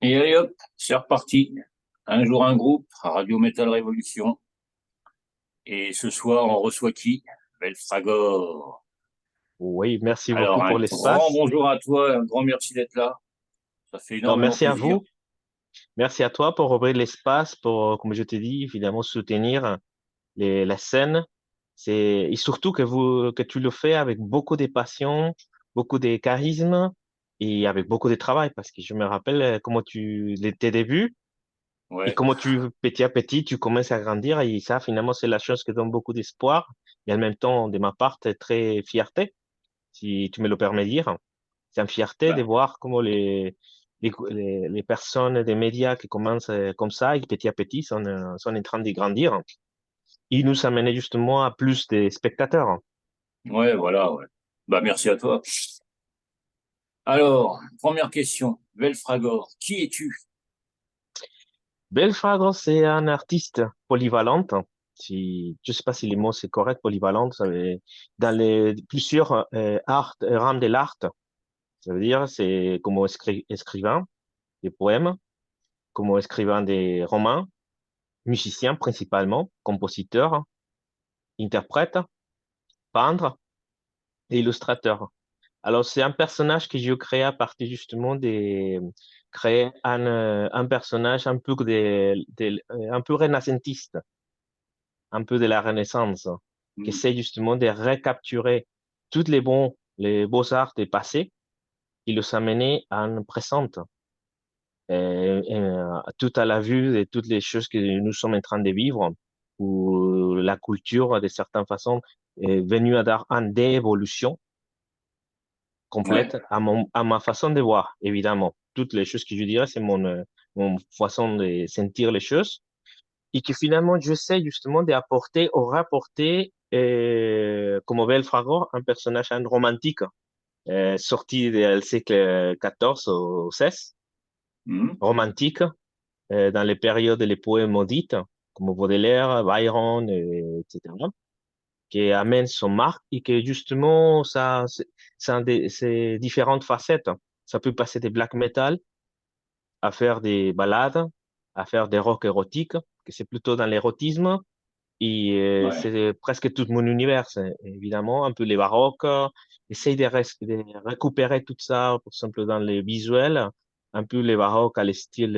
Et allez hop, c'est reparti. Un jour un groupe, Radio Metal Révolution. Et ce soir, on reçoit qui? Belfragor. Oui, merci beaucoup Alors, un pour grand l'espace. bonjour à toi, un grand merci d'être là. Ça fait Non, énormément merci à plaisir. vous. Merci à toi pour ouvrir l'espace, pour, comme je t'ai dit, évidemment, soutenir la scène. Et surtout que tu le fais avec beaucoup de passion, beaucoup de charisme et avec beaucoup de travail parce que je me rappelle comment tes débuts et Ouais, comment petit à petit, tu commences à grandir et ça, finalement, c'est la chose qui donne beaucoup d'espoir et en même temps, de ma part, très fierté, si tu me le permets de dire. C'est une fierté de bah, voir comment les personnes des médias qui commencent comme ça et petit à petit sont en train de grandir. Ils nous amènent justement à plus de spectateurs. ouais, voilà, ouais. Bah, merci à toi. Alors, première question. Belfragor, qui es-tu? Belfagor, c'est un artiste polyvalente. Si, je sais pas si les mots c'est correct, polyvalente. Dans les plusieurs rames de l'art, ça veut dire c'est comme écrivain des poèmes, comme écrivain des romans, musicien principalement, compositeur, interprète, peintre et illustrateur. Alors, c'est un personnage que j'ai créé à partir justement de créer un personnage un peu renacentiste, un peu de la Renaissance, qui Hmm. essaie justement de recapturer tous les beaux-arts des passés et les amener à un présent, tout à la vue de toutes les choses que nous sommes en train de vivre, où la culture, de certaines façons, est venue à dar en dévolution Ouais, complète à ma façon de voir, évidemment. Toutes les choses que je dirais, c'est mon façon de sentir les choses. Et que finalement, j'essaie justement d'apporter ou rapporter, comme Belfragor, un personnage un romantique, sorti du siècle XIV ou XVI, hmm, romantique, dans les périodes les poèmes maudites, comme Baudelaire, Byron, etc., qui amène son marque et que justement, c'est différentes facettes. Ça peut passer des black metal à faire des ballades, à faire des rock érotiques, que c'est plutôt dans l'érotisme. Et ouais, c'est presque tout mon univers, évidemment, un peu les baroques. Essaye de récupérer tout ça, par exemple, dans les visuels, un peu les baroques à le style,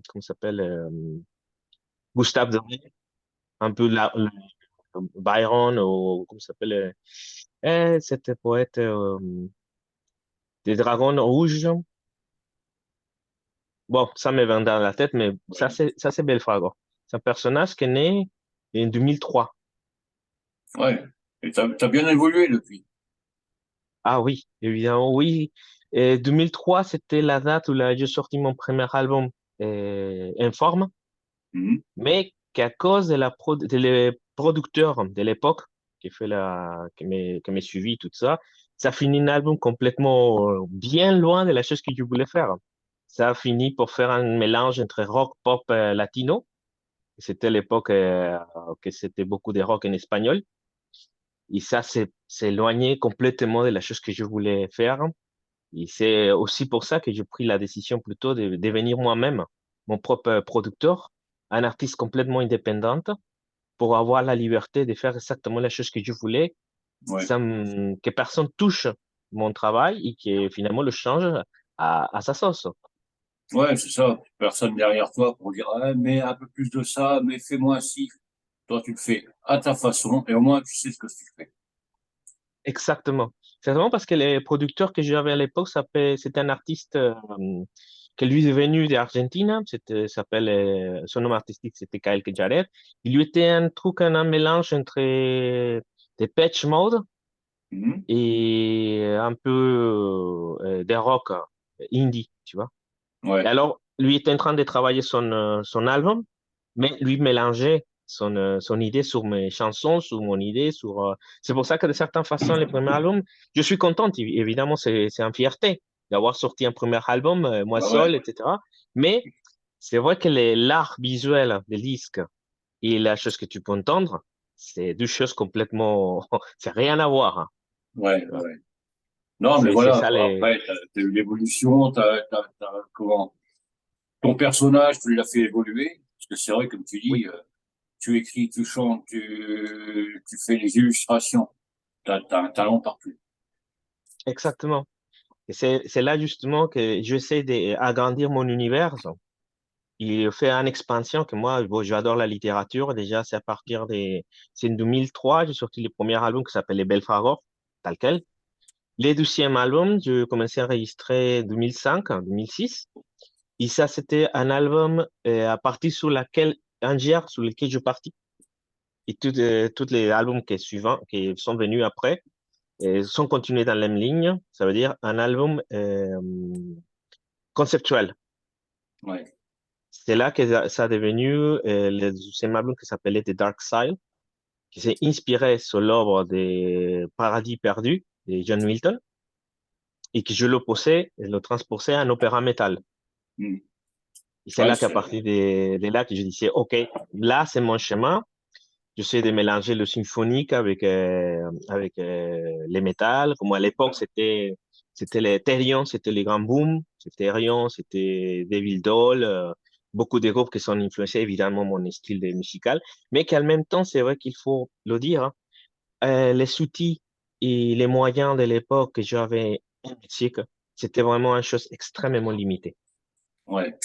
comment ça s'appelle, Gustave Doré, un peu Byron, ou comment ça s'appelle, cet poète des dragons rouges. Bon, ça me vient dans la tête, mais ouais, ça c'est Belfagor. C'est un personnage qui est né en 2003. ouais. Et t'as bien évolué depuis. Ah oui, évidemment, oui. Et 2003, c'était la date où j'ai sorti mon premier album en forme, Hmm, mais qu'à cause de les producteurs de l'époque qui m'ont suivi, tout ça, ça a fini un album complètement bien loin de la chose que je voulais faire. Ça a fini pour faire un mélange entre rock, pop, latino. C'était l'époque que c'était beaucoup de rock en espagnol. Et ça s'est éloigné complètement de la chose que je voulais faire. Et c'est aussi pour ça que j'ai pris la décision plutôt de devenir moi-même mon propre producteur, un artiste complètement indépendant pour avoir la liberté de faire exactement la chose que je voulais ouais. sans que personne touche mon travail et que finalement le change à sa sauce. Ouais, c'est ça. Personne derrière toi pour dire, ah, mais un peu plus de ça, mais fais-moi ci. Toi, tu le fais à ta façon et au moins, tu sais ce que tu fais. Exactement. C'est vraiment parce que les producteurs que j'avais à l'époque, c'était un artiste que lui est venu d'Argentine. S'appelle, son nom artistique, c'était Kyle Kejaret. Il lui était un truc, un mélange entre des Patch Mode Mhm. et un peu des rock indie, tu vois. Et Ouais, alors, lui était en train de travailler son album, mais lui mélangeait son idée sur mes chansons, sur mon idée, c'est pour ça que de certaines façons, les premiers albums, je suis contente, évidemment, c'est une fierté d'avoir sorti un premier album, moi bah ouais, seul, etc. Mais c'est vrai que l'art visuel des disques et la chose que tu peux entendre, c'est deux choses complètement, c'est rien à voir, hein, ouais, tu ouais, vois. ouais. Non, mais C'est voilà, ça toi, les, après, t'as eu l'évolution, comment? ton personnage, tu l'as fait évoluer, parce que c'est vrai, comme tu Oui, dis, tu écris, tu chantes, tu fais les illustrations. T'as un talent partout. exactement. Et c'est là justement que j'essaie d'agrandir mon univers. Il fait une expansion que moi, bon, j'adore la littérature. Déjà, c'est en 2003, j'ai sorti le premier album qui s'appelle Les Belles Fragors, tel quel. Les deuxième album, je commençais à enregistrer 2005, 2006. Et ça, c'était un album à partir sur laquelle, un genre sur lequel je partis. Et tous les albums qui sont venus après, sont continués dans la même ligne. Ça veut dire un album conceptuel. Ouais. C'est là que ça a devenu le deuxième album qui s'appelait The Dark Side, qui s'est inspiré sur l'œuvre des Paradis perdus de John Milton et que je le transposais en opéra métal. Mm. Et c'est Ouais, là qu'à partir de là que je disais, OK, là, c'est mon chemin. J'essaie de mélanger le symphonique avec les métals. Comme à l'époque, c'était les Therion, c'était les grands booms. C'était Therion, c'était Devil Doll, beaucoup de groupes qui sont influencés évidemment mon style de musical, mais qu'en même temps, c'est vrai qu'il faut le dire, hein, les outils et les moyens de l'époque que j'avais en musique, c'était vraiment une chose extrêmement limitée. ouais,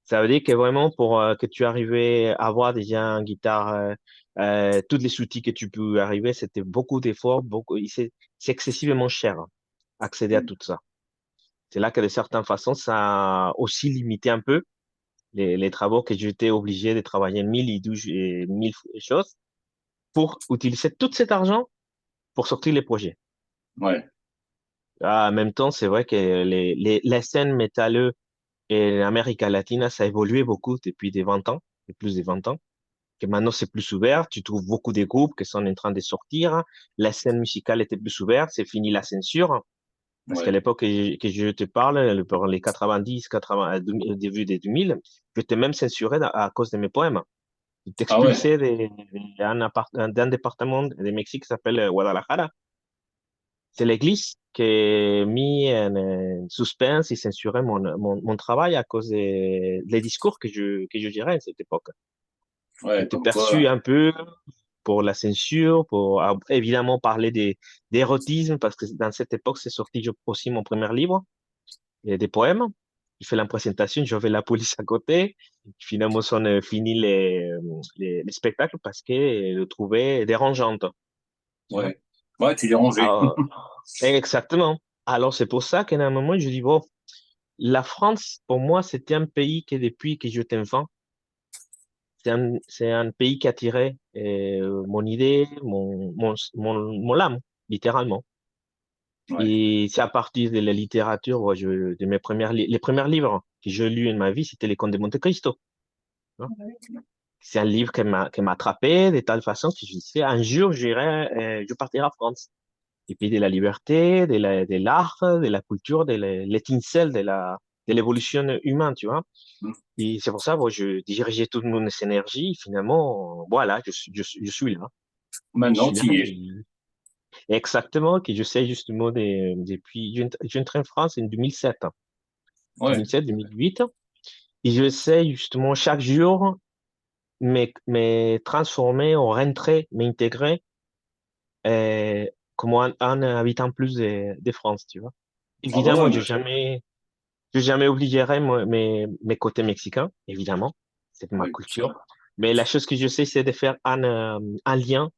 Ça veut dire que vraiment, pour que tu arrivais à avoir déjà une guitare, tous les outils que tu peux arriver, c'était beaucoup d'efforts, c'est excessivement cher, hein, accéder à mm. tout ça. C'est là que de certaines façons, ça a aussi limité un peu les travaux que j'étais obligé de travailler mille choses pour utiliser tout cet argent pour sortir les projets. Ouais, En même temps, c'est vrai que les scènes métalleux et l'Amérique latine, ça a évolué beaucoup depuis des 20 ans, depuis plus de 20 ans. Que maintenant c'est plus ouvert, tu trouves beaucoup de groupes qui sont en train de sortir, la scène musicale était plus ouverte, c'est fini la censure, parce qu'à ouais. l'époque que je te parle, pour les 90, 80, au début des 2000, je t'ai même censuré à cause de mes poèmes. Je Ah ouais. t'expulsais d'un département de Mexique qui s'appelle Guadalajara. C'est l'église qui a mis en suspense et censuré mon travail à cause des discours que je dirais à cette époque. Ouais, J'étais comme perçu quoi. un peu pour la censure, pour évidemment parler d'érotisme, parce que dans cette époque, c'est sorti aussi mon premier livre, et des poèmes. Je fais la présentation, j'avais la police à côté. Finalement, on a fini les spectacles parce que je le trouvais dérangeante. Tu vois? Ouais. Ouais, tu l'es rangé. Alors, exactement. Alors, c'est pour ça qu'à un moment, je dis, bon, la France, pour moi, c'était un pays que depuis que j'étais enfant, c'est un pays qui attirait mon idée, mon âme, littéralement. Ouais. Et c'est à partir de la littérature, de les premiers livres que j'ai lus de ma vie, c'était Les Contes de Monte Cristo, hein. C'est un livre qui m'a attrapé de telle façon que je disais, un jour, je partirai en France. Et puis de la liberté, de l'art, de la culture, l'étincelle de l'évolution humaine, tu vois. Mm. Et c'est pour ça, moi, je dirigeais toute mon énergie. Finalement, voilà, je suis là. Je Maintenant, suis là. tu y es. Exactement, que je sais justement depuis, je suis entré en France en 2007, Ouais. 2007, 2008. Et je sais justement chaque jour me transformer, ou rentrer, m'intégrer comme un habitant plus de France, tu vois. Ah bah Évidemment, ouais, je jamais oublierai mes côtés mexicains, évidemment. C'est ma oui, ça. culture. Mais la chose que je sais, c'est de faire un lien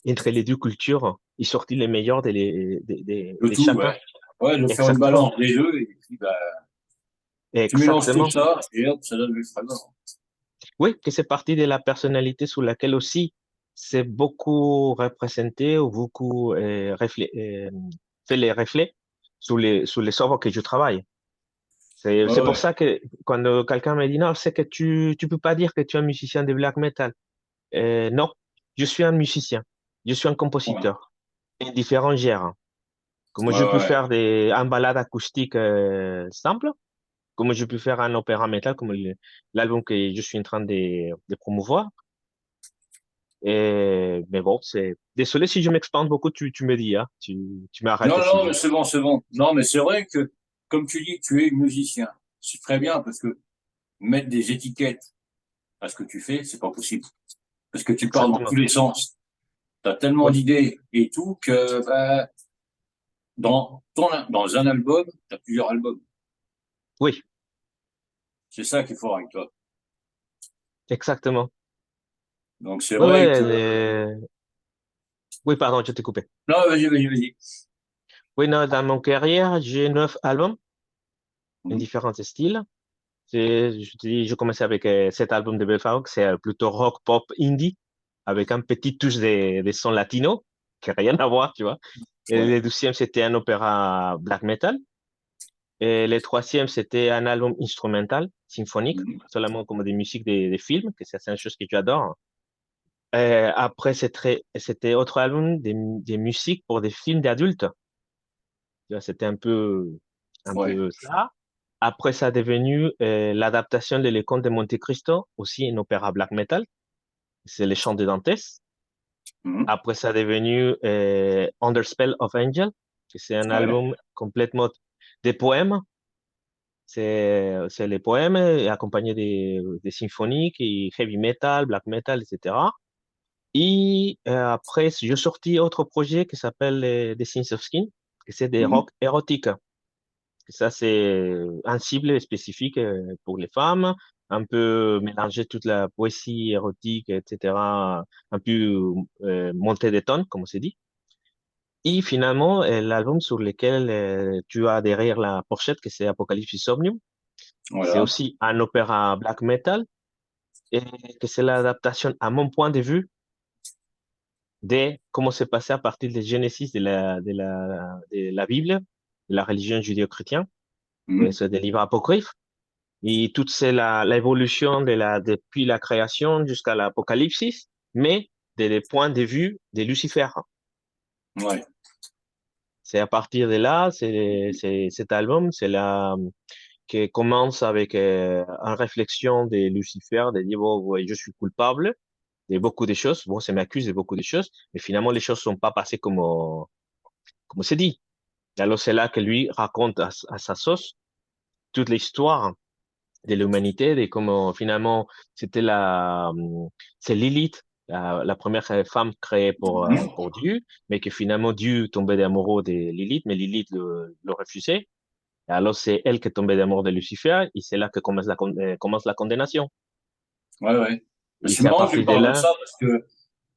entre les deux cultures et sortir les meilleurs Le de tout, chacun. ouais. Ouais, de faire une Exactement. balance des deux, et puis bah, tu mélanges tout Exactement. ça, et hop, ça donne le fragment. Oui, que c'est partie de la personnalité sur laquelle aussi c'est beaucoup représenté ou beaucoup fait les reflets sur les œuvres que je travaille. Ouais, C'est pour ouais, ça que quand quelqu'un me dit non, c'est que tu peux pas dire que tu es un musicien de black metal. Non, je suis un musicien. Je suis un ouais, compositeur. Et différents genres. Comme ouais, je peux ouais, faire un balade acoustique simple, comme je peux faire un opéra metal, comme l'album que je suis en train de promouvoir. Mais bon, désolé si je m'expande beaucoup, tu me dis, hein, tu non, m'arrêtes si non, je. mais c'est bon, c'est bon. Non, mais c'est vrai que, comme tu dis, tu es musicien. C'est très bien, parce que mettre des étiquettes à ce que tu fais, c'est pas possible. Parce que tu pars dans tous Exactement. les sens. Tu as tellement Oui, d'idées et tout que dans un album, tu as plusieurs albums. oui, C'est ça qu'il faut avec toi. exactement. Donc c'est Oui, oui, vrai que... oui, pardon, je t'ai coupé. Non, vas-y, vas-y, vas-y. Oui, non, dans mon carrière, j'ai 9 albums en Mhm. différents styles. Je te dis, je commençais avec cet album de Belfast, c'est plutôt rock, pop, indie, avec un petit touche de son latino, qui n'a rien à voir, tu vois. Et Ouais. le 12e, c'était un opéra black metal. Et le 3e, c'était un album instrumental, symphonique, Mhm. seulement comme des musiques des films, que c'est une chose que tu adores. Après, c'était autre album, des musiques pour des films d'adultes. Tu vois, c'était un Ouais. peu ça. Après, ça a devenu l'adaptation de Les Contes de Monte Cristo, aussi un opéra black metal. C'est Les Chants de Dantès. Mhm. Après, ça a devenu Under Spell of Angel, que c'est un Ouais. album complètement des poèmes. C'est les poèmes accompagnés des symphoniques et heavy metal, black metal, etc. Et après, j'ai sorti autre projet qui s'appelle The Sins of Skin, que c'est des Mhm. rock érotiques. Et ça, c'est un cible spécifique pour les femmes, un peu mélanger toute la poésie érotique, etc., un peu monter des tonnes, comme on s'est dit. Et finalement, l'album sur lequel tu as derrière la pochette, que c'est Apocalypse Somnium, c'est Voilà. aussi un opéra black metal et que c'est l'adaptation, à mon point de vue, de comment c'est passé à partir de Genesis de la Bible, de la religion judéo-chrétienne, et Mhm. c'est des livres apocryphes. Et toute c'est l'évolution depuis la création jusqu'à l'Apocalypse, mais des points de vue de Lucifer. Ouais. C'est à partir de là, c'est cet album, c'est là qui commence avec une réflexion de Lucifer, de dire, bon, ouais, je suis coupable de beaucoup de choses. Bon, ça m'accuse de beaucoup de choses, mais finalement, les choses sont pas passées comme c'est dit. Alors, c'est là que lui raconte à sa sauce toute l'histoire de l'humanité, de comment finalement c'était c'est Lilith, la première femme créée Mhm. pour Dieu, mais que finalement Dieu tombait amoureux de Lilith, mais Lilith le refusait. Et alors c'est elle qui est tombée d'amour de Lucifer, et c'est là que commence la condamnation. Ouais, ouais. Et C'est c'est à marrant que tu partir de parles de là, ça parce que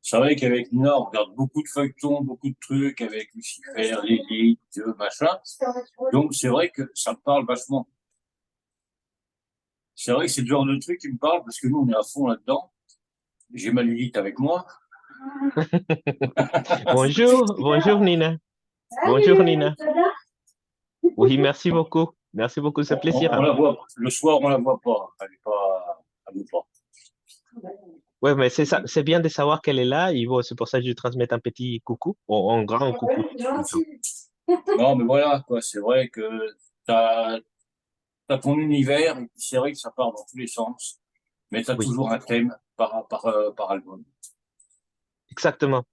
c'est vrai qu'avec Nina, on regarde beaucoup de feuilletons, beaucoup de trucs avec Lucifer, Lilith, machin. Donc c'est vrai que ça me parle vachement. C'est vrai que c'est le genre de truc qui me parle parce que nous, on est à fond là-dedans. J'ai ma Lilith avec moi. bonjour, bonjour Nina, bonjour Nina. Oui, merci beaucoup, c'est un On plaisir. la voit. Le soir, on la voit pas. Elle est pas, elle veut pas. Ouais, mais c'est ça, c'est bien de savoir qu'elle est là, et bon, c'est pour ça que je transmets un petit coucou, ou un grand coucou, plutôt. Non, mais voilà, quoi. C'est vrai que t'as, t'as ton univers et puis c'est vrai que ça part dans tous les sens. Mais t'as Oui, toujours un thème par album. exactement.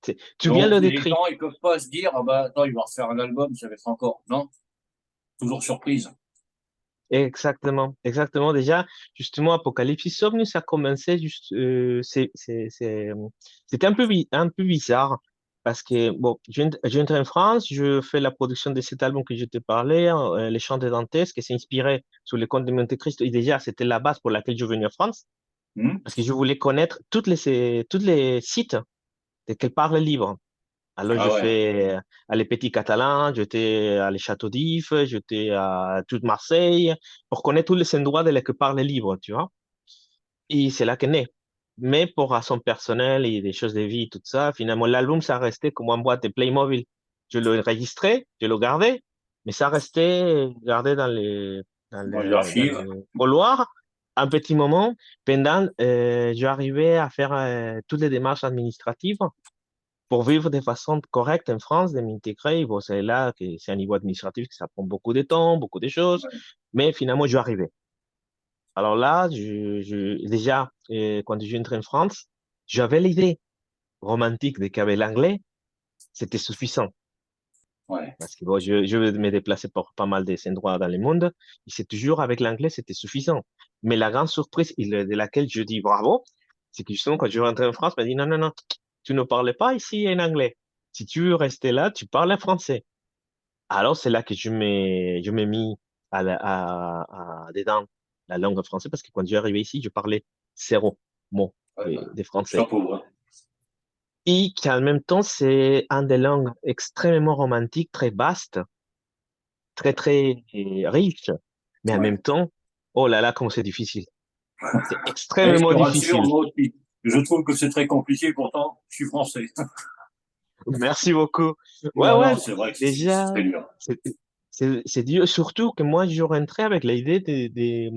Tu viens Donc le les décrire. gens, ils peuvent pas se dire, ah bah attends, il va refaire un album, ça va être encore. Non, toujours surprise. Exactement, exactement. Déjà, justement, Apocalypse Somnus, ça commençait juste, c'était un peu bizarre parce que, bon, je viens en France, je fais la production de cet album que je te parlais, hein, Les Chants de Dantès, qui s'est inspiré sur les contes de Monte Cristo. Et déjà, c'était la base pour laquelle je venais en France Hmm. parce que je voulais connaître toutes les sites de quels parle le livre. Alors, je Ah ouais, fais les Petits Catalans, j'étais à les Châteaux d'If, j'étais à toute Marseille, pour connaître tous les endroits de lesquels parle le livre, tu vois. Et c'est là qu'est né. Mais pour raison personnelle et des choses de vie, tout ça, finalement, l'album, ça restait comme une boîte de Playmobil. Je le enregistrais, je le gardais, mais ça restait gardé dans les dans archives. le couloir. Un petit moment, pendant, j'arrivais à faire toutes les démarches administratives pour vivre de façon correcte en France, de m'intégrer. Bon, c'est là que c'est un niveau administratif que ça prend beaucoup de temps, beaucoup de choses, mais finalement, je vais arriver. Alors là, déjà, quand je suis entré en France, j'avais l'idée romantique de qu'avec l'anglais, c'était suffisant. Ouais. Parce que bon, je me déplaçais pour pas mal des endroits dans le monde. Et c'est toujours avec l'anglais, c'était suffisant. Mais la grande surprise de laquelle je dis bravo, c'est que justement, quand je rentrais en France, on m'a dit non, non, non, tu ne parles pas ici en anglais. Si tu veux rester là, tu parles en français. Alors, c'est là que je m'ai mis dedans la langue française parce que quand je suis arrivé ici, je parlais zéro mot Ouais, bah, de français. chapeau, hein. Et qu'en même temps, c'est une des langues extrêmement romantiques, très vaste, très, très riche. Mais en Ouais. même temps, oh là là, comment c'est difficile. C'est Et je te extrêmement rassure, difficile. moi aussi. Je trouve que c'est très compliqué, pourtant, je suis français. Merci beaucoup. Ouais, Non, ouais, non, c'est vrai que c'est déjà, très dur. c'est c'est dur. Surtout que moi, je rentrais avec l'idée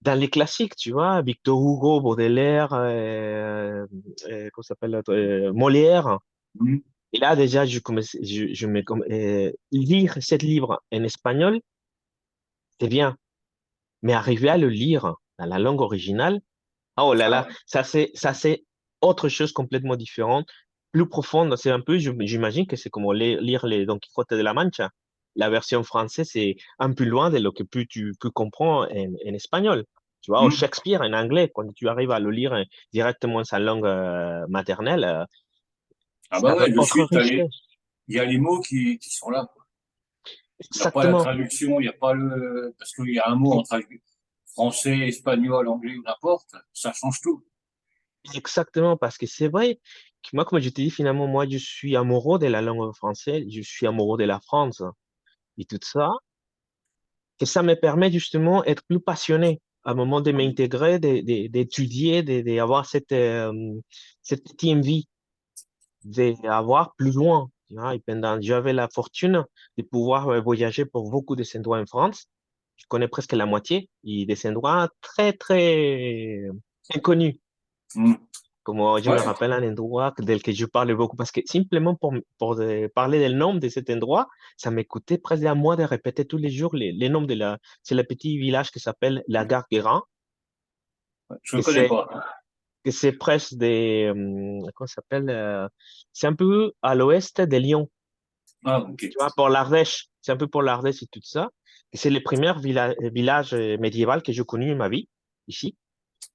dans les classiques, tu vois, Victor Hugo, Baudelaire, comment ça s'appelle, l'autre, Molière. Mhm. Et là, déjà, lire cet livre en espagnol, c'est bien. Mais arriver à le lire dans la langue originale, oh là Ah là, ouais. ça c'est autre chose complètement différente, plus profonde. C'est un peu, j'imagine que c'est comme lire les Don Quijote de la Mancha. La version française, c'est un peu loin de ce que tu peux comprendre en espagnol. Tu vois, au Mhm. Shakespeare en anglais, quand tu arrives à le lire directement en sa langue maternelle, Ah c'est bah ouais, avec de autre suite, richesse. il y a les mots qui sont là, quoi. Il n'y a pas la Exactement. traduction, il n'y a pas le... Parce qu'il y a un mot entre français, espagnol, anglais ou n'importe, ça change tout. Exactement, parce que c'est vrai que moi, comme je t'ai dit, finalement, moi, je suis amoureux de la langue française, je suis amoureux de la France et tout ça, que ça me permet justement d'être plus passionné à un moment de Oui. m'intégrer, d'étudier, d'avoir cette petite envie d'avoir plus loin. Tu vois. Et pendant, j'avais la fortune de pouvoir voyager pour beaucoup de ces endroits en France. Je connais presque la moitié, et des endroits très, très inconnus. Mhm. Comme je me Ouais, rappelle un endroit del que je parle beaucoup, parce que simplement pour parler du nom de cet endroit, ça m'écoutait presque à moi de répéter tous les jours les noms c'est le petit village qui s'appelle La Garguera, je ne que connais c'est, pas. que c'est presque comment ça s'appelle, c'est un peu à l'ouest de Lyon, Ah, ok. tu vois, pour l'Ardèche, c'est un peu pour l'Ardèche et tout ça. Et c'est le premier village médiéval que j'ai connu dans ma vie, ici.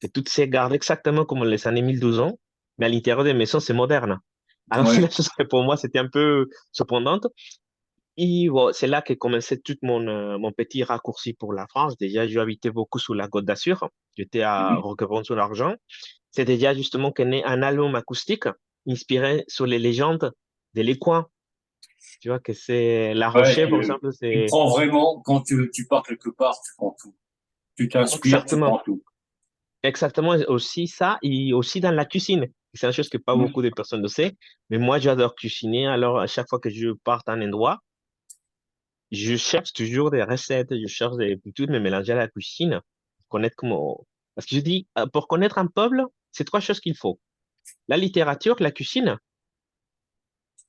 Et tout s'est gardé exactement comme les années 1200, mais à l'intérieur des maisons, c'est moderne. Alors, c'est Ouais. la chose que pour moi, c'était un peu surprenante. Et bon, c'est là que commençait tout mon petit raccourci pour la France. Déjà, j'ai habité beaucoup sur la Côte d'Azur. J'étais à Mhm. Roquebrune-sur-Argent. C'est déjà justement qu'est né un album acoustique inspiré sur les légendes de les coins. Tu vois que c'est La Ouais, Rochelle, par exemple, tu c'est prends vraiment, quand tu pars quelque part, tu prends tout. Tu t'inspires, tu exactement. prends tout. Exactement, aussi ça, et aussi dans la cuisine. C'est une chose que pas Mhm. beaucoup de personnes le savent, mais moi j'adore cuisiner. Alors à chaque fois que je pars à un endroit, je cherche toujours des recettes, je cherche des tout me mélanger à la cuisine, pour connaître comment. Parce que je dis, pour connaître un peuple, c'est trois choses qu'il faut. La littérature, la cuisine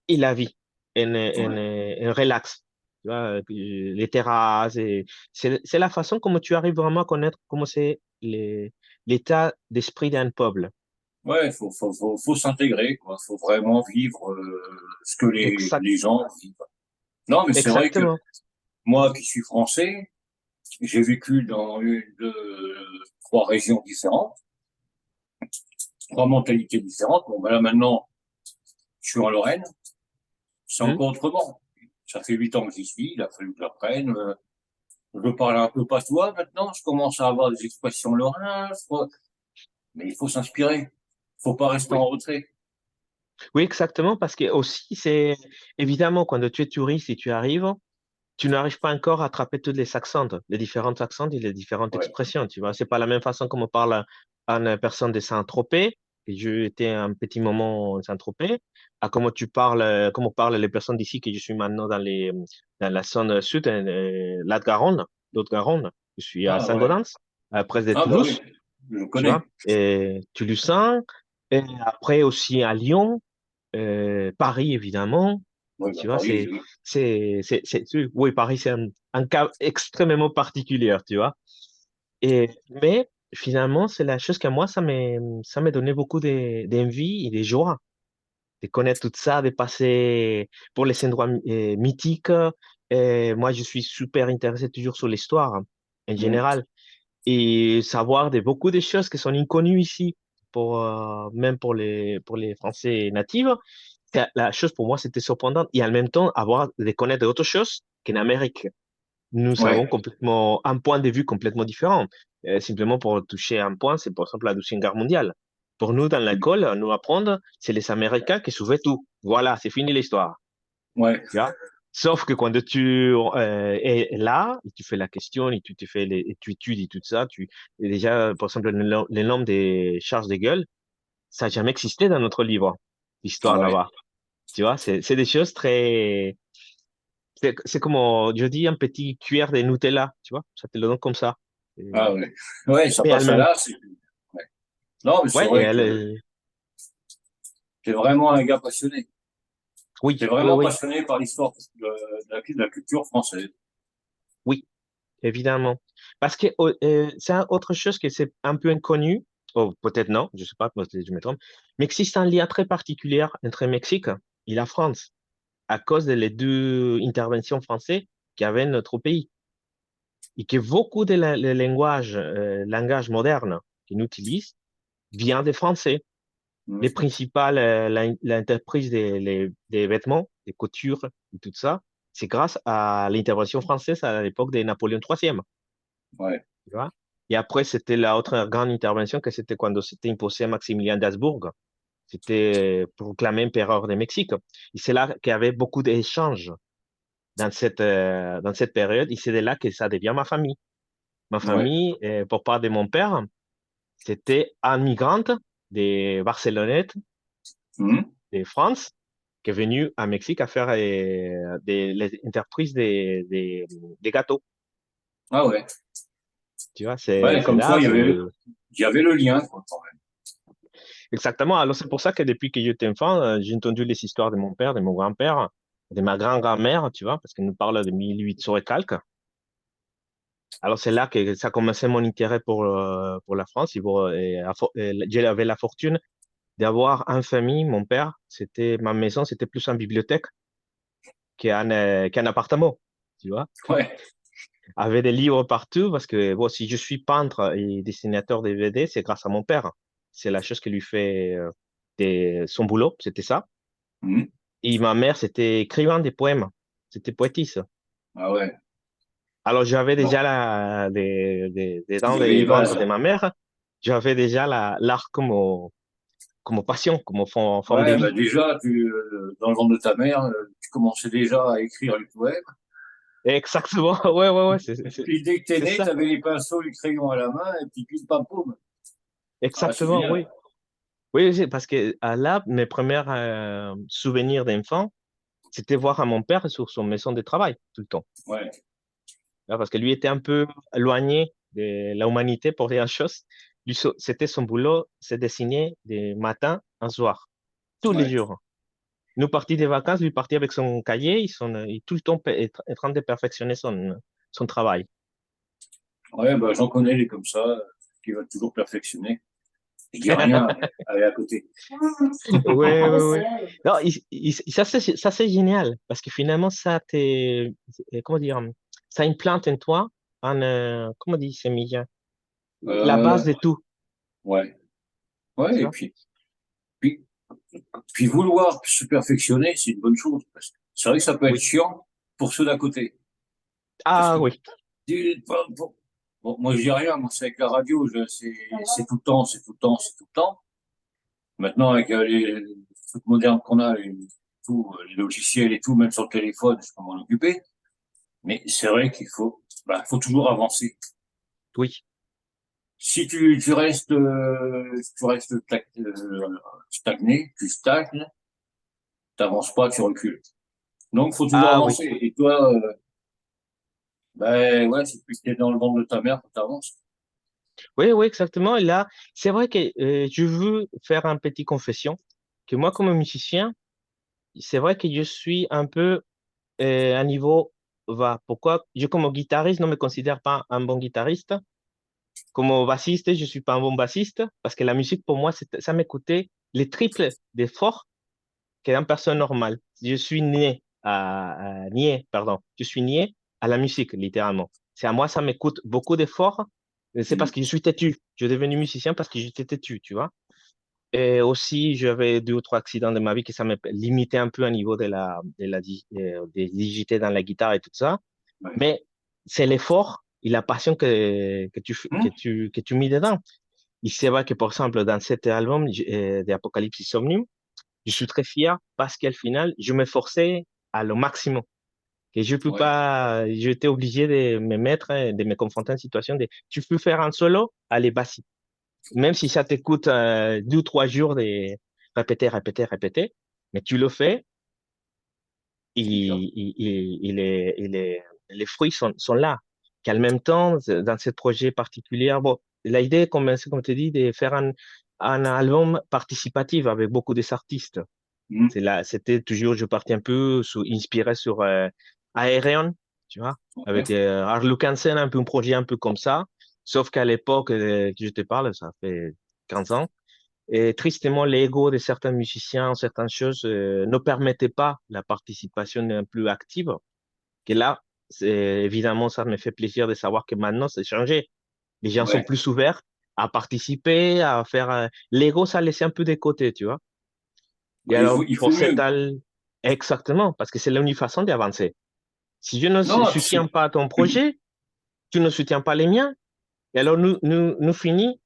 et la vie. Ouais. Un relax. Tu vois, les terrasses, c'est la façon comment tu arrives vraiment à connaître comment c'est l'état d'esprit d'un peuple. Ouais, faut s'intégrer, quoi. Faut vraiment vivre ce que Exact, les gens vivent. Non, mais c'est vrai que exactement. moi qui suis français, j'ai vécu dans une, deux, trois régions différentes, trois mentalités différentes. Bon, ben là maintenant, je suis en Lorraine, c'est Hmm. encore autrement. Ça fait 8 ans que j'y suis, il a fallu que j'apprenne. Je parle un peu patois maintenant, je commence à avoir des expressions lorraines, mais il faut s'inspirer. Faut pas rester Oui, en retrait. oui, exactement, parce que aussi, c'est évidemment quand tu es touriste et tu arrives, tu n'arrives pas encore à attraper tous les accents, les différents accents et les différentes Ouais. expressions, tu vois. C'est pas la même façon comme on parle à une personne de Saint-Tropez, et j'ai été un petit moment à Saint-Tropez, à comment parlent les personnes d'ici, que je suis maintenant dans la zone sud, Lot-Garonne, Lot-Garonne. Je suis à Ah ouais. Saint-Gaudens, près de Ah bah oui, Toulouse, je tu connais. vois, et Toulousain, et après aussi à Lyon, Paris, évidemment. Oui, bah Tu vois, Paris, oui. oui, Paris, c'est un cas extrêmement particulier, tu vois. Mais finalement, c'est la chose que moi, ça m'a donné beaucoup d'envie et de joie de connaître tout ça, de passer pour les endroits mythiques. Et moi, je suis super intéressé toujours sur l'histoire en Mhm. général et savoir de beaucoup de choses qui sont inconnues ici, même pour les Français natifs. La chose pour moi, c'était surprenant et en même temps, avoir de connaître d'autres choses qu'en Amérique. Nous avons Ouais, complètement un point de vue complètement différent. Simplement pour toucher un point, c'est par exemple la Deuxième Guerre mondiale. Pour nous, dans l'école, nous apprendre, c'est les Américains qui sauvaient tout. Voilà, c'est fini l'histoire. ouais, Tu vois? Sauf que quand tu es là, et tu fais la question, et tu te fais et tu étudies tout ça, et déjà, par exemple, le nombre des Charles de Gaulle, ça n'a jamais existé dans notre livre, l'histoire ouais. là-bas. Tu vois, c'est des choses très. C'est comme, je dis, un petit cuillère de Nutella, tu vois, ça te le donne comme ça. Ah ouais. Ouais, ça Mais passe à elle-même, là. Ouais. Non, mais c'est ouais, et vrai elle, que t'es vraiment un gars passionné. T'es oui, oui, vraiment oui, passionné par l'histoire de la culture française. oui, évidemment. Parce que c'est autre chose que c'est un peu inconnu, ou peut-être non, je sais pas, peut-être je me trompe, mais existe un lien très particulier entre le Mexique et la France à cause des deux interventions françaises qu'il y avait dans notre pays. Et que beaucoup de le langage moderne qu'on utilise vient des Français. Les Mhm. principales, l'entreprise des vêtements, des coutures et tout ça, c'est grâce à l'intervention française à l'époque de Napoléon III. Ouais. Tu vois? Et après, c'était la autre grande intervention que c'était quand c'était imposé à Maximilien d'Habsbourg. C'était proclamé empereur de Mexique. Et c'est là qu'il y avait beaucoup d'échanges dans cette période. Et c'est de là que ça devient ma famille. Ma Ouais. famille, pour part de mon père, c'était un migrante de Barcelonnette, Mhm. de France, qui est venu à Mexique à faire les entreprises des gâteaux. Ah ouais. Tu vois, Ouais, c'est comme quoi, là, c'est il y avait le lien, quoi, quand même. exactement. Alors, c'est pour ça que depuis que j'étais enfant, j'ai entendu les histoires de mon père, de mon grand-père, de ma grand-grand-mère, tu vois, parce qu'elle nous parle de 1800 et quelques. Alors, c'est là que ça a commencé mon intérêt pour la France. Et j'avais la fortune d'avoir un famille, mon père, ma maison, c'était plus une bibliothèque qu'un appartement, tu vois. Ouais. Avait des livres partout parce que bon, si je suis peintre et dessinateur DVD, c'est grâce à mon père. C'est la chose qui lui fait son boulot, c'était ça. Mhm. Et ma mère, c'était écrivain des poèmes, c'était poétisse. Ah ouais. Alors j'avais Bon. déjà Il dans y avait les les ventres bases. de ma mère, j'avais déjà l'art comme passion, comme forme de Ouais, bah vie. déjà, dans le ventre de ta mère, tu commençais déjà à écrire les poèmes. Exactement, ouais, ouais, ouais, Puis dès que t'es c'est né, ça. t'avais les pinceaux, les crayons à la main, et puis pim pam poum. Ah, c'est Exactement, génial. oui. Oui, oui, parce que là, mes premiers souvenirs d'enfant, c'était voir à mon père sur son maison de travail tout le temps. Ouais, Là, parce que lui était un peu éloigné de la humanité pour rien chose. Lui, c'était son boulot, c'est dessiner de matin à soir, tous les ouais. jours. Nous partis des vacances, lui partit avec son cahier, il tout le temps en train de perfectionner son travail. Ouais, bah j'en connais des comme ça, qui veulent toujours perfectionner. Je dis rien, mais allez à côté. Ouais, ouais, ouais. Non, ça c'est génial parce que finalement comment dire, ça implante en toi comment dire, c'est Mia, la base Euh, de tout, ouais, ouais, tu et vois. puis, puis vouloir se perfectionner, c'est une bonne chose. Parce que c'est vrai que ça peut être Oui. chiant pour ceux d'à côté. Parce Ah que, oui. bon, moi je dis rien, moi c'est avec la radio, c'est tout le temps, c'est tout le temps, c'est tout le temps. Maintenant, avec les trucs modernes qu'on a, les logiciels et tout, même sur le téléphone, je peux m'en occuper. Mais c'est vrai faut toujours avancer. Oui. Si tu restes stagné, tu stagnes, t'avances pas, tu recules. Donc, faut toujours Ah oui. avancer. Et toi, ben ouais, c'est plus que t'es dans le ventre de ta mère que t'avances. Oui, oui, exactement. Et là, c'est vrai que je veux faire un petit confession que moi, comme musicien, c'est vrai que je suis un peu à un niveau va. Pourquoi? Je, comme guitariste, ne me considère pas un bon guitariste. Comme bassiste, je suis pas un bon bassiste parce que la musique, pour moi, ça m'écoutait les triples d'efforts qu'une personne normale. Je suis pardon, je suis né à la musique, littéralement. C'est à moi, ça m'écoute beaucoup d'efforts. C'est parce Mm. que je suis têtu. Je suis devenu musicien parce que j'étais têtu, tu vois. Et aussi, j'avais deux ou trois accidents de ma vie qui ça m'a limité un peu au niveau des digiter dans la guitare et tout ça. Ouais. Mais c'est l'effort et la passion Mm. que tu mets dedans. Et c'est vrai que, par exemple, dans cet album d'Apocalypse Somnium, je suis très fier parce qu'au final, je m'efforçais à le maximum. Que je peux Ouais. pas, j'étais obligé de me mettre, de me confronter à une situation de, tu peux faire un solo, allez, vas-y. Même si ça t'écoute 2 ou 3 jours de répéter, mais tu le fais et, C'est sûr. les fruits sont là. Qu'en même temps, dans ce projet particulier, bon, l'idée, comme tu dis, de faire un album participatif avec beaucoup d'artistes. Mm. C'est là, c'était toujours, je partais un peu inspiré sur Aerion, tu vois, Ouais. avec Arlo Hansen, un peu un projet un peu comme ça. Sauf qu'à l'époque que je te parle, ça fait 15 ans, et tristement, l'ego de certains musiciens, certaines choses ne permettaient pas la participation plus active. Que là, évidemment, ça me fait plaisir de savoir que maintenant, c'est changé. Les gens sont Ouais. plus ouverts à participer, à faire. L'ego, ça laissé un peu de côté, tu vois. Et Ouais, alors, il faut pour mieux. exactement, parce que c'est l'unique façon d'avancer. Si je ne Non, et puis soutiens pas ton projet, tu ne soutiens pas les miens, et alors nous finissons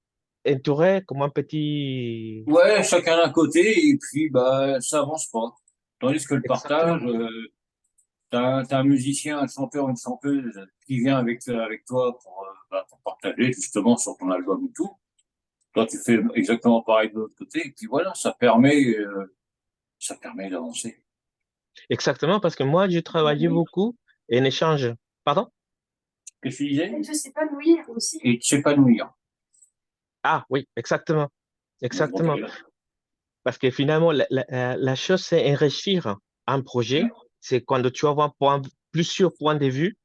entourés comme un petit. ouais, chacun d'un côté, et puis bah ça avance pas. Tandis que le Exactement. partage, t'as un musicien, un chanteur, une chanteuse qui vient avec toi pour partager justement sur ton album et tout. Toi, tu fais exactement pareil de l'autre côté, et puis voilà, ça permet d'avancer. Exactement, parce que moi, j'ai travaillé beaucoup en échange. Pardon? Qu'est-ce que tu disais? Et de s'épanouir aussi. Et de s'épanouir. Ah oui, exactement. Donc, Exactement. Parce que finalement, la chose, c'est enrichir un projet. C'est quand tu as un plusieurs points de vue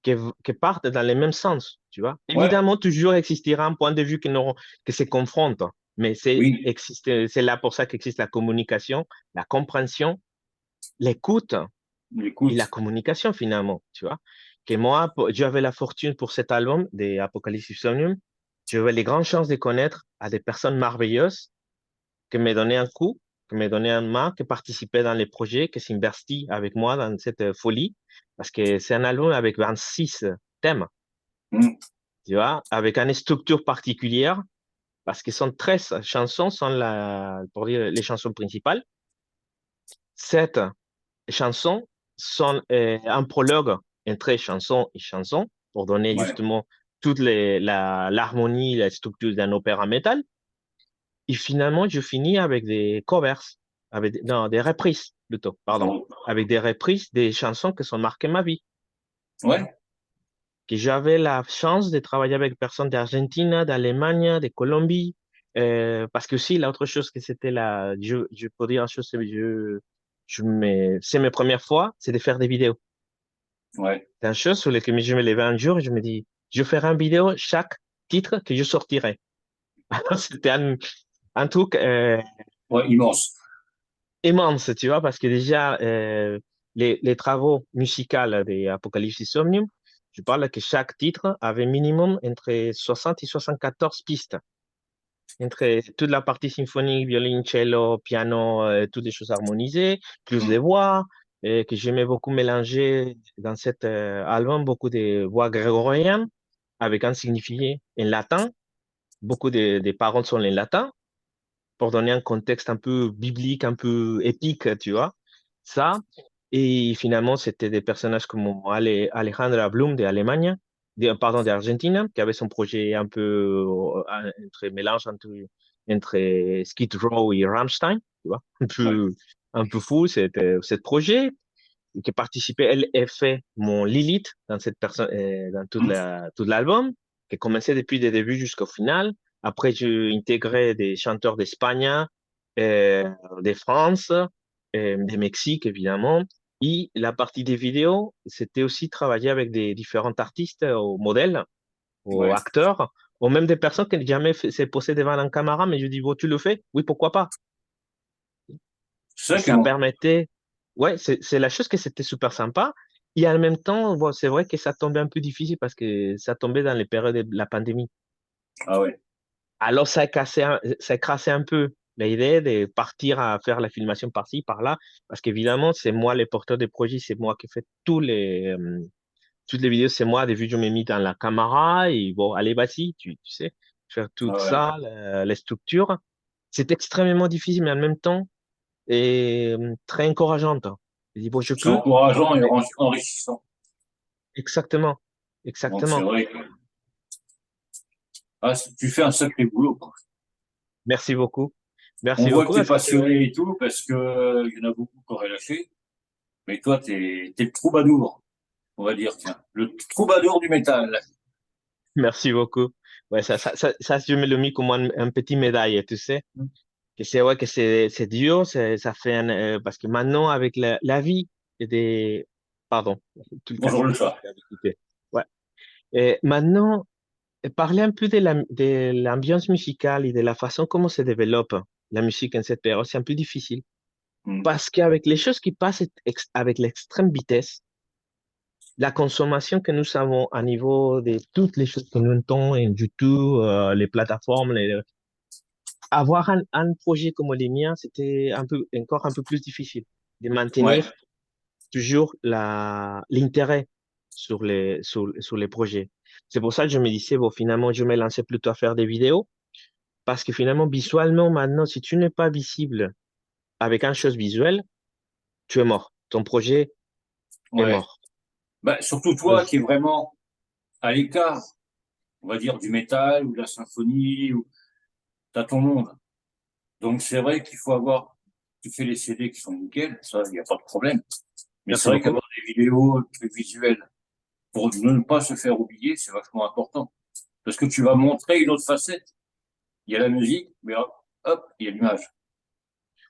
qui partent dans le même sens, tu vois. ouais, Évidemment, toujours existera un point de vue qui se confronte, mais oui, c'est là pour ça qu'existe la communication, la compréhension, l'écoute et la écoute, communication finalement, tu vois. Que moi, j'avais la fortune pour cet album des Apocalypse Somnium, j'avais les grandes chances de connaître à des personnes merveilleuses qui m'ont donné un coup, qui m'ont donné un main, qui participaient dans les projets, qui s'investit avec moi dans cette folie, parce que c'est un album avec 26 thèmes, mm, tu vois, avec une structure particulière, parce que sont 13 chansons, sont pour dire les chansons principales. 7 chansons sont un prologue entre chanson et chanson, pour donner ouais, justement toute l'harmonie, la structure d'un opéra métal. Et finalement, je finis avec des covers, non, des reprises plutôt, pardon, bon, avec des reprises des chansons qui sont marquées ma vie. ouais, Que j'avais la chance de travailler avec des personnes d'Argentine, d'Allemagne, de Colombie, parce que aussi, l'autre chose que c'était je peux dire une chose, c'est mes premières fois, c'est de faire des vidéos. ouais, C'est une chose sur laquelle je me levais un jour et je me dis, je ferai une vidéo chaque titre que je sortirai. Alors, c'était un truc ouais, immense. immense, tu vois, parce que déjà, les travaux musicaux des Apocalypse Somnium, je parle que chaque titre avait minimum entre 60 et 74 pistes, entre toute la partie symphonique, violoncello, piano, toutes les choses harmonisées, plus les Mm, voix, et que j'aimais beaucoup mélanger dans cet album beaucoup de voix grégoriennes avec un signifié en latin. Beaucoup des paroles sont en latin pour donner un contexte un peu biblique, un peu épique, tu vois. Ça. Et finalement, c'était des personnages comme Alejandra Blum d'Allemagne, pardon, d'Argentine, qui avait son projet un peu mélange entre Skid Row et Rammstein, tu vois, ouais, un peu fou, ce projet, et qui participait, elle, a fait mon Lilith dans dans mm, tout l'album, qui commençait depuis le début jusqu'au final. Après, j'ai intégré des chanteurs d'Espagne, de France, de Mexique, évidemment. Et la partie des vidéos, c'était aussi travailler avec des différents artistes, ou modèles, ou ouais, acteurs, ou même des personnes qui n'ont jamais s'est posé devant un caméra, mais je dis, bon, tu le fais? Oui, pourquoi pas? C'est Et ça qui est ça bon. permettait, ouais, c'est la chose que c'était super sympa. Et en même temps, bon, c'est vrai que ça tombait un peu difficile parce que ça tombait dans les périodes de la pandémie. Ah ouais. Alors, ça cassait un peu l'idée de partir à faire la filmation par-ci, par-là, parce qu'évidemment, c'est moi les porteurs des projets, c'est moi qui fais toutes les vidéos, c'est moi. Des vues, je me mis dans la caméra et bon, allez, vas-y, tu sais, faire tout Ah ouais. ça, les structures. C'est extrêmement difficile, mais en même temps, et très encourageante. Je dis, bon, je C'est peux. encourageant et enrichissant. Exactement. Donc c'est Exactement. vrai que tu fais un sacré boulot, quoi. Merci beaucoup. On Merci voit que beaucoup tu es parce que c'est vrai. passionné et tout, parce que il y en a beaucoup qui auraient lâché. Mais toi, t'es le troubadour, on va dire, tiens. Le troubadour du métal. Merci beaucoup. Ouais, ça, je me le mis comme un petit médaille, tu sais. Que c'est vrai que c'est dur, ça fait parce que maintenant, avec la vie et des, pardon, tout le Bonjour casque. le chat. Ouais. Et maintenant, parler un peu de l'ambiance musicale et de la façon comment se développe la musique en cette période, c'est un peu difficile. Hmm. Parce qu'avec les choses qui passent avec l'extrême vitesse, la consommation que nous avons à niveau de toutes les choses que nous entendons, et YouTube, les plateformes, avoir un projet comme les miens, c'était encore un peu plus difficile de Ouais. maintenir toujours l'intérêt sur les projets. C'est pour ça que je me disais, bon, finalement, je me lançais plutôt à faire des vidéos, parce que finalement, visuellement, maintenant, si tu n'es pas visible avec une chose visuelle, tu es mort. Ton projet est Ouais. mort. Bah, surtout toi Alors, qui es vraiment à l'écart, on va dire, du métal ou de la symphonie, ou t'as ton monde. Donc c'est vrai qu'il faut avoir, tu fais les CD qui sont nickel, ça, il n'y a pas de problème. Mais c'est merci vrai beaucoup. qu'avoir des vidéos, des trucs visuels, pour ne pas se faire oublier, c'est vachement important. Parce que tu vas montrer une autre facette. Il y a la musique, mais hop, il y a l'image.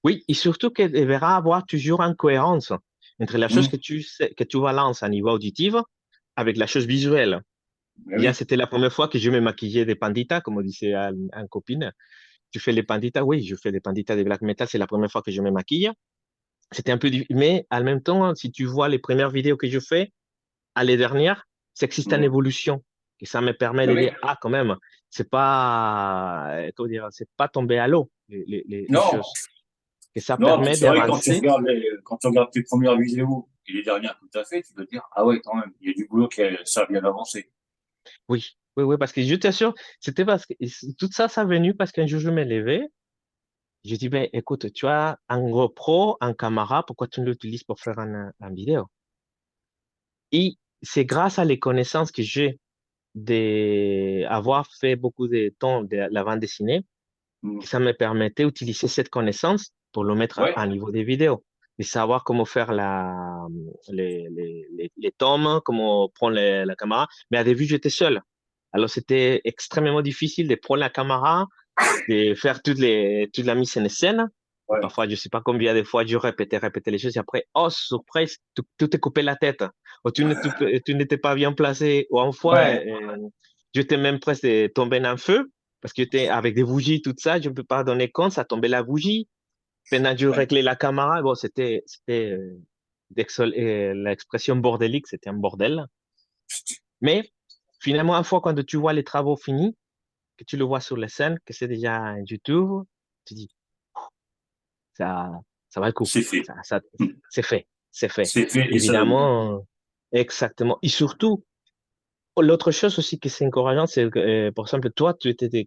Oui, et surtout qu'il devra avoir toujours une cohérence entre la chose Hum. que que tu balances à niveau auditif avec la chose visuelle. Mais Déjà, oui, c'était la première fois que je me maquillais des panditas, comme on disait à une copine. Tu fais les panditas? Oui, je fais des panditas de black metal. C'est la première fois que je me maquille. C'était un peu difficile. Mais en même temps, si tu vois les premières vidéos que je fais, à les dernières, c'est que c'est une hum. évolution. Et ça me permet Mais de oui. dire, ah, quand même, c'est pas, comment dire, c'est pas tombé à l'eau, les Non, choses. Et ça non, puis permet c'est vrai que d'avancer. quand tu regardes tes premières vidéos et les dernières que tu as fait, tu peux te dire, ah ouais, quand même, il y a du boulot ça a bien avancé. Oui, oui, oui, parce que je t'assure, c'était parce que tout ça, ça venu parce qu'un jour, je me levais. Je dis, ben, écoute, tu as un GoPro, un caméra, pourquoi tu ne l'utilises pour faire un vidéo? Et c'est grâce à les connaissances que j'ai d'avoir fait beaucoup de temps de la bande dessinée Hum. que ça me permettait d'utiliser cette connaissance pour le mettre Ouais, à niveau des vidéos. De savoir comment faire les tomes, comment prendre la caméra. Mais à début, j'étais seul. Alors, c'était extrêmement difficile de prendre la caméra, de faire toute la mise en scène. Et ouais, parfois, je sais pas combien de fois je répétais les choses et après, oh, surprise, tu t'es coupé la tête. Ou tu n'étais pas bien placé. Ou une fois, ouais, j'étais même presque tombé dans le feu parce que j'étais avec des bougies, tout ça. Je ne peux pas donner compte, ça tombait la bougie. Pendant que je ouais. réglais la caméra, bon, l'expression bordélique, c'était un bordel. Mais finalement, une fois quand tu vois les travaux finis, que tu le vois sur la scène, que c'est déjà un YouTube, tu dis, ça, ça va le coup. C'est fait. Hum. C'est fait, c'est fait. C'est fait et ça donne bien. Évidemment, exactement. Et surtout, l'autre chose aussi qui c'est encourageant, c'est que, par exemple, toi,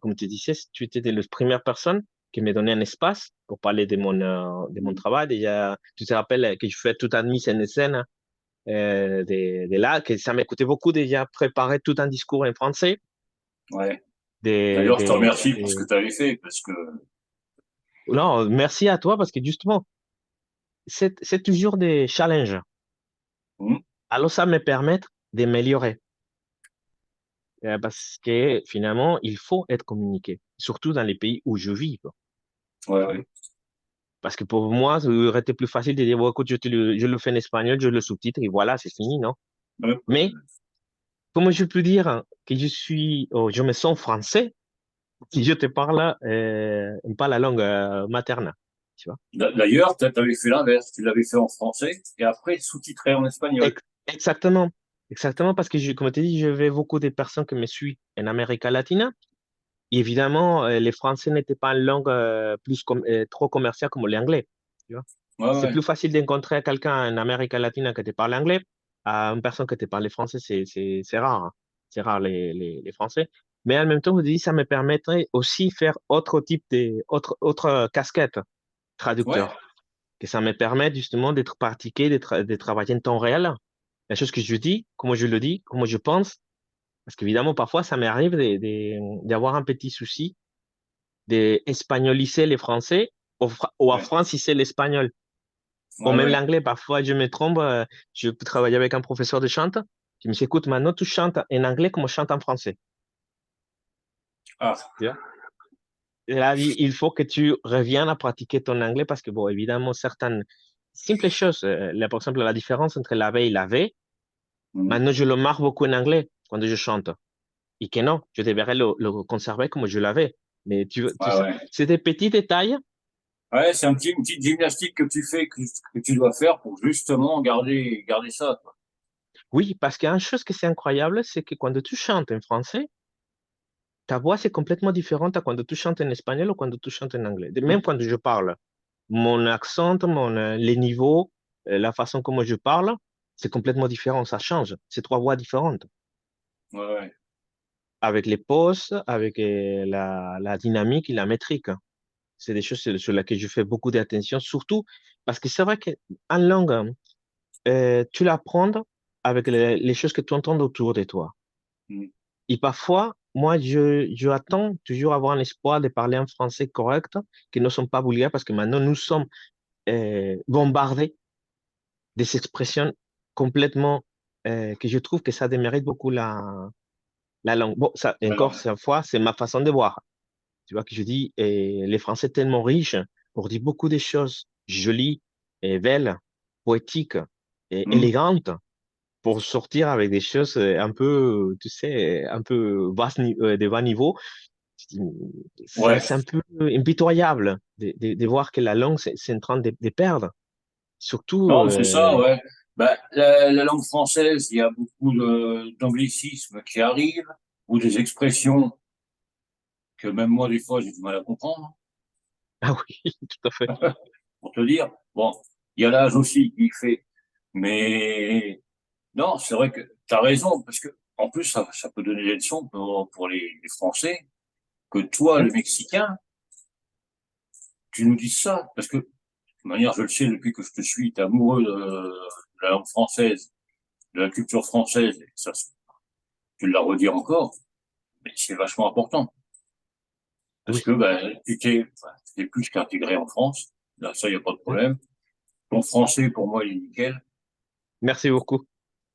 comme tu disais, tu étais la première personne qui m'a donné un espace pour parler de mon travail. Déjà, tu te rappelles que je fais toute une mise en scène de là, que ça m'a coûté beaucoup déjà préparer tout un discours en français. Ouais. Des, D'ailleurs, je te des, remercie pour ce que des... tu avais fait, parce que Non, merci à toi parce que justement, c'est toujours des challenges. hum, Alors, ça me permet d'améliorer. Parce que finalement, il faut être communiqué, surtout dans les pays où je vis, quoi. ouais, ouais. Parce que pour moi, ça aurait été plus facile de dire, bon, écoute, je le fais en espagnol, je le sous-titre et voilà, c'est fini, non? Ouais, Mais comment je peux dire que oh, je me sens français si je te parle pas la langue maternelle? tu vois. D'ailleurs, tu avais fait l'inverse. Tu l'avais fait en français et après sous-titré en espagnol. Exactement. Exactement, parce que, comme tu dis, je vais beaucoup de personnes qui me suivent en Amérique latine. Et évidemment, les Français n'étaient pas une langue trop commerciale comme l'anglais. Tu vois. Ouais, C'est ouais. plus facile d'encontrer quelqu'un en Amérique latine qui te parle anglais à une personne qui te parle français. C'est rare, hein. C'est rare les Français. Mais en même temps, je dis, ça me permettrait aussi faire autre type autre casquette Ouais, traducteur. Que ça me permet justement d'être pratiqué, de travailler en temps réel. La chose que je dis, comment je le dis, comment je pense. Parce qu'évidemment, parfois, ça m'arrive d'avoir un petit souci d'espagnoliser les Français ou à ouais, franciser l'espagnol. Ou ouais, même ouais. l'anglais, parfois, je me trompe. Je peux travailler avec un professeur de chant qui me dit, écoute, maintenant, tu chantes en anglais comme je chante en français. Ah, Tu vois. Et là, il faut que tu reviennes à pratiquer ton anglais parce que, bon, évidemment, certaines simples choses, par exemple, la différence entre la V et la V, hmm. maintenant, je le marque beaucoup en anglais quand je chante. Et que non, je devrais le conserver comme je l'avais. Mais tu Ouais, sais, ouais. c'est des petits détails. Ouais, c'est une petite gymnastique que tu fais, que tu dois faire pour justement garder ça, quoi. Oui, parce qu'il y a une chose qui c'est incroyable, c'est que quand tu chantes en français, ta voix c'est complètement différente à quand tu chantes en espagnol ou quand tu chantes en anglais. Même quand je parle, mon accent, les niveaux, la façon comment je parle, c'est complètement différent. Ça change. C'est trois voix différentes. Ouais, ouais. Avec les pauses, avec la dynamique et la métrique. C'est des choses sur lesquelles je fais beaucoup d'attention, surtout parce que c'est vrai qu'en langue, tu l'apprends avec les choses que tu entends autour de toi. Hmm. Et parfois, moi, je attends toujours avoir un espoir de parler un français correct, qui ne sont pas vulgaires, parce que maintenant, nous sommes bombardés des expressions complètement que je trouve que ça démérite beaucoup la langue. Bon, ça, encore Alors, cette fois, c'est ma façon de voir. Tu vois que je dis, les Français tellement riches pour dire beaucoup de choses jolies et belles, poétiques et hmm. élégantes pour sortir avec des choses un peu, tu sais, un peu de bas niveau. Ouais. C'est un peu impitoyable de voir que la langue, c'est en train de perdre. Surtout, Non, c'est ça, ouais. Bah, la langue française, il y a beaucoup d'anglicismes qui arrivent, ou des expressions que même moi, des fois, j'ai du mal à comprendre, ah oui, tout à fait. pour te dire. Bon, il y a l'âge aussi qui fait. Mais non, c'est vrai que tu as raison, parce que en plus, ça peut donner des leçons pour les Français, que toi, Hein. le Mexicain, tu nous dises ça. Parce que, de toute manière, je le sais, depuis que je te suis, tu es amoureux de la langue française, de la culture française, et ça, tu l'as redit encore, mais c'est vachement important. Parce que Oui, ben, enfin, tu t'es plus qu'intégré en France. Là, ça, il n'y a pas de problème. Ton français, pour moi, il est nickel. merci beaucoup.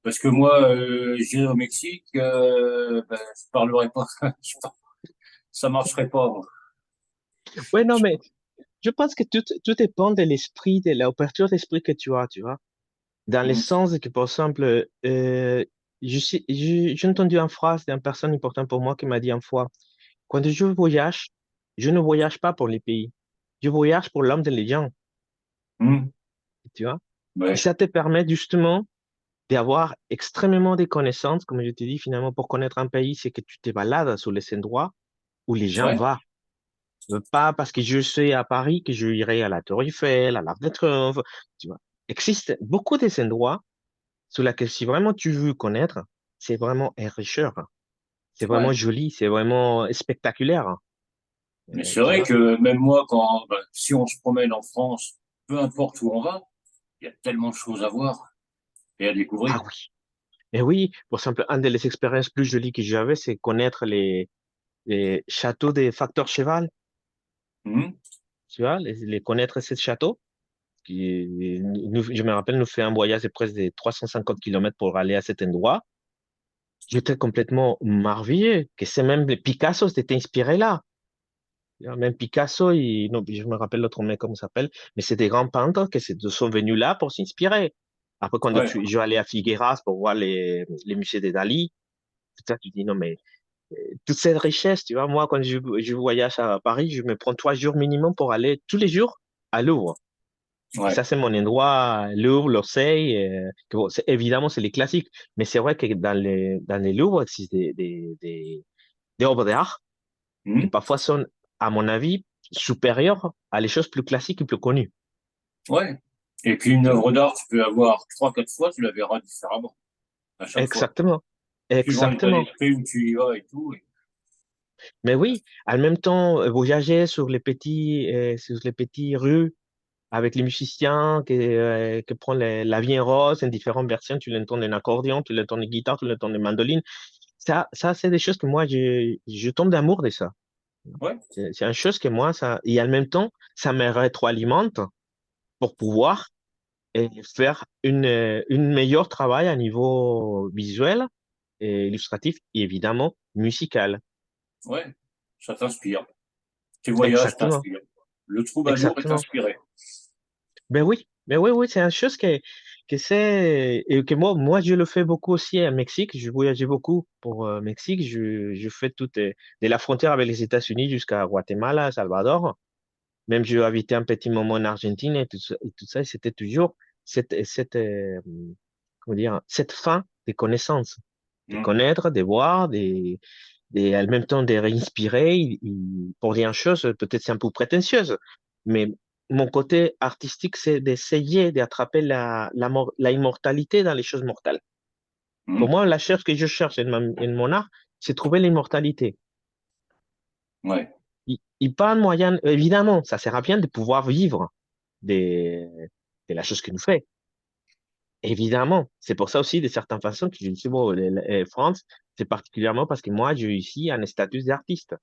Parce que moi, j'irai au Mexique, ben, je parlerai pas, ça marcherait pas, moi. Oui, non, mais je pense que tout dépend de l'esprit, de l'ouverture d'esprit que tu as, tu vois. Dans le Mm. sens que, par exemple, j'ai entendu une phrase d'une personne importante pour moi qui m'a dit une fois, quand je voyage, je ne voyage pas pour les pays, je voyage pour l'homme de les gens, Mm. tu vois. Et Ouais, ça te permet justement d'avoir extrêmement des connaissances, comme je te dis, finalement, pour connaître un pays, c'est que tu te balades sur les endroits où les gens ouais, vont. Pas parce que je suis à Paris que je irai à la Tour Eiffel, à l'Arc de Triomphe, tu vois. Existe beaucoup des endroits sur lesquels, si vraiment tu veux connaître, c'est vraiment enricheur, c'est vraiment ouais. joli, c'est vraiment spectaculaire, Mais c'est tu vrai vois. que même moi, ben, si on se promène en France, peu importe où on va, il y a tellement de choses à voir et à Ah découvrir. oui. Et oui, pour exemple, une des expériences plus jolies que j'avais, c'est connaître les châteaux des facteurs cheval, Mm. tu vois, connaître ces châteaux. Je me rappelle, nous fait un voyage de presque de 350 kilomètres pour aller à cet endroit. J'étais complètement marvelé que c'est même Picasso s'était inspiré là. Même Picasso, non, je me rappelle l'autre mec, comment il s'appelle, mais c'est des grands peintres qui sont venus là pour s'inspirer. Après, quand Ouais, je vais aller à Figueras pour voir les musées de Dali, tout ça, tu dis non, mais toute cette richesse, tu vois, moi, quand je voyage à Paris, je me prends 3 jours minimum pour aller tous les jours à Louvre. Et Ouais. ça, c'est mon endroit, Louvre, l'Orsay. Bon, évidemment, c'est les classiques. Mais c'est vrai que dans les Louvres, il existe des œuvres d'art qui Mhm. parfois sont, à mon avis, supérieures à les choses plus classiques et plus connues. Ouais. Et puis une Tu vois? œuvre d'art, tu peux avoir trois, quatre fois, tu la verras différemment à chaque fois. Exactement. Suivant l'état Exactement. d'esprit où tu y vas et tout. Mais oui, en même temps, voyager sur les petits rues avec les musiciens qui prennent la vie en rose en différentes versions. Tu l'entends en accordéon, tu l'entends en guitare, tu l'entends en mandoline. Ça, c'est des choses que moi, je tombe d'amour de ça. Ouais. C'est une chose que moi, ça, et en même temps, ça me rétroalimente pour pouvoir faire une meilleure travail à niveau visuel et illustratif et évidemment musical. Ouais. Ça t'inspire. Tes voyages Exactement, t'inspirent. Le troubadour est exactement. inspiré. Ben oui, oui, c'est une chose que c'est, et que moi, je le fais beaucoup aussi à Mexique. Je voyageais beaucoup pour Mexique. Je fais de la frontière avec les États-Unis jusqu'à Guatemala, Salvador. Même j'ai habité un petit moment en Argentine et tout ça, et c'était toujours comment dire, cette fin des connaissances, de Mhm. connaître, de voir, en même temps de réinspirer pour dire une chose, peut-être c'est un peu prétentieuse, mais mon côté artistique, c'est d'essayer d'attraper la immortalité dans les choses mortelles. Pour Mhm. moi, la chose que je cherche en mon art, c'est trouver l'immortalité. Ouais. Il pas un moyen, évidemment, ça sert à rien de pouvoir vivre de, de la chose que nous fait. Évidemment, c'est pour ça aussi, de certaines façons, que je dis, bon, France, c'est particulièrement parce que moi, j'ai ici un statut d'artiste,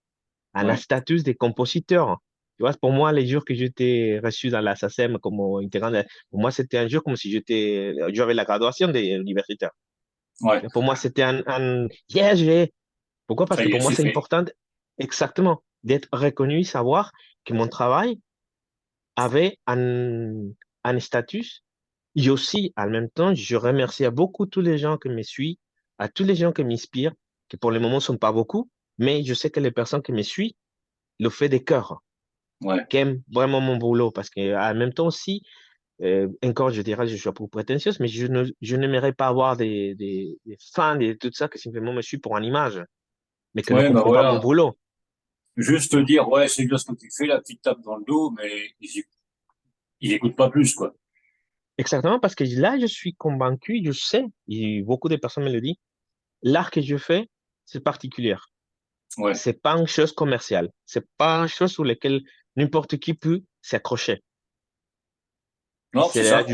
un Ouais. statut de compositeur. Tu vois, pour moi, les jours que j'étais reçu dans la SACEM comme intégrant, pour moi, c'était un jour comme si j'avais la graduation des universitaires. Ouais. Pour moi, c'était yeah, pourquoi? Parce Ça que y est, pour moi, c'est c'est fait. important, exactement, d'être reconnu, savoir que mon travail avait un statut. Et aussi, en même temps, je remercie à beaucoup tous les gens qui me suivent, à tous les gens qui m'inspirent, qui pour le moment ne sont pas beaucoup, mais je sais que les personnes qui me suivent le font des cœurs, Ouais. qui aiment vraiment mon boulot, parce que en même temps aussi, encore, je dirais, je suis un peu prétentieuse, mais je n'aimerais pas avoir des fans et tout ça qui simplement me suivent pour une image, mais qui ne Ouais, bah comprennent pas mon voilà. boulot. Juste Tu vois. dire, ouais, c'est bien ce que tu fais, la petite tape dans le dos, mais ils écoutent pas plus, quoi. Exactement, parce que là, je suis convaincu, je sais, et beaucoup de personnes me le disent, l'art que je fais, c'est particulier. Ouais. C'est pas une chose commerciale. C'est pas une chose sur laquelle n'importe qui peut s'accrocher. Non, C'est c'est là, ça.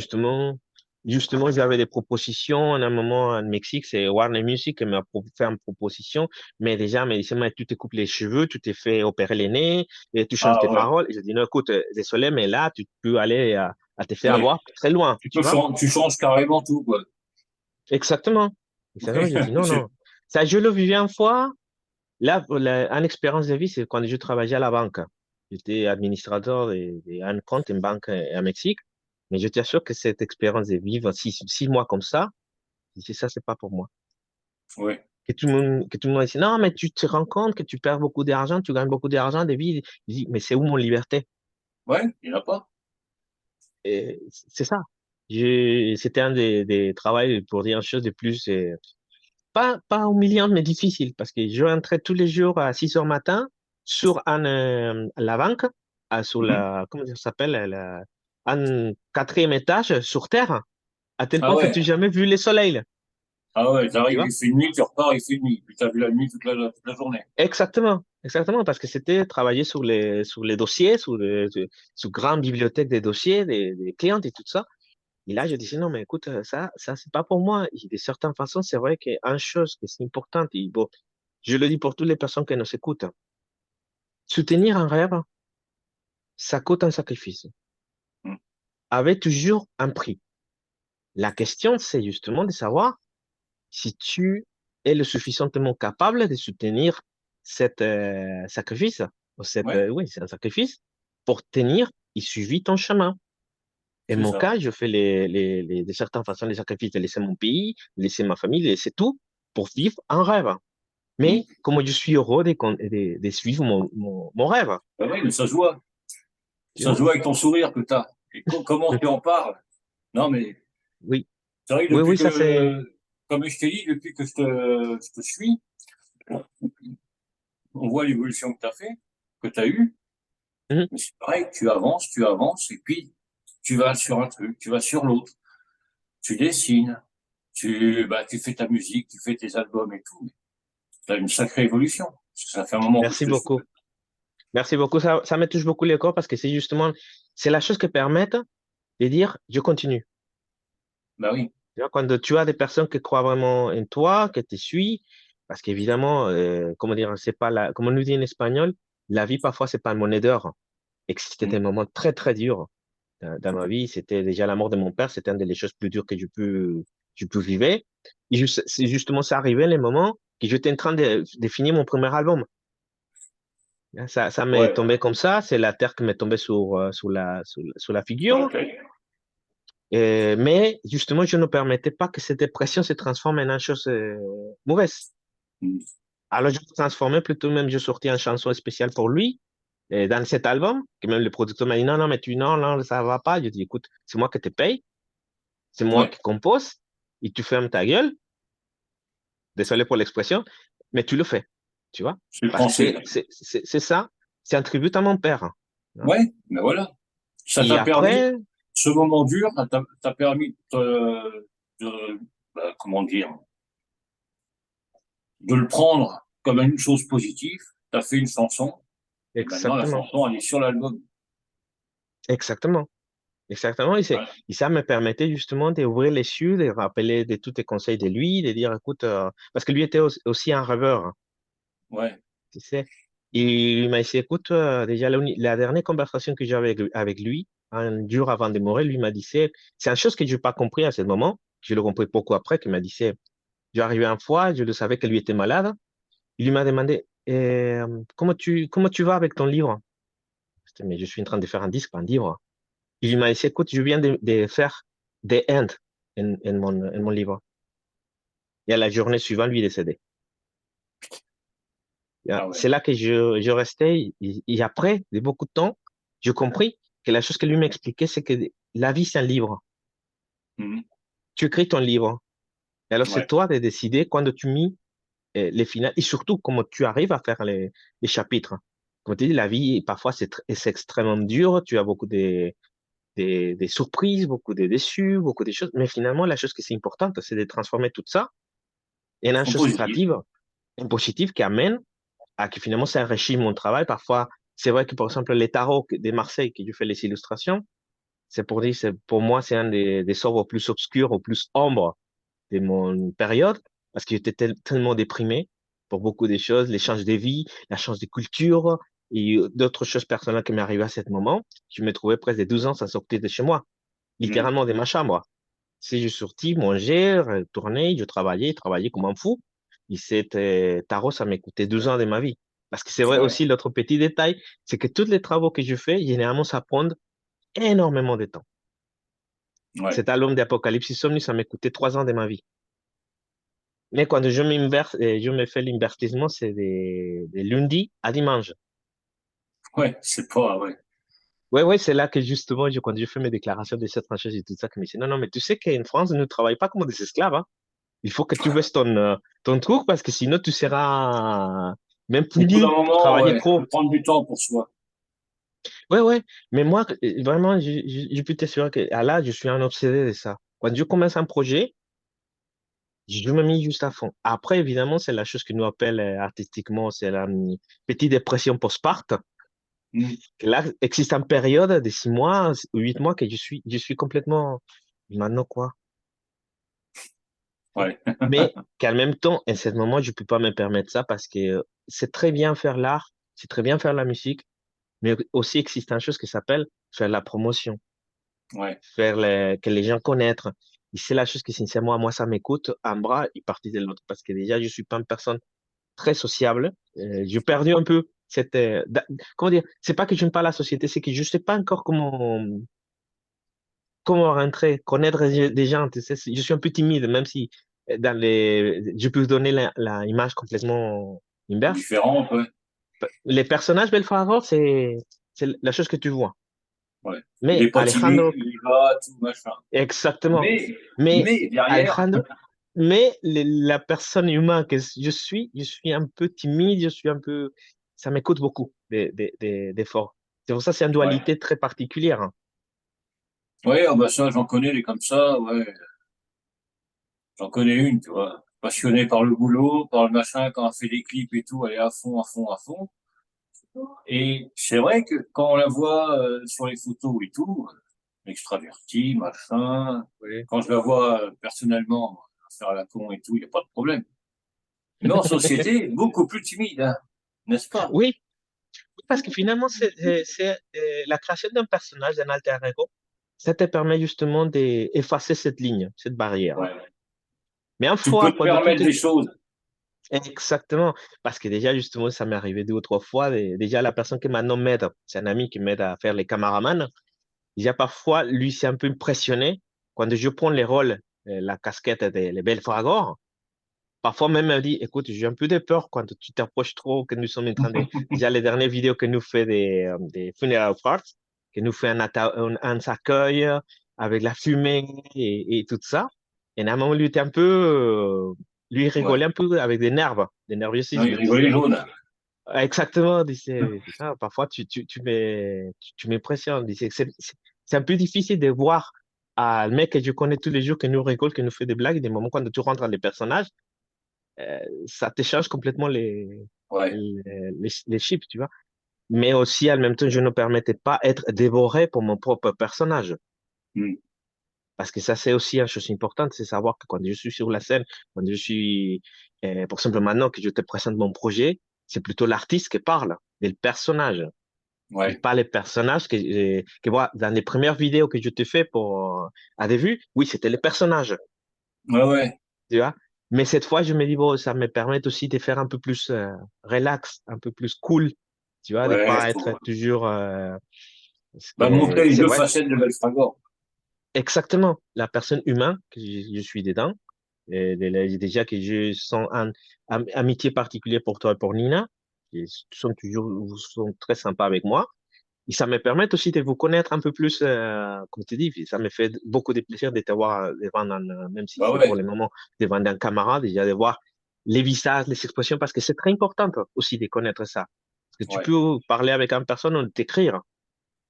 justement, j'avais des propositions. À un moment, en Mexique, c'est Warner Music qui m'a fait une proposition. Mais déjà, mais seulement tu te coupes les cheveux, tu te fais opérer les nez, et tu changes Ah tes ouais. paroles. Et je dis, non, écoute, désolé, mais là, tu peux aller à te faire Ouais. avoir très loin, tu vois? Tu changes carrément tout, quoi. Exactement. Exactement. J'ai dit, non, C'est- non. Ça, je le vivais une fois. Là, une expérience de vie, c'est quand je travaillais à la banque. J'étais administrateur d'un compte, une banque à Mexique. Mais je t'assure que cette expérience de vivre 6 mois comme ça, c'est ça, c'est pas pour moi. ouais. Que tout le monde dit, non, mais tu te rends compte que tu perds beaucoup d'argent, tu gagnes beaucoup d'argent, des vies. Je dis, mais c'est où mon liberté? Ouais, il n'y en a pas. Et c'est ça. C'était un des travaux pour dire une chose de plus, pas humiliante, mais difficile, parce que je rentrais tous les jours à 6 heures matin sur la banque, sur Mhm. comment ça s'appelle, un quatrième étage sur terre, à tel Ah point que ouais. tu n'as jamais vu le soleil, Ah ouais, tu t'arrives, vois? il fait nuit, tu repars, il fait nuit. Puis t'as vu la nuit toute la journée. Exactement, exactement, parce que c'était travailler sur les dossiers, sur grande bibliothèque des dossiers, des clients et tout ça. Et là, je disais, non, mais écoute, ça, c'est pas pour moi. Et de certaines façons, c'est vrai qu'une chose que c'est importante, et bon, je le dis pour toutes les personnes qui nous écoutent, soutenir un rêve, ça coûte un sacrifice, Mhm. avec toujours un prix. La question, c'est justement de savoir si tu es le suffisamment capable de soutenir cet sacrifice, ou Ouais, oui, c'est un sacrifice, pour tenir et suivre ton chemin. Et c'est mon ça. cas, je fais de certaines façons les sacrifices de laisser mon pays, de laisser ma famille, de laisser tout pour vivre un rêve. Mhm. Mais comment je suis heureux de suivre mon rêve. Ah ouais, mais ça se voit. tu Ça vois? se voit avec ton sourire que tu as. Et comment tu en parles? Non, mais Oui, c'est vrai que oui, depuis oui, ça c'est. que, comme je t'ai dit, depuis que je te suis, on voit l'évolution que tu as fait, que tu as eue. Mhm. Mais c'est pareil, tu avances, et puis tu vas sur un truc, tu vas sur l'autre. Tu dessines, tu fais ta musique, tu fais tes albums et tout. Tu as une sacrée évolution. Ça fait un moment que je Merci te suis. beaucoup. Merci beaucoup. Ça me touche beaucoup les corps parce que c'est justement, c'est la chose qui permet de dire, je continue. Bah oui. Tu vois, quand tu as des personnes qui croient vraiment en toi, qui te suivent, parce qu'évidemment, comment dire, c'est pas la, comme on nous dit en espagnol, la vie parfois c'est pas une monnaie d'or. Et que c'était Mm. un moment très très dur dans ma vie. C'était déjà la mort de mon père, c'était une des choses plus dures que je peux vivre. Et c'est justement ça arrivé les moments que j'étais en train de finir mon premier album. Hein, ça m'est Ouais. tombé comme ça, c'est la terre qui m'est tombée sur la figure. Ok. Mais justement, je ne permettais pas que cette dépression se transforme en une chose mauvaise. Mm. Alors, je transformais plutôt, même, je sortis une chanson spéciale pour lui, dans cet album, que même le producteur m'a dit, non, non, mais non, non, ça va pas. Je dis, écoute, c'est moi qui te paye, c'est moi Ouais. qui compose, et tu fermes ta gueule, désolé pour l'expression, mais tu le fais, tu vois? C'est le Parce que français, c'est, là. c'est, c'est ça, c'est un tribut à mon père. Hein. Ouais, mais voilà. Ça Et t'a permis, après, ce moment dur, ça t'a permis comment dire, de le prendre comme une chose positive. T'as fait une chanson, et maintenant la exactement, chanson, elle est sur l'album. exactement. Exactement, Ouais. et ça me permettait justement d'ouvrir les yeux, de rappeler de tous les conseils de lui, de dire, écoute, parce que lui était aussi un rêveur, hein, Ouais. tu sais. Et il m'a dit, écoute, déjà la dernière conversation que j'avais avec lui, un jour avant de mourir, lui m'a dit, c'est une chose que je n'ai pas compris à ce moment, je l'ai compris beaucoup après, qu'il m'a dit, j'ai arrivé une fois, je le savais que lui était malade, il lui m'a demandé, comment tu vas avec ton livre? Je dis, mais je suis en train de faire un disque, pas un livre. Il m'a dit, écoute, je viens de faire des end en mon livre. Et à la journée suivante, lui est décédé. Ah ouais. C'est là que je restais. Et après, de beaucoup de temps, j'ai compris que la chose que lui m'expliquait, c'est que la vie, c'est un livre. Mhm. Tu écris ton livre. Et alors, c'est Ouais. toi de décider quand tu mets les finales et surtout comment tu arrives à faire les chapitres. Comme tu dis, la vie, parfois, c'est extrêmement dur. Tu as beaucoup des surprises, beaucoup de déçus, beaucoup de choses. Mais finalement, la chose qui est importante, c'est de transformer tout ça et une En chose positif. créative, une positive qui amène à que finalement ça enrichit mon travail. Parfois, c'est vrai que par exemple, les tarots de Marseille, que je fais les illustrations, c'est pour dire, pour moi, c'est un des œuvres plus obscures, ou plus ombres de mon période, parce que j'étais tellement déprimé pour beaucoup de choses, l'échange de vie, la change de culture et d'autres choses personnelles qui m'est arrivé à ce moment. Je me trouvais presque de 12 ans sans sortir de chez moi, Mhm. littéralement de ma chambre. Si je sortis, manger, retourner, je travaillais comme un fou. Et c'était tarot, ça m'a coûté 12 ans de ma vie. Parce que c'est vrai Ouais. aussi, l'autre petit détail, c'est que tous les travaux que je fais, généralement, ça prend énormément de temps. Ouais. Cet album d'Apocalypse Somni, ça m'a coûté 3 ans de ma vie. Mais quand je me fais l'invertissement, c'est de lundi à dimanche. Ouais. C'est pas, ouais. Ouais, ouais, c'est là que justement, quand je fais mes déclarations de cette franchise et tout ça, que me dit, non, non, mais tu sais qu'en France, on ne travaille pas comme des esclaves, hein. Il faut que tu baisses ton truc parce que sinon tu seras même Au bout d'un puni pour moment, travailler ouais, faut trop. prendre du temps pour soi. Ouais, ouais. Mais moi, vraiment, je peux t'assurer que là, je suis un obsédé de ça. Quand je commence un projet, je me mets juste à fond. Après, évidemment, c'est la chose que nous appelle artistiquement, c'est la petite dépression post-part. Mhm. Là, existe une période de 6 mois, 8 mois que je suis complètement, maintenant quoi? Ouais. Mais qu'en même temps, en ce moment, je peux pas me permettre ça parce que c'est très bien faire l'art, c'est très bien faire la musique, mais aussi existe une chose qui s'appelle faire la promotion, Ouais. que les gens connaissent. Et c'est la chose que, sincèrement, moi, ça m'écoute un bras et partie de l'autre parce que déjà, je suis pas une personne très sociable. J'ai perdu un peu comment dire, c'est pas que je n'aime pas la société, c'est que je sais pas encore comment rentrer, connaître des gens, tu sais, je suis un peu timide, même si je peux donner la image complètement inverse. Différente, ouais. Les personnages Belfort, c'est la chose que tu vois. Ouais. Il Mais est pas timide, Alejandro, il y va, tout machin. exactement. Mais, Mais mais derrière, Alejandro, mais la personne humaine que je suis un peu timide, je suis un peu, ça m'écoute beaucoup d'efforts. C'est pour ça que c'est une ouais. dualité très particulière, hein. Ouais, ah bah ça, j'en connais des comme ça, ouais. J'en connais une, tu vois. Passionnée par le boulot, par le machin, quand elle fait des clips et tout, elle est à fond, à fond, à fond. Et c'est vrai que quand on la voit sur les photos et tout, extravertie, machin, Oui. quand je la vois personnellement faire la con et tout, il n'y a pas de problème. Mais en société, beaucoup plus timide, hein, n'est-ce pas? Oui, parce que finalement, la création d'un personnage, d'un alter ego, ça te permet justement d'effacer cette ligne, cette barrière. Ouais. Mais une Tu peux fois, te quand tu permettre te... des choses. Exactement, parce que déjà, justement, ça m'est arrivé deux ou trois fois. Déjà, la personne qui maintenant m'aide, c'est un ami qui m'aide à faire les caméramans. Déjà, parfois, lui, c'est un peu impressionné quand je prends les rôles, la casquette des les belles fragors. Parfois même, elle dit, écoute, j'ai un peu de peur quand tu t'approches trop, que nous sommes en train de... Déjà, les dernières vidéos que nous fait des funeral parts, que nous fait un accueil avec la fumée et tout ça. Et à un moment, lui était un peu... lui, il Ouais. rigolait un peu avec des nerfs, des Non, nervosismes. il Il rigolait disait, jaune. exactement, il disait, putain, parfois, tu m'impressionnes. Il disait, c'est un peu difficile de voir un mec que je connais tous les jours, qui nous rigole, qui nous fait des blagues, des moments quand tu rentres dans les personnages ça te change complètement Ouais. les chips, tu vois. Mais aussi, en même temps, je ne permettais pas être dévoré pour mon propre personnage. Hmm. Parce que ça, c'est aussi une chose importante, c'est savoir que quand je suis sur la scène, quand je suis, par exemple, maintenant que je te présente mon projet, c'est plutôt l'artiste qui parle, des personnages. Et Ouais. pas les personnages que voilà, dans les premières vidéos que je te fais pour, à des vues, oui, c'était les personnages. Ouais, ouais. Tu vois. Mais cette fois, je me dis, bon, ça me permet aussi de faire un peu plus relax, un peu plus cool, tu vois, de Ouais, pas je être trouve. toujours... parce Bah, que montrer les c'est deux vrai, facettes de Belfragor. exactement, la personne humaine que je suis dedans, déjà que je sens un amitié particulière pour toi et pour Nina, ils sont toujours, vous sont très sympas avec moi. Et ça me permet aussi de vous connaître un peu plus, comme tu dis, ça me fait beaucoup de plaisir de te voir devant, même si Bah c'est pour ouais. le moment devant un camarade, déjà de voir les visages, les expressions, parce que c'est très important aussi de connaître ça. Parce que tu Ouais. peux parler avec une personne ou t'écrire,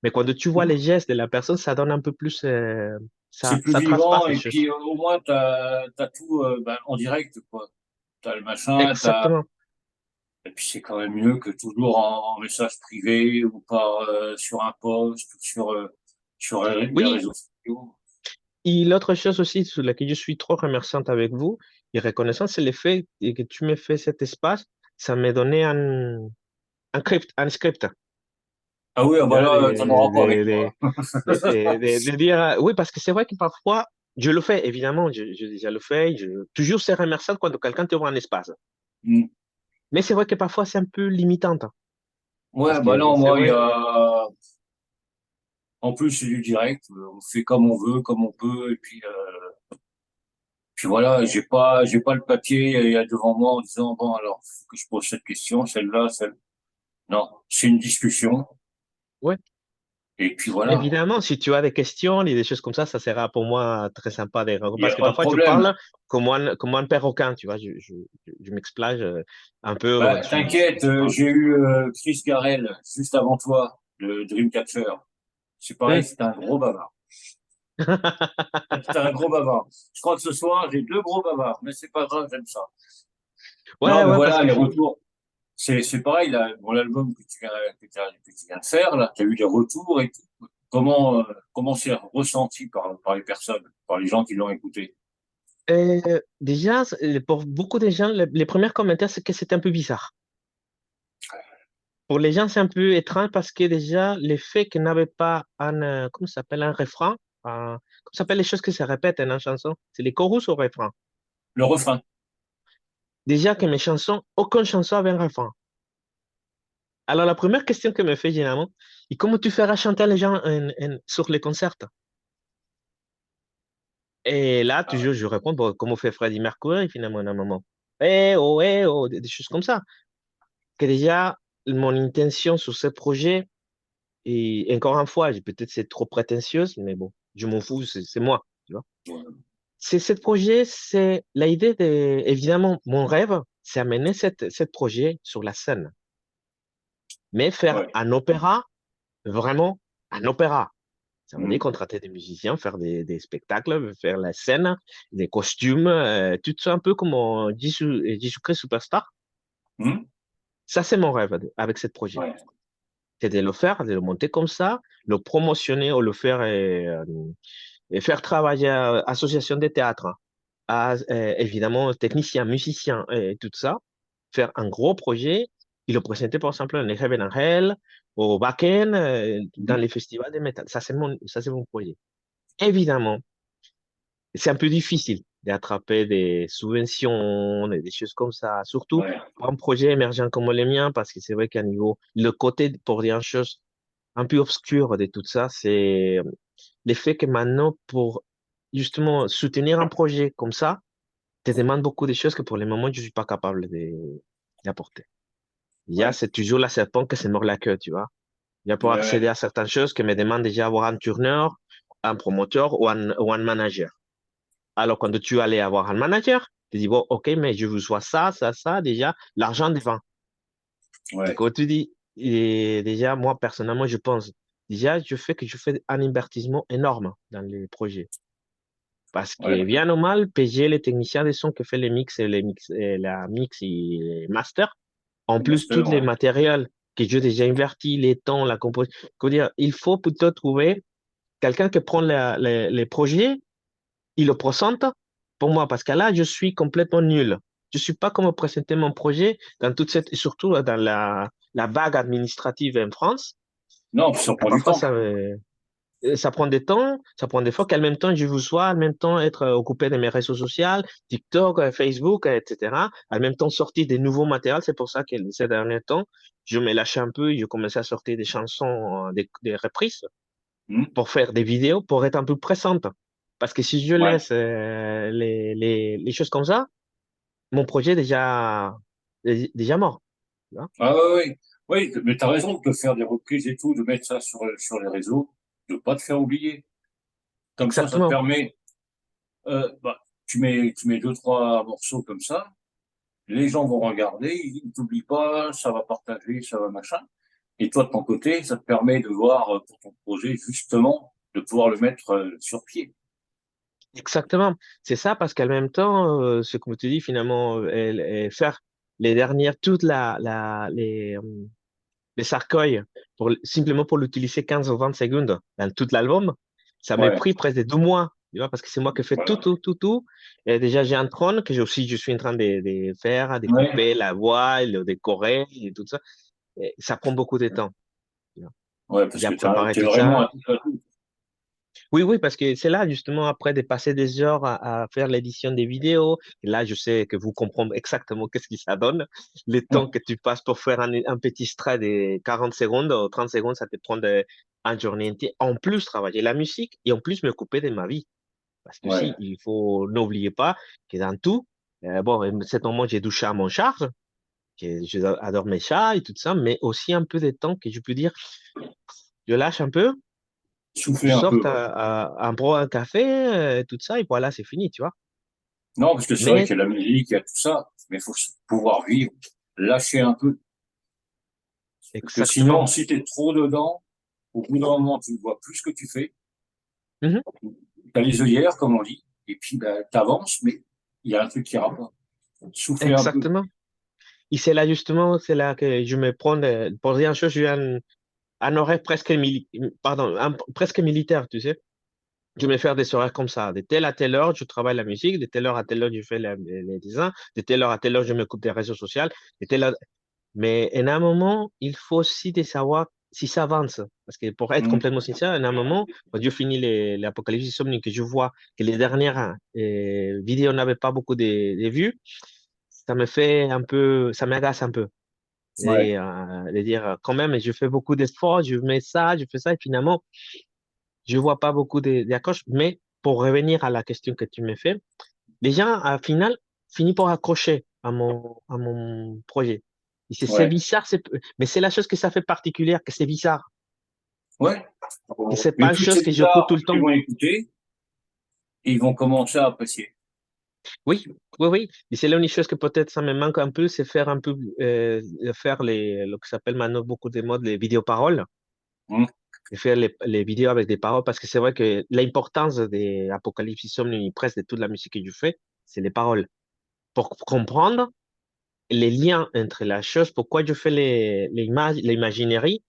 mais quand tu vois les gestes de la personne, ça donne un peu plus, C'est plus ça vivant traspasse les et puis choses. au moins t'as tout bah, en direct, quoi. T'as le machin, Exactement. et puis c'est quand même mieux que toujours en message privé ou par sur un post ou sur les Oui, réseaux sociaux. et l'autre chose aussi sur laquelle je suis trop remerciante avec vous et reconnaissante, c'est le fait que tu me fais cet espace. Ça m'a donné un script. Ah oui, ah Tu bah vois, là, t'en auras pas avec moi. de dire, oui, parce que c'est vrai que parfois, je le fais, évidemment, je le fais, toujours c'est remerciant quand quelqu'un te voit un espace. Hmm. Mais c'est vrai que parfois, c'est un peu limitant, hein, parce Ouais, bah que non, c'est moi, vrai, en plus, c'est du direct, on fait comme on veut, comme on peut, et puis voilà, j'ai pas le papier devant moi en disant, bon, alors, faut que je pose cette question, celle-là, celle. Non, c'est une discussion, ouais. et puis voilà, Évidemment, si tu as des questions et des choses comme ça sera pour moi très sympa de rencontrer. il n'y Parce a que pas de parfois, tu problème. parles comme un perroquin, tu vois, je m'explage un peu quand Bah, t'inquiète, tu parles. j'ai eu Chris Garel juste avant toi, le Dreamcatcher. C'est pareil, Hum. c'est un gros bavard. C'est un gros bavard. Je crois que ce soir, j'ai deux gros bavards, mais c'est pas grave, j'aime ça. Non, Ouais, mais ouais, parce voilà, que les retours. C'est pareil, là, bon, l'album que tu viens de faire, là, tu as eu des retours et tout. Comment c'est ressenti par les personnes, par les gens qui l'ont écouté? déjà, pour beaucoup de gens, les premiers commentaires, c'est que c'est un peu bizarre. Pour les gens, c'est un peu étrange parce que déjà, le fait qu'ils n'avaient pas comment ça s'appelle, un refrain, comment ça s'appelle les choses qui se répètent dans une chanson? C'est les chorus ou refrain? Le refrain. Déjà que mes chansons, aucune chanson avait un refrain. Alors, la première question que me fait généralement, et comment tu feras chanter les gens sur les concerts? Et là, toujours, je réponds, bon, comment fait Freddie Mercury finalement, à un moment? Eh oh, des choses comme ça. Que déjà, mon intention sur ce projet, Et encore une fois, peut-être c'est trop prétentieuse, mais bon, je m'en fous, c'est moi, tu vois. Ouais. C'est ce projet, c'est l'idée de, évidemment, mon rêve, c'est amener cette projet sur la scène, mais faire Ouais. un opéra, vraiment un opéra. Ça veut dire Mhm. contrater des musiciens, faire des spectacles, faire la scène, des costumes, tout ça un peu comme en Jésus-Christ Superstar. Mhm. Ça, c'est mon rêve avec ce projet. Ouais. C'est de le faire, de le monter comme ça, le promotionner ou le faire et faire travailler à association de théâtre, évidemment techniciens, musiciens et tout ça, faire un gros projet et le présenter par exemple en Heaven and Hell, au Wacken, dans Mhm. les festivals de métal. Ça, c'est mon projet. Évidemment, c'est un peu difficile d'attraper des subventions, des choses comme ça, surtout Ouais. pour un projet émergent comme le mien, parce que c'est vrai qu'à niveau, le côté, pour dire une chose un peu obscur de tout ça, c'est le fait que maintenant, pour justement soutenir un projet comme ça, te demande beaucoup de choses que pour le moment, je suis pas capable d'apporter. Ouais. C'est toujours la serpent qui se mord la queue, tu vois. Il y a pour Ouais. accéder Ouais. à certaines choses que me demande déjà avoir un tourneur, un promoteur ou un manager. Alors, quand tu allais avoir un manager, tu dis, bon, OK, mais je vous vois ça, ça, ça, déjà, l'argent devant. Et Ouais. quand tu dis, et déjà, moi, personnellement, je pense, déjà, je fais un investissement énorme dans les projets. Parce Ouais. que, bien ou mal, payer les techniciens de son qui fait la mix et les masters, en Le plus, tous master, les ouais. matériels que j'ai déjà invertis, les temps, la composition. Dire, il faut plutôt trouver quelqu'un qui prend les projets, il le présente pour moi, parce que là, je suis complètement nul. Je suis pas comment présenter mon projet dans toute cette, et surtout dans la vague administrative en France. Non, puis ça prend du Parfois, temps. ça prend des temps, ça prend des fois qu'en même temps, je vous sois, en même temps, être occupé de mes réseaux sociaux, TikTok, Facebook, etc. En même temps, sortir des nouveaux matériels. C'est pour ça que ces derniers temps, je me lâche un peu et je commençais à sortir des chansons, des reprises Mhm. pour faire des vidéos, pour être un peu présente. Parce que si je Ouais. laisse les choses comme ça, mon projet est déjà mort. Tu vois. Ah ouais, ouais. Oui, mais t'as raison de faire des reprises et tout, de mettre ça sur les réseaux, de pas te faire oublier. Comme ça te Exactement. permet, bah, tu mets deux, trois morceaux comme ça, les gens vont regarder, ils ne t'oublient pas, ça va partager, ça va machin. Et toi, de ton côté, ça te permet de voir pour ton projet, justement, de pouvoir le mettre sur pied. Exactement. C'est ça parce qu'en même temps, ce que tu dis finalement, faire les dernières, toutes les cercueils, simplement pour l'utiliser 15 ou 20 secondes dans tout l'album, ça m'a Ouais, pris presque 2 mois. Tu vois, parce que c'est moi qui fais tout, voilà. tout, tout, tout. Et déjà, j'ai un trône que je suis en train de faire, de Ouais, couper la voix, le décorer et tout ça. Et ça prend beaucoup de temps. Tu vois. ouais, parce J'ai que préparé t'es tout vraiment ça. un touche à tout. Oui, oui, parce que c'est là, justement, après de passer des heures à faire l'édition des vidéos. Et là, je sais que vous comprenez exactement qu'est-ce que ça donne. Le temps que tu passes pour faire un petit extrait de 40 secondes ou 30 secondes, ça te prend une journée entière. En plus, travailler la musique et en plus me couper de ma vie. Parce que si, Ouais. il faut, n'oubliez pas que dans tout, bon, à cet moment, j'ai du chat à mon charge, que j'adore mes chats et tout ça, mais aussi un peu de temps que je peux dire, je lâche un peu. Je Souffler un peu, sorte ouais. un bro, un café, tout ça, et voilà, c'est fini, tu vois. Non, parce que c'est vrai Mais qu'il y a la musique, il y a tout ça, mais il faut pouvoir vivre, lâcher un peu. Parce que exactement. sinon, si tu es trop dedans, au bout d'un moment, tu ne vois plus ce que tu fais. Mhm. Tu as les œillères, comme on dit, et puis bah, tu avances, mais il y a un truc qui ira pas. Souffler un peu. Exactement. Et c'est là justement, c'est là que je me prends, pour dire une chose, j'ai un horaire presque, pardon, presque militaire, tu sais. Je vais faire des horaires comme ça. De telle à telle heure, je travaille la musique. De telle heure à telle heure, je fais les dessins. De telle heure à telle heure, je m'occupe des réseaux sociaux. De telle heure... Mais en un moment, il faut aussi de savoir si ça avance. Parce que pour être Mmh. complètement sincère, en un moment, quand je finis l'Apocalypse Insomnie, que je vois que les dernières vidéos n'avaient pas beaucoup de vues, ça me fait un peu, ça m'agace un peu. Ouais. Et de dire, quand même, je fais beaucoup d'efforts, je mets ça, je fais ça, et finalement, je vois pas beaucoup d'accroches. Mais pour revenir à la question que tu me fais, les gens, au final, finissent par accrocher à mon projet. Et c'est Ouais. bizarre, mais c'est la chose que ça fait particulière, que c'est bizarre. Ouais. Et c'est Mais pas une toutes chose ces que j'écoute tout stars le qui temps. vont écouter, et ils vont commencer à apprécier. Oui, oui, oui. Et c'est l'unique chose que peut-être ça me manque un peu, c'est faire un peu, faire ce que s'appelle maintenant beaucoup de modes, les vidéos paroles. Hum, Et faire les vidéos avec des paroles, parce que c'est vrai que l'importance des Apocalypse Insomnie, presque de toute la musique que je fais, c'est les paroles. Pour comprendre les liens entre la chose, pourquoi je fais l'imaginerie.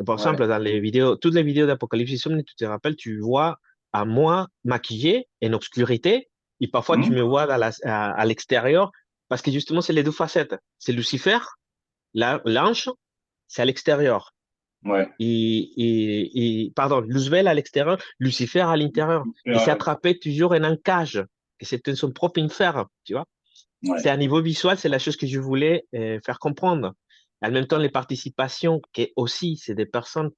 Par ouais. exemple, dans les vidéos, toutes les vidéos d'Apocalypse Insomnie, tu te rappelles, tu vois à moi maquillé en obscurité, et parfois tu Hum, me vois à l'extérieur, parce que justement, c'est les deux facettes. C'est Lucifer, l'ange, c'est à l'extérieur. ouais. Pardon, Luzbel à l'extérieur, Lucifer à l'intérieur. Et c'est Ouais. attrapé toujours en un cage. Et c'est son propre enfer, tu vois. C'est Ouais. à niveau visuel, c'est la chose que je voulais faire comprendre. En même temps, les participations, qui aussi, c'est des personnes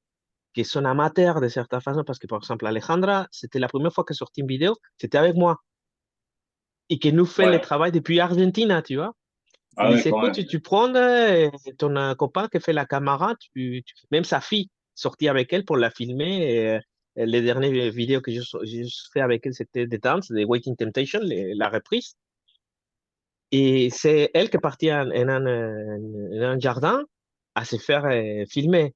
qui sont amateurs de certaines façons, parce que par exemple, Alejandra, c'était la première fois qu'elle sortit une vidéo, c'était avec moi. Et qui nous fait le Ouais. travail depuis Argentine, tu vois. Il Ah dit, ouais, c'est quand écoute, même. tu prends ton copain qui fait la caméra, même sa fille sortie avec elle pour la filmer. Les dernières vidéos que j'ai fait avec elle, c'était des danses, des Waiting Temptation, la reprise. Et c'est elle qui est partie en un jardin à se faire filmer,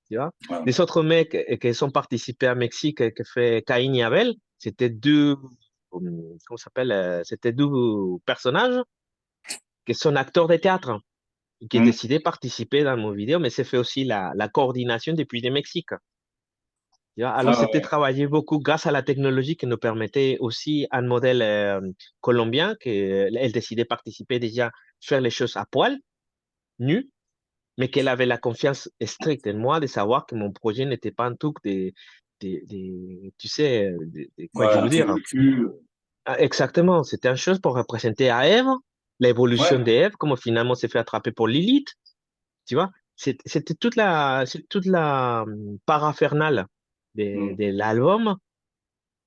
tu vois. Ouais. Les autres mecs qui sont participés à Mexique, qui fait Caïn et Abel, c'était deux, comment ça s'appelle, c'était deux personnages qui sont acteurs de théâtre qui a Hum, décidé de participer dans mon vidéo, mais c'est fait aussi la coordination depuis le Mexique. Tu vois. Alors, ah c'était ouais. travaillé beaucoup grâce à la technologie qui nous permettait aussi un modèle colombien qu'elle décidait de participer déjà, faire les choses à poil, nu, mais qu'elle avait la confiance stricte en moi de savoir que mon projet n'était pas un truc tu sais, quoi Ouais, je un veux truc dire. de cul. Ah, exactement, c'était une chose pour représenter à Ève, l'évolution Ouais. d'Ève, comment finalement s'est fait attraper pour Lilith. Tu vois, c'était toute la paraphernale Hum, de l'album,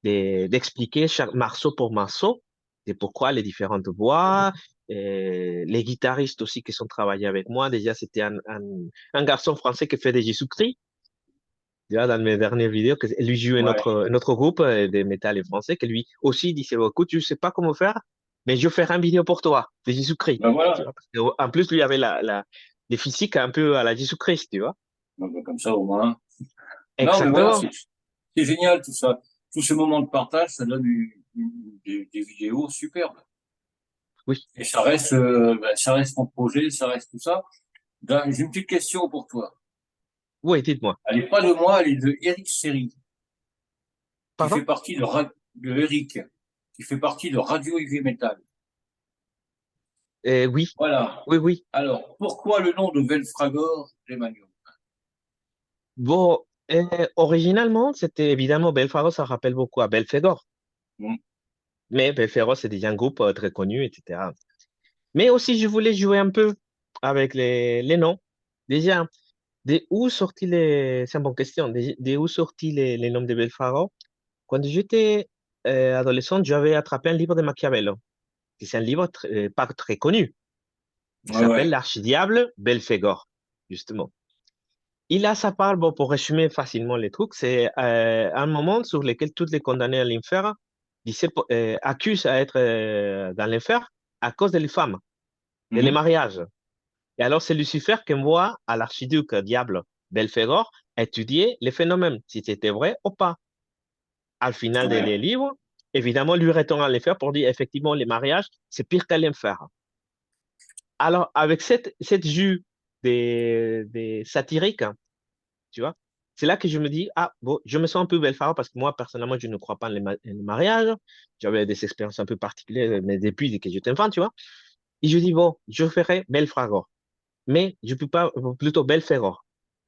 d'expliquer chaque morceau pour morceau, et pourquoi les différentes voix, les guitaristes aussi qui sont travaillés avec moi. Déjà, c'était un garçon français qui fait des Jésus-Christ. Tu vois, dans mes dernières vidéos, que lui jouait ouais. notre groupe de métal et français, que lui aussi disait, oh, écoute, je sais pas comment faire, mais je vais faire une vidéo pour toi, de Jésus-Christ. Ben Tu voilà. vois, parce que, en plus, lui avait les physiques un peu à la Jésus-Christ, tu vois. Donc, comme ça, au moins. Non, mais voilà, Exactement. c'est génial tout ça. Tous ces moments de partage, ça donne des vidéos superbes. Oui, Et ça reste ton projet, ça reste tout ça. J'ai une petite question pour toi. oui, dites-moi. Elle n'est pas de moi, elle est de Eric Seri, qui fait Pardon? partie de Eric, qui fait partie de Radio Heavy Metal. Oui, Voilà. oui, oui. Alors, pourquoi le nom de Belfragor Gemanium? Bon, originalement, c'était évidemment Belfaro, ça rappelle beaucoup à Belphégor. Hmm. Mais Belphégor, c'est déjà un groupe très connu, etc. Mais aussi, je voulais jouer un peu avec les noms. Déjà, c'est une bonne question, où sorti les noms de Belfaro? Quand j'étais adolescent, j'avais attrapé un livre de Machiavello. C'est un livre pas très connu. Il Ouais, s'appelle ouais. L'Archidiable Belphégor, justement. Et là, ça parle, bon, pour résumer facilement les trucs, c'est un moment sur lequel tous les condamnés à l'enfer accusent à être dans l'enfer à cause des femmes, des les Mhm. mariages. Et alors, c'est Lucifer qui envoie à l'archiduc diable Belphégor étudier les phénomènes, si c'était vrai ou pas. Al final des Ouais. livres, évidemment, lui retourne à l'enfer pour dire effectivement, les mariages, c'est pire qu'à l'enfer. Alors, avec cette jus des satiriques, tu vois. C'est là que je me dis, ah, bon, je me sens un peu Belfort parce que moi, personnellement, je ne crois pas en le mariage. J'avais des expériences un peu particulières, mais depuis que j'étais enfant, tu vois. Et je dis, bon, je ferai Belfragor. Mais je peux pas, plutôt Belferor.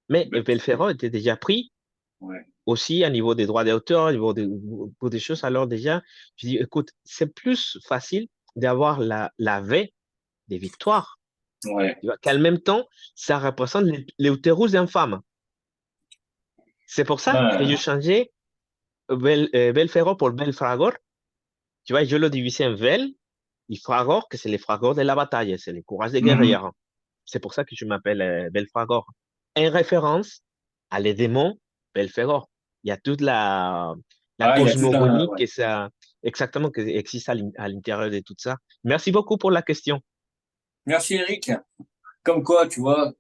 Mais Belfragor. Belferor était déjà pris Ouais. aussi à niveau des droits d'auteur, au niveau pour des choses. Alors déjà, je dis, écoute, c'est plus facile d'avoir la V des victoires. Ouais. Tu vois, qu'en même temps, ça représente les utérus infâmes. C'est pour ça que je Ben, changeais Belfero pour Belfragor. Tu vois, je le divisais en Vel et Fragor, que c'est les Fragor de la bataille, c'est les courages des mhm. guerrières. C'est pour ça que je m'appelle Belfragor. En référence à les démons Belfegor. Il y a toute la Ah, il y a tout un, cosmogonie ouais. que ça, exactement, qui existe à l'intérieur de tout ça. Merci beaucoup pour la question. Merci Eric. Comme quoi, tu vois,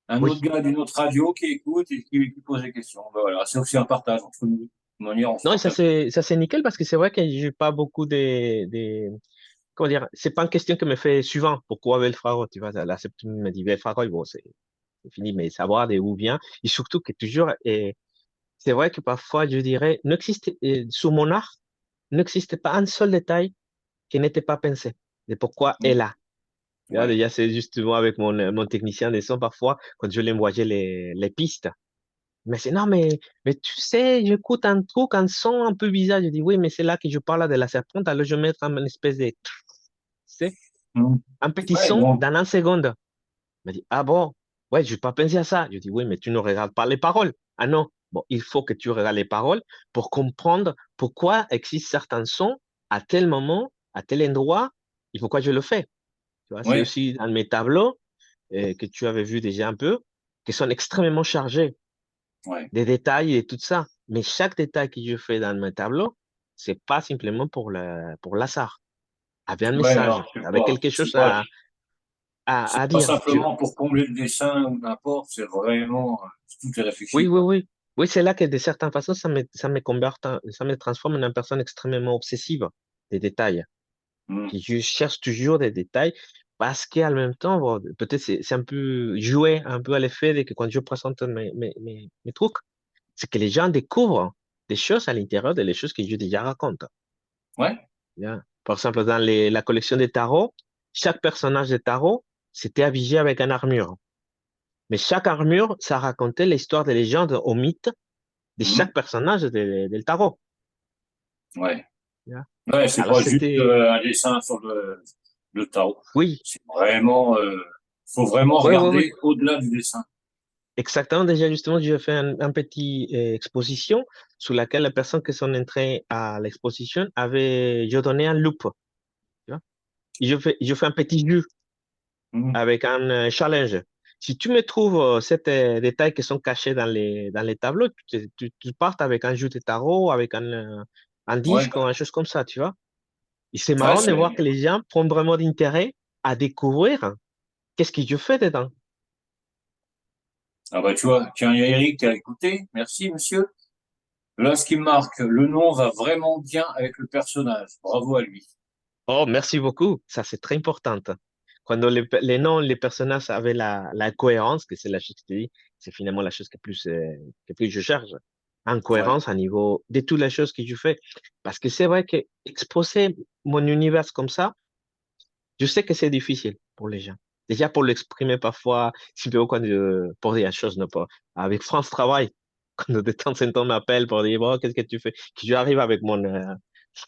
un autre Oui. gars d'une autre radio qui écoute et qui pose des questions. Ben voilà, c'est aussi un partage entre nous. De manière, on se Non, et partage. ça c'est nickel parce que c'est vrai que j'ai pas beaucoup comment dire, c'est pas une question que me fait souvent. Pourquoi Belfragos? Tu vois, la Septime me dit Belfragos, bon, c'est fini, mais savoir d'où vient. Et surtout que toujours, et c'est vrai que parfois, je dirais, sur mon art, n'existe pas un seul détail qui n'était pas pensé de pourquoi elle a. Tu vois, Ouais. déjà, c'est justement avec mon technicien de son, parfois, quand je lui envoyais les pistes. Mais c'est non, mais tu sais, j'écoute un truc, un son un peu bizarre. Je dis, oui, mais c'est là que je parle de la serpente, alors je vais mettre une espèce de, tu sais, Mm. un petit Ouais, son bon. dans un seconde. Il m'a dit, ah bon, ouais, je n'ai pas pensé à ça. Je dis, oui, mais tu ne regardes pas les paroles. Ah non, bon, il faut que tu regardes les paroles pour comprendre pourquoi existent certains sons à tel moment, à tel endroit, et pourquoi je le fais. Tu vois, c'est Ouais, aussi dans mes tableaux que tu avais vu déjà un peu, qui sont extrêmement chargés, ouais. des détails et tout ça. Mais chaque détail que je fais dans mes tableaux, c'est pas simplement pour l'hasard, avec un Ouais, message, alors, avec quelque chose à c'est pas dire. Tu vois. simplement pour combler le dessin ou n'importe, c'est vraiment, tout est Oui, réfléchi, oui, quoi. oui. Oui, c'est là que de certaines façons, ça me transforme en une personne extrêmement obsessive des détails. Mm. Qui je cherche toujours des détails parce qu'en même temps, bon, peut-être c'est un peu jouer un peu à l'effet de que quand je présente mes trucs, c'est que les gens découvrent des choses à l'intérieur des choses que je déjà raconte. Ouais, Bien. Par exemple, dans la collection des tarots, chaque personnage de tarot, c'était habillé avec une armure. Mais chaque armure, ça racontait l'histoire des légendes au mythe de mm. chaque personnage del tarot. Ouais. Bien. Ouais, c'est Alors pas juste c'était, un dessin sur le tarot. oui, C'est vraiment, faut vraiment oui, oui, oui. regarder au-delà du dessin. Exactement, déjà justement, j'ai fait un petit exposition sur laquelle la personne qui sont entrée à l'exposition avait, je donnais un loop, tu vois. Et je fais un petit jeu Mm. avec un challenge. Si tu me trouves ces détails qui sont cachés dans les tableaux, tu partes avec un jeu de tarot, avec un Ouais, disque ou une chose comme ça, tu vois. Et c'est ouais, marrant de voir que les gens prennent vraiment d'intérêt à découvrir qu'est-ce que je fais dedans. ah bah tu vois, tiens, il y a Eric qui a écouté. Merci, monsieur. Là, ce qui marque, le nom va vraiment bien avec le personnage. Bravo à lui. Oh, merci beaucoup. Ça, c'est très important. Quand les noms, les personnages avaient la cohérence, que c'est la chose que je dis, c'est finalement la chose que plus je cherche. En Ouais. cohérence, à niveau de toutes les choses que je fais. Parce que c'est vrai que exposer mon univers comme ça, je sais que c'est difficile pour les gens. Déjà pour l'exprimer parfois, simplement quand pour dire la chose, non pas. Avec France Travail, quand de temps en temps on m'appelle pour dire, bon, qu'est-ce que tu fais? Que j'arrive avec mon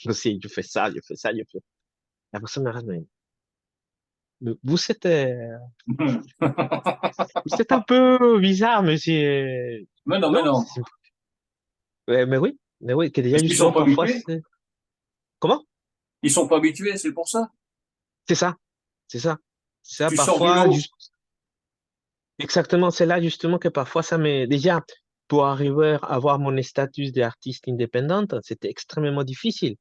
dossier, je fais ça, je fais ça, je fais. La personne me reste, mais vous êtes un peu bizarre, monsieur. Mais non, mais Non, non. ouais, mais oui, que déjà Parce qu'ils sont justement pas parfois habitués. c'est. Comment? Ils sont pas habitués, c'est pour ça. C'est ça, c'est ça. C'est ça, Tu sors du parfois, lot. exactement, c'est là justement que parfois ça m'est. Déjà, pour arriver à avoir mon statut d'artiste indépendante, c'était extrêmement difficile.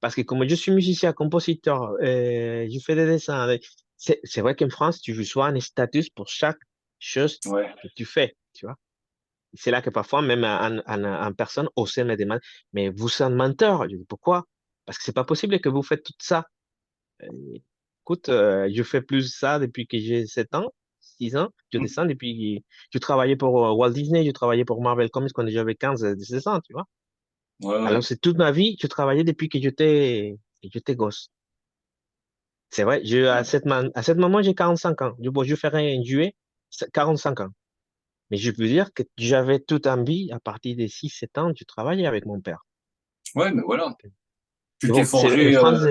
Parce que comme je suis musicien, compositeur, je fais des dessins, c'est vrai qu'en France, tu reçois un statut pour chaque chose Ouais. que tu fais, tu vois. C'est là que parfois, même en personne osait me demander, mais vous êtes un menteur. Je dis, pourquoi? Parce que c'est pas possible que vous faites tout ça. Euh, Écoute, je fais plus ça depuis que j'ai 7 ans, 6 ans. Je Mm. descends depuis, je travaillais pour Walt Disney, je travaillais pour Marvel Comics quand j'avais 15, 16 ans, tu vois. Ouais, Alors, ouais. c'est toute ma vie, je travaillais depuis que j'étais gosse. C'est vrai, à cette moment, j'ai 45 ans. Bon, je ferai en juillet 45 ans. Mais je peux dire que j'avais toute envie, à partir des 6 7 ans, je travaillais avec mon père. Ouais, mais voilà. Tu Mais t'es bon, en forgé. France,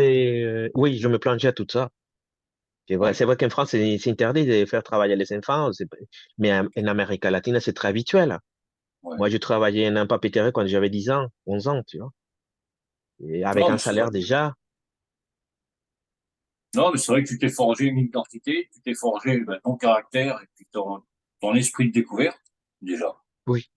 oui, je me plongeais à tout ça. Ouais. C'est vrai qu'en France, c'est interdit de faire travailler les enfants, mais en Amérique latine, c'est très habituel. Ouais. Moi, je travaillais en papeterie quand j'avais 10 ans, 11 ans, tu vois. Et avec Non, un mais c'est vrai salaire que, déjà, non, mais c'est vrai que tu t'es forgé une identité, tu t'es forgé ben, ton caractère et puis ton esprit de découverte, déjà. oui.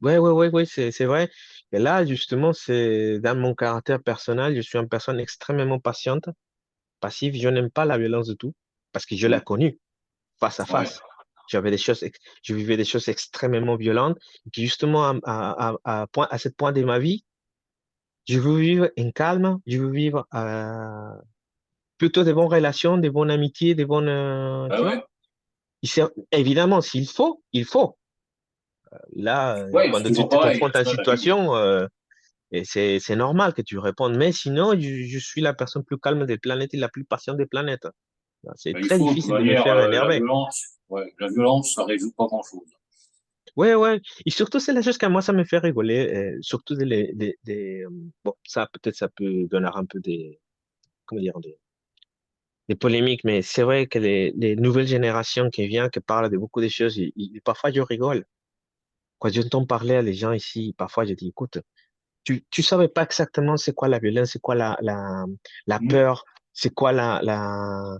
ouais, c'est vrai. Et là, justement, c'est dans mon caractère personnel, je suis une personne extrêmement patiente, passive. Je n'aime pas la violence du tout parce que je l'ai Mm. connue face à Ouais. face. Je vivais des choses extrêmement violentes qui, justement, à ce point de ma vie, je veux vivre en calme, je veux vivre plutôt des bonnes relations, des bonnes amitiés, des bonnes, Bah tu vois. ouais. Évidemment, s'il faut, il faut. Là, Ouais, c'est quand tu toujours te pareil. confrontes à une Ça, la vie. situation, et c'est normal que tu répondes. Mais sinon, je suis la personne plus calme des planètes et la plus patiente des planètes. C'est Bah, il très faut, de toute difficile de me manière, faire la énerver. violence, ouais, la violence, ça résout pas grand-chose. Ouais, ouais. Et surtout, c'est la chose que moi, ça me fait rigoler. Surtout bon, ça, peut-être, ça peut donner un peu comment dire, des polémiques, mais c'est vrai que les nouvelles générations qui viennent, qui parlent de beaucoup de choses, parfois, je rigole. Quand j'entends parler à les gens ici, parfois, je dis, écoute, tu savais pas exactement c'est quoi la violence, c'est quoi la Mm. peur, c'est quoi la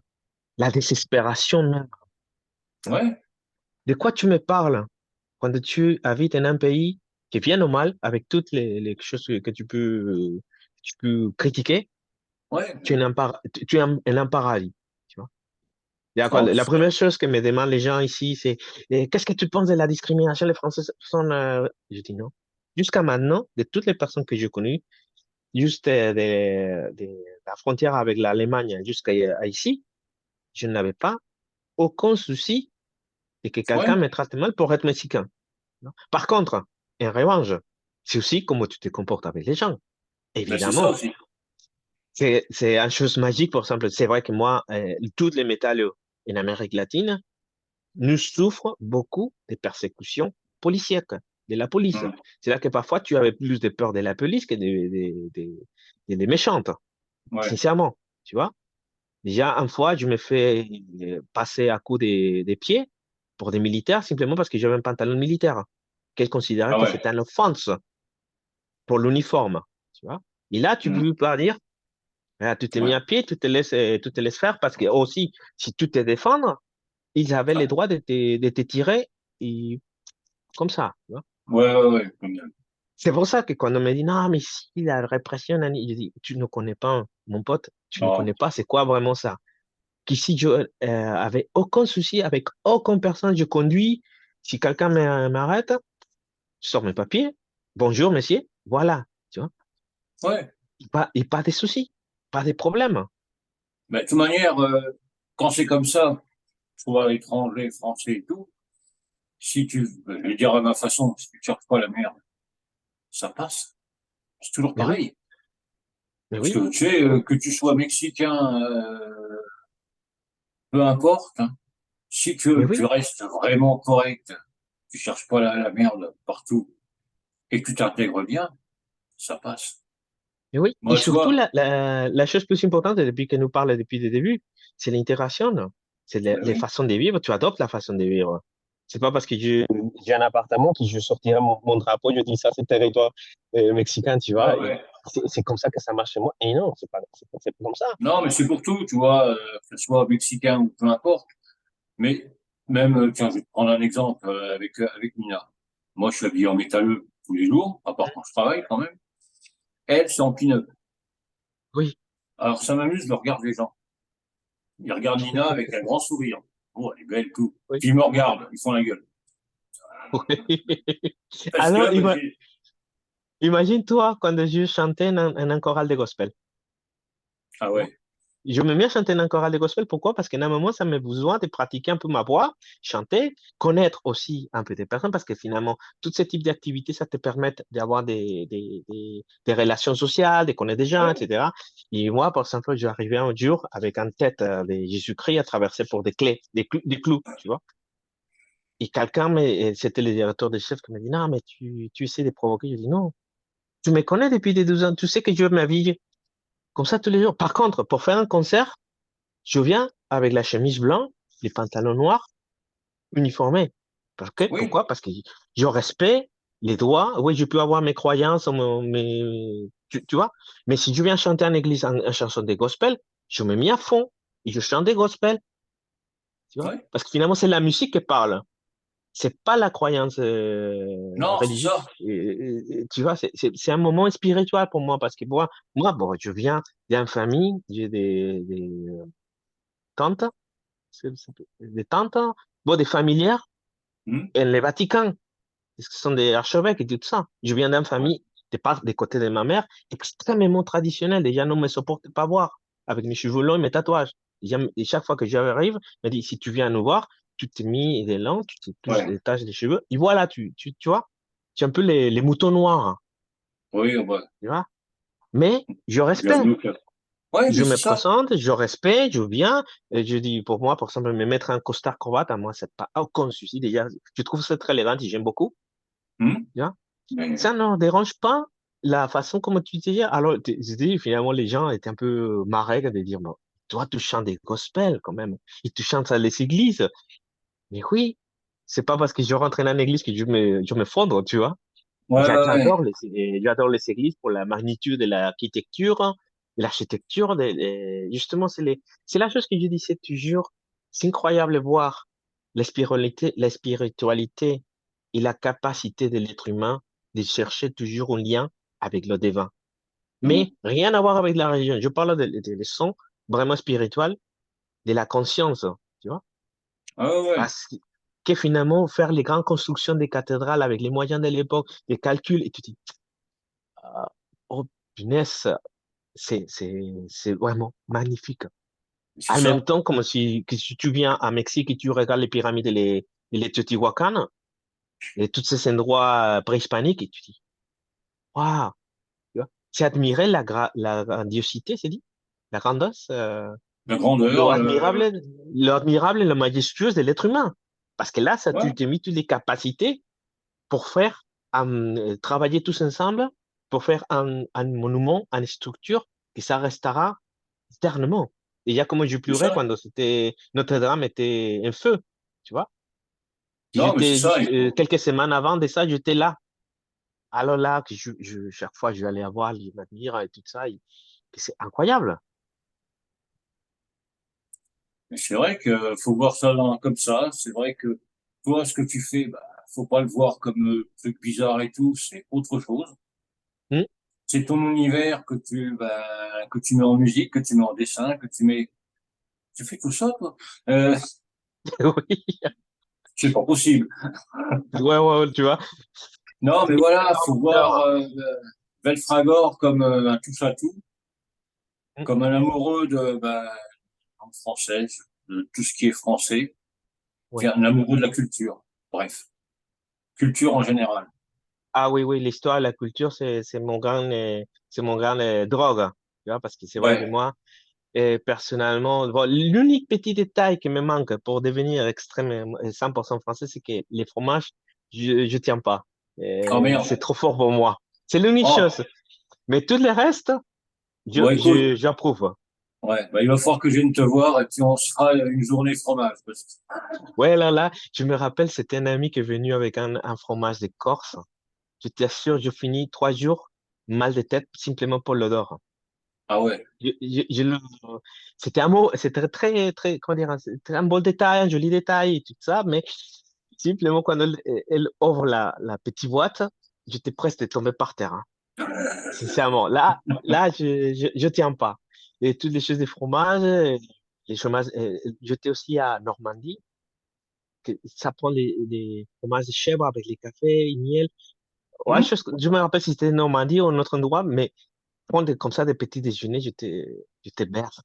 désespération même. Hein. Ouais, De quoi tu me parles quand tu habites dans un pays qui est bien ou mal, avec toutes les choses que tu peux critiquer, ouais. tu es un paradis. Tu vois? Non, La première chose que me demandent les gens ici, c'est qu'est-ce que tu penses de la discrimination? Les Français sont. Je dis non. Jusqu'à maintenant, de toutes les personnes que j'ai connues, juste la frontière avec l'Allemagne jusqu'à ici, je n'avais pas aucun souci de que quelqu'un ouais, me traite mal pour être mexicain. Non. Par contre, en revanche, c'est aussi comment tu te comportes avec les gens. ben, c'est ça Évidemment, aussi. c'est une chose magique, par exemple. C'est vrai que moi, tous les métallos en Amérique latine, nous souffrons beaucoup de persécutions policières de la police. Mm. C'est là que parfois tu avais plus de peur de la police que des méchantes, Ouais, sincèrement, tu vois. Déjà, une fois, je me fais passer à coups des pieds pour des militaires simplement parce que j'avais un pantalon militaire, qu'elles considéraient ah que ouais. c'était une offense pour l'uniforme, tu vois. Et là, tu Mm. peux pas dire, ah, tu t'es mis Ouais. à pied, tu te laisses faire parce que aussi, si tu te défends, ils avaient le droit de te tirer et, comme ça, tu vois. Ouais, ouais, ouais, quand même. C'est pour ça que quand on me dit, non, mais si la répression, nani, je dis, tu ne connais pas, mon pote, tu ne Non, connais pas, c'est quoi vraiment ça? Qu'ici, je avais aucun souci avec aucune personne, je conduis. Si quelqu'un m'arrête, je sors mes papiers. Bonjour, monsieur. Voilà. Tu vois? ouais. Et pas de soucis, pas de problèmes. Mais de toute manière, quand c'est comme ça, soit étranger, français et tout, si tu, je vais dire à ma façon, si tu cherches pas la merde, ça passe. C'est toujours Mais oui, pareil. mais Parce oui, que tu sais, que tu sois mexicain, peu importe, hein, si mais tu oui, restes vraiment correct, tu cherches pas la merde partout et que tu t'intègres bien, ça passe. mais oui. Et Moi, tu surtout, vois, la chose plus importante depuis que nous parlons depuis le début, c'est l'intégration. C'est ben les oui, façons de vivre. Tu adoptes la façon de vivre. C'est pas parce que j'ai un appartement que je sortirai mon drapeau, je dis ça, c'est territoire mexicain, tu ouais, vois. Et ouais. c'est comme ça que ça marche chez moi. Et non, c'est pas comme ça. Non, mais c'est pour tout, tu vois, que ce soit mexicain ou peu importe. Mais même, tiens, je vais te prendre un exemple avec Nina. Moi, je suis habillé en métalleux tous les jours, à part quand je travaille quand même. Elle, c'est en pin-up. Oui. Alors, ça m'amuse de regarder les gens. Ils regardent Nina avec un grand sourire. Oh, elle est belle, tout. Oui. Puis ils me regardent, ils font la gueule. Parce Alors, que, ben, j'ai, imagine-toi quand je chantais en un choral de gospel. ah Tu vois. ouais, Je me mets à chanter dans un choral de gospel. Pourquoi? Parce qu'à un moment, ça m'a besoin de pratiquer un peu ma voix, chanter, connaître aussi un peu des personnes, parce que finalement, tous ces types d'activités, ça te permet d'avoir des relations sociales, de connaître des gens, ouais, etc. Et moi, par exemple, j'ai arrivé un jour avec en tête de Jésus-Christ à traverser pour des clés, des clous, tu vois. Et quelqu'un, c'était le directeur des chefs qui m'a dit, non, mais tu essaies de provoquer. Je dis, non, tu me connais depuis des 12 ans, tu sais que je m'habille comme ça tous les jours. Par contre, pour faire un concert, je viens avec la chemise blanche, les pantalons noirs, uniformés. oui, Pourquoi? Parce que je respecte les droits. Oui, je peux avoir mes croyances, tu vois. Mais si je viens chanter en église en chanson des gospel, je me mets à fond et je chante des gospel, tu vois. ouais, Parce que finalement, c'est la musique qui parle. c'est pas la croyance Non, c'est religieuse. ça. Tu vois, c'est un moment spirituel pour moi parce que moi bon, je viens d'une famille, j'ai des tantes, des tantes, bon, des familières, Hmm. et les Vatican, parce que ce sont des archevêques et tout ça. Je viens d'une Ouais, famille, des côtés de ma mère, extrêmement traditionnelle. Déjà, non me supporte pas voir, avec mes cheveux longs et mes tatouages. Et chaque fois que j'arrive, il me dit, si tu viens nous voir, tu t'es mis des longs, tu t'es touché ouais. les taches des cheveux, et voilà, tu vois, tu es un peu les moutons noirs, hein, Oui, ouais. tu vois. Mais je respecte. Bienvenue au club. Ouais, mais Je c'est me ça. présente, je respecte, je viens, et je dis, pour moi, par exemple, me mettre un costard cravate, à moi, c'est pas aucun souci. Déjà, je trouve ça très élégant et j'aime beaucoup. Hmm. Tu vois. Mais, Ça ne dérange pas la façon comme tu dis. Alors, je dis, finalement, les gens étaient un peu marrés de dire, bon, toi, tu chantes des gospels quand même. Et tu chantes à les églises. Mais oui, c'est pas parce que je rentre dans l'église que je me fondre, tu vois. ouais, ouais, ouais. J'adore les églises pour la magnitude de l'architecture, justement, c'est la chose que je disais toujours. C'est incroyable de voir la spiritualité et la capacité de l'être humain de chercher toujours un lien avec le divin. Hmm. Mais rien à voir avec la religion. Je parle de leçons vraiment spirituelles, de la conscience, tu vois. Ah ouais, ouais. Parce que finalement, faire les grandes constructions des cathédrales avec les moyens de l'époque, les calculs, et tu te dis, ah, oh, punaise, c'est vraiment magnifique. C'est En même ça. temps, comme si tu viens à Mexique et tu regardes les pyramides et les Teotihuacan, et tous ces endroits préhispaniques, et tu dis, waouh, tu vois. C'est admirer la grandiosité, c'est dit, la grandeur, La grandeur, l'admirable, l'admirable et le majestueux de l'être humain. Parce que là, ça, ouais, tu t'es mis toutes les capacités pour faire, travailler tous ensemble, pour faire un monument, une structure, que ça restera éternellement. Et il y a comme je c'est pleurais ça. quand c'était, Notre-Dame était en feu, tu vois. Non, mais c'est J'étais ça, juste, il faut. quelques semaines avant de ça, j'étais là. Alors là, que chaque fois, je vais aller voir, je m'admire et tout ça, que c'est incroyable. Mais c'est vrai que faut voir ça comme ça. C'est vrai que toi, ce que tu fais, bah, faut pas le voir comme truc bizarre et tout. C'est autre chose. Hmm. C'est ton univers que tu mets en musique, que tu mets en dessin, que tu mets. Tu fais tout ça, toi. Euh, Oui, c'est pas possible. ouais, ouais, tu vois. Non, mais voilà, faut voir Alors, Belfragor comme un touche-à-tout, hmm, comme un amoureux de langue française, de tout ce qui est français, puis ouais. un amoureux de la culture. Bref, culture en général. Ah oui, oui, l'histoire, la culture, c'est mon grand drogue, tu vois, parce que c'est vrai que Ouais. moi, personnellement, bon, l'unique petit détail qui me manque pour devenir extrêmement 100% français, c'est que les fromages, je tiens pas. Oh C'est merde. trop fort pour moi. C'est l'unique Oh, chose. Mais tout le reste, bon, écoute. j'approuve. Ouais, bah, il va falloir que je vienne te voir et puis on se fera une journée fromage. Ouais, là, je me rappelle, c'était un ami qui est venu avec un fromage de Corse. Je t'assure, je finis 3 jours mal de tête simplement pour l'odeur. Ah ouais. C'était c'était très, très, comment dire, c'était un beau détail, un joli détail et tout ça, mais simplement quand elle ouvre la petite boîte, j'étais presque tombé par terre, hein. Sincèrement, là, je tiens pas. Et toutes les choses des fromages, les fromages, j'étais aussi à Normandie, ça prend les fromages de chèvre avec les cafés, et miel. Ouais, Hmm. je me rappelle si c'était Normandie ou un autre endroit, mais prendre comme ça des petits déjeuners, j'étais berce.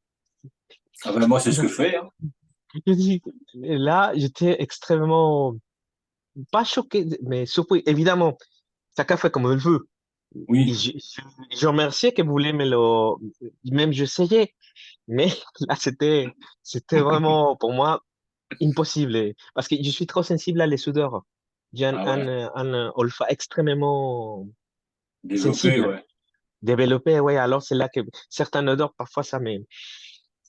Ah ben moi, c'est ce que je fais, hein. Je dis, là, j'étais extrêmement, pas choqué, mais surpris. Évidemment, chacun fait comme il veut. Et Oui. je remerciais que vous voulez me le, même j'essayais, mais là, c'était vraiment, pour moi, impossible. Parce que je suis trop sensible à les soudeurs. J'ai Ah ouais. un olfact extrêmement Développé, sensible, ouais. développé, ouais. Alors, c'est là que certaines odeurs, parfois,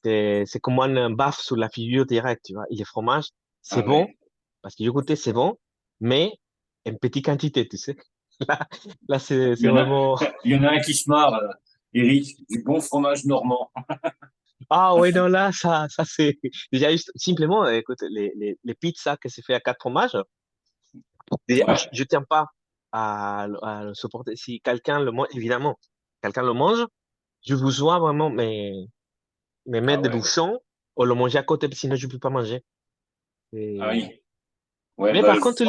c'est comme un baffe sur la figure directe, tu vois. Et le fromage, c'est Ah bon, ouais. parce que du côté, c'est bon, mais en petite quantité, tu sais. Là, là Il c'est y en a, vraiment. il y en a un qui se marre, Eric, du bon fromage normand. Ah ouais, non, là, ça c'est. Déjà, juste, simplement, écoute, les pizzas que c'est fait à 4 fromages, Ouais. Je tiens pas à le supporter. Si quelqu'un le mange, évidemment, quelqu'un le mange, je vous vois vraiment mais Ah mettre des ouais. bouchons ou le manger à côté, sinon je peux pas manger. Ah Et- oui. Ouais, Mais bah, par contre,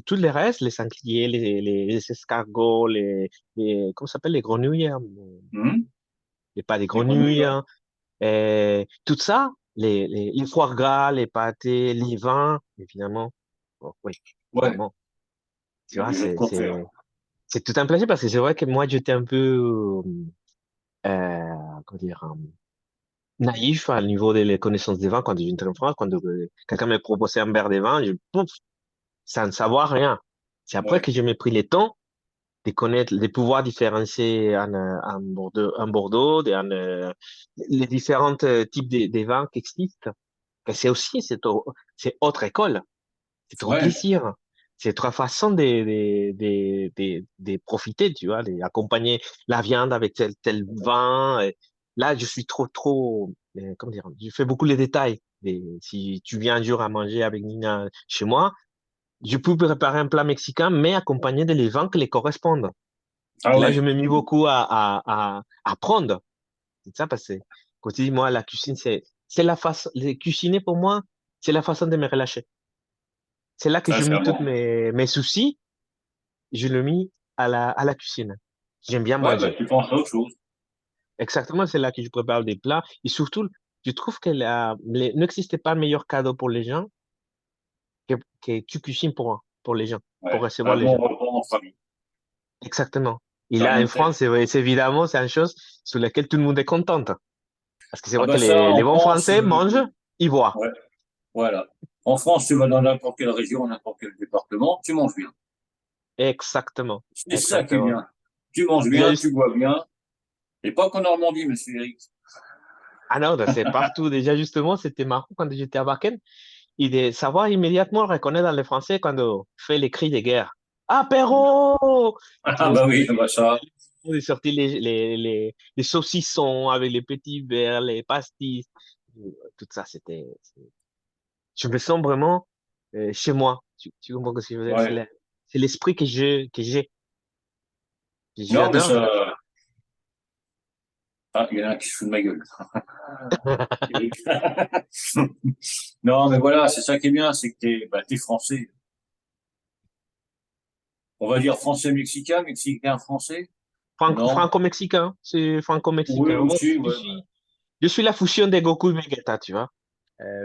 tous les restes, les sangliers, les escargots, comment ça s'appelle, les grenouilles, hein, hum, pas les les grenouilles, grenouilles, ouais. hein, et tout ça, les foie gras, les pâtés, les vins, évidemment. Bon, oui, Ouais, évidemment. il Tu y a vois, déjà de quoi faire. c'est tout un plaisir parce que c'est vrai que moi, j'étais un peu, comment dire, naïf à niveau des connaissances des vins quand j'étais en France, quand quelqu'un me proposait un verre de vin, pouf, sans ne savoir rien. C'est après Ouais, que je m'ai pris le temps de connaître, de pouvoir différencier un Bordeaux, les différents types de vins qui existent. Et c'est aussi c'est autre école, c'est trop ouais, plaisir. C'est autre façon de profiter, tu vois, d'accompagner la viande avec tel vin. Et là, je suis trop, comment dire, je fais beaucoup les détails. Si tu viens un jour à manger avec Nina chez moi, je peux préparer un plat mexicain, mais accompagné de les vins qui les correspondent. ah Et là, je ouais, me mis beaucoup à apprendre. C'est ça, parce que, quand tu dis, moi, la cuisine, c'est la façon, les cuisiner pour moi, c'est la façon de me relâcher. C'est là que je mis tous sincèrement. mes soucis, je le mis à la cuisine. J'aime bien Ouais, bah, manger. tu penses à autre chose. Exactement, c'est là que je prépare des plats. Et surtout, je trouve que n'existe pas meilleur cadeau pour les gens que tu cuisines pour les gens, pour Ouais, recevoir un les bon gens. repas en famille. Exactement. Et T'as là, rien en de tel. France, c'est évidemment, c'est une chose sur laquelle tout le monde est content. Parce que c'est Ah vrai que bah ça, les en bons France, Français mangent, ils voient. ouais, voilà. En France, tu vas dans n'importe quelle région, n'importe quel département, tu manges bien. Exactement. C'est ça qui est Exactement. bien. Tu manges Déjà, bien, tu bois bien. Et pas qu'en Normandie, monsieur Eric. ah non, c'est partout. Déjà, justement, c'était marrant quand j'étais à Wacken. Et de savoir immédiatement reconnaître dans les Français quand on fait les cris de guerre. Apéro! Tu Ah vois, bah oui, bah ça. on est sorti les saucissons avec les petits verres, les pastis. Tout ça, je me sens vraiment chez moi. Tu comprends ce que je veux dire? Ouais. C'est l'esprit que Non, mais j'adore. ça. Ah, il y en a un qui se fout de ma gueule. Eric. Non, mais voilà, c'est ça qui est bien, c'est que t'es français. On va dire français-mexicain, mexicain-français. Non? Franco-mexicain, c'est Oui, franco-mexicain. Moi, aussi, ouais. Bah, je suis la fusion des Goku et Vegeta, tu vois.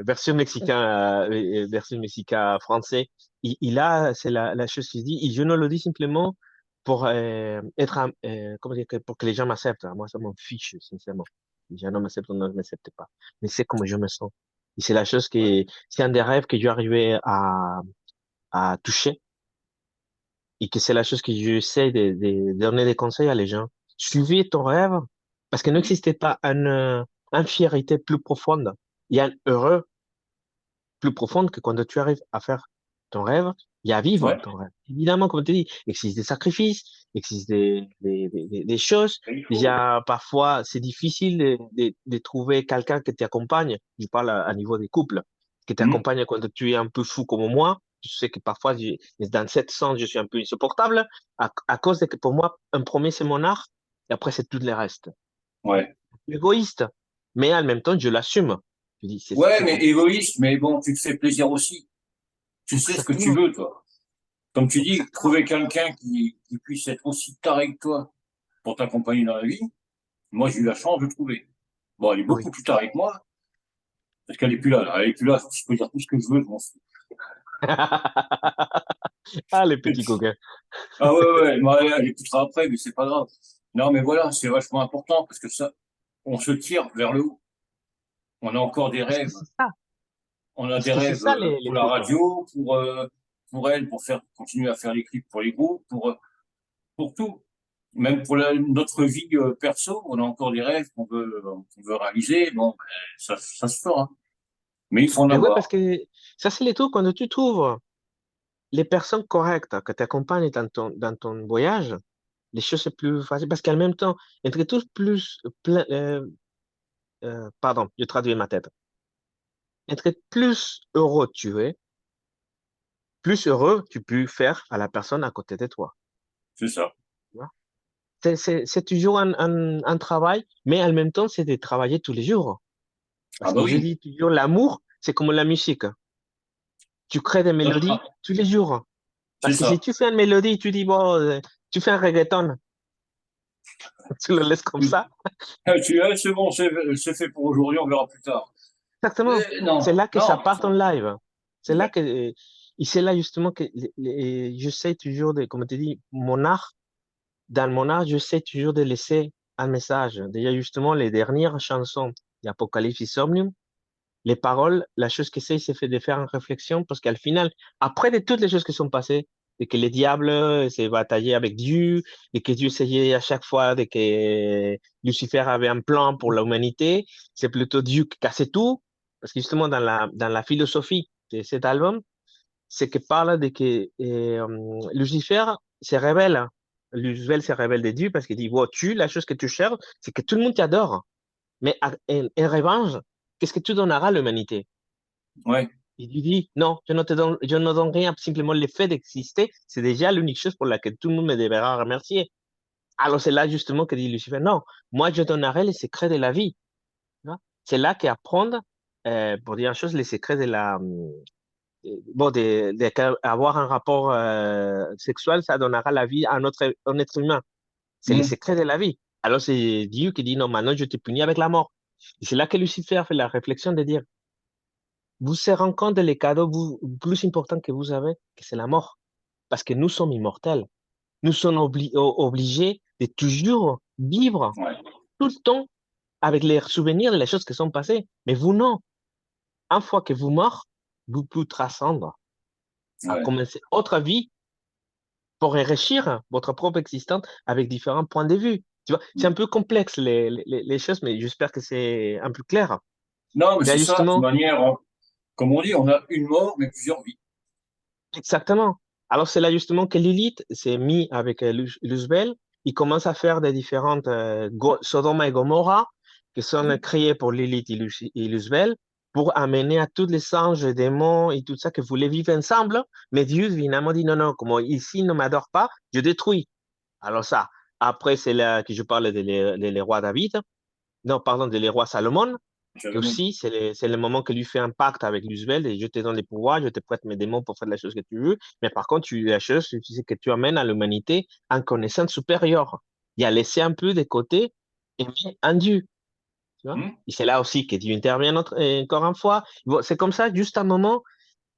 Version mexicain, version mexicain français. C'est la chose qu'il dit. Et je ne le dis simplement pour comment dire, pour que les gens m'acceptent. Moi, ça m'en fiche, sincèrement. Les gens ne m'acceptent ou ne m'acceptent pas. Mais c'est comme je me sens. Et c'est la chose ouais. c'est un des rêves que j'ai arrivé à toucher. Et que c'est la chose que j'essaie de donner des conseils à les gens. Suivez ton rêve, parce qu'il Mm. n'existe pas une fierté plus profonde. Il y a un heureux plus profonde que quand tu arrives à faire ton rêve et à vivre Ouais. ton rêve. Évidemment, comme tu dis, il existe des sacrifices, il existe des choses. Et il faut. Déjà, parfois, c'est difficile de trouver quelqu'un qui t'accompagne. Je parle à niveau des couples, qui Mm. t'accompagne quand tu es un peu fou comme moi. Je sais que parfois, dans cette sens, je suis un peu insupportable à cause de que pour moi, un premier, c'est mon art et après, c'est tout le reste. Ouais. Égoïste, mais en même temps, je l'assume. Je dis, Ouais, c'est mais comme ça. égoïste, mais bon, tu te fais plaisir aussi. Tu sais ce que tu Exactement. veux, toi. Comme tu dis, Exactement. trouver quelqu'un qui puisse être aussi taré que toi pour t'accompagner dans la vie. Moi, j'ai eu la chance de trouver. Bon, elle est Oui. beaucoup plus tarée que moi, parce qu'elle est plus là. Elle est plus là. Je peux dire tout ce que je veux, je m'en fous. Ah, les petits coquins. Ah ouais, ouais, moi, elle écoutera après, mais c'est pas grave. Non, mais voilà, c'est vachement important parce que ça, on se tire vers le haut. On a encore des Parce que rêves. c'est ça. On a Parce des que c'est rêves ça, les pour la trucs. radio, pour elle, pour faire, continuer à faire les clips pour les groupes, pour tout. Même pour notre vie perso, on a encore des rêves qu'on veut réaliser. Bon, ben, ça se fera. Mais il faut en Mais ouais, parce avoir. que ça, c'est les trucs quand tu trouves les personnes correctes que tu accompagnes dans ton voyage, les choses sont plus faciles. Parce qu'en même temps, entre tous plus plein, pardon, je traduis ma tête. Entre plus heureux tu es, plus heureux tu peux faire à la personne à côté de toi. c'est ça. Tu vois. C'est toujours un travail, mais en même temps, c'est de travailler tous les jours. Ah Parce bah que je oui, dis toujours, l'amour, c'est comme la musique. Tu crées des mélodies tous les jours. c'est Parce que si ça. tu fais une mélodie, tu dis, bon, tu fais un reggaeton, tu le laisses comme ça. Tu es, c'est bon, c'est fait pour aujourd'hui, on verra plus tard. Exactement. C'est Non, là que ça non, part en live. C'est là ouais. que, et c'est là justement que j'essaie toujours de, comme tu dis, mon art, dans mon art, j'essaie toujours de laisser un message. Déjà, justement, les dernières chansons d'Apocalypse Somnium, les paroles, la chose que c'est fait de faire une réflexion parce qu'au final, après de toutes les choses qui sont passées, et que le diable s'est bataillé avec Dieu, et que Dieu essayait à chaque fois de que Lucifer avait un plan pour l'humanité, c'est plutôt Dieu qui cassait tout, parce que justement dans la philosophie de cet album, c'est que parle de que Lucifer se révèle. Lucifer se révèle de Dieu parce qu'il dit, wow, tu, la chose que tu cherches, c'est que tout le monde t'adore. Mais en revanche, qu'est-ce que tu donneras à l'humanité? Ouais. Il lui dit, non, je ne donne rien, simplement le fait d'exister, c'est déjà l'unique chose pour laquelle tout le monde me devra remercier. Alors c'est là justement que dit Lucifer, non, moi je donnerai les secrets de la vie. Tu vois. C'est là qu'apprendre, pour dire une chose, les secrets de la, bon, avoir un rapport sexuel, ça donnera la vie à un être humain. C'est les Hmm. secrets de la vie. Alors c'est Dieu qui dit, non, maintenant je te punis avec la mort. Et c'est là que Lucifer fait la réflexion de dire, vous se rendez compte les cadeaux plus importants que vous avez, que c'est la mort. Parce que nous sommes immortels. Nous sommes obligés de toujours vivre Ouais. tout le temps avec les souvenirs des choses qui sont passées. Mais vous, non. Une fois que vous mort, vous pouvez transcendre à Ouais. commencer autre vie pour enrichir votre propre existence avec différents points de vue. Tu vois, c'est un peu complexe les choses, mais j'espère que c'est un peu clair. Non, mais C'est c'est ça, de toute justement, manière, comme on dit, on a une mort, mais plusieurs vies. exactement. Alors c'est là justement que Lilith s'est mis avec Luzbel. Il commence à faire des différentes Sodome et Gomorrah qui sont créées pour Lilith et Luzbel pour amener à tous les anges, démons et tout ça qui voulaient vivre ensemble. Mais Dieu finalement dit non, non, comme ici ne m'adore pas, je détruis. Alors ça, après c'est là que je parle les rois David, non, pardon, de les rois Salomon. Et Salomon. aussi, c'est le moment que lui fait un pacte avec Luzbel et je te donne les pouvoirs, je te prête mes démons pour faire la chose que tu veux. Mais par contre, la chose, c'est que tu amènes à l'humanité en connaissance supérieure. Il a laissé un peu de côté et mis un Dieu. Tu vois? Hmm. Et c'est là aussi que Dieu intervient encore une fois. Bon, c'est comme ça, juste un moment,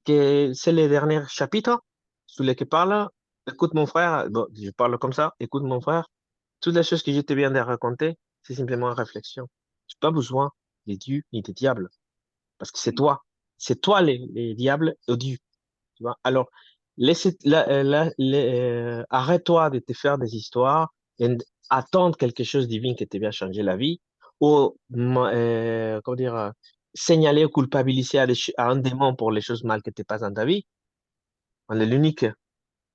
que c'est les derniers chapitres sur lesquels parle. Écoute, mon frère, bon, je parle comme ça, écoute, mon frère, toutes les choses que je te viens de raconter, c'est simplement une réflexion. Tu n'as pas besoin des dieux ni des diables. Parce que c'est toi. C'est toi les diables odieux. Tu vois? Alors, arrête-toi de te faire des histoires et attendre quelque chose de divin qui te va changer la vie ou, comment dire, signaler ou culpabiliser à un démon pour les choses mal que tu passes dans ta vie. On est l'unique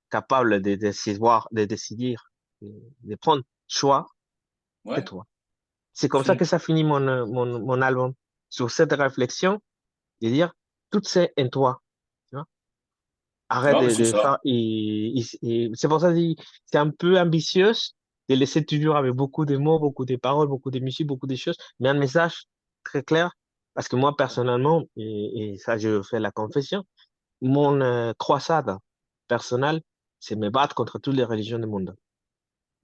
capable de décider, de prendre choix, c'est Ouais. toi. C'est comme ça que ça finit mon album. Sur cette réflexion, de dire, tout c'est en toi. Tu vois. Arrête Non, mais c'est de ça. faire. C'est pour ça que c'est un peu ambitieux de laisser toujours avec beaucoup de mots, beaucoup de paroles, beaucoup de musique, beaucoup de choses, mais un message très clair. Parce que moi, personnellement, et ça, je fais la confession, mon croisade personnelle, c'est me battre contre toutes les religions du monde.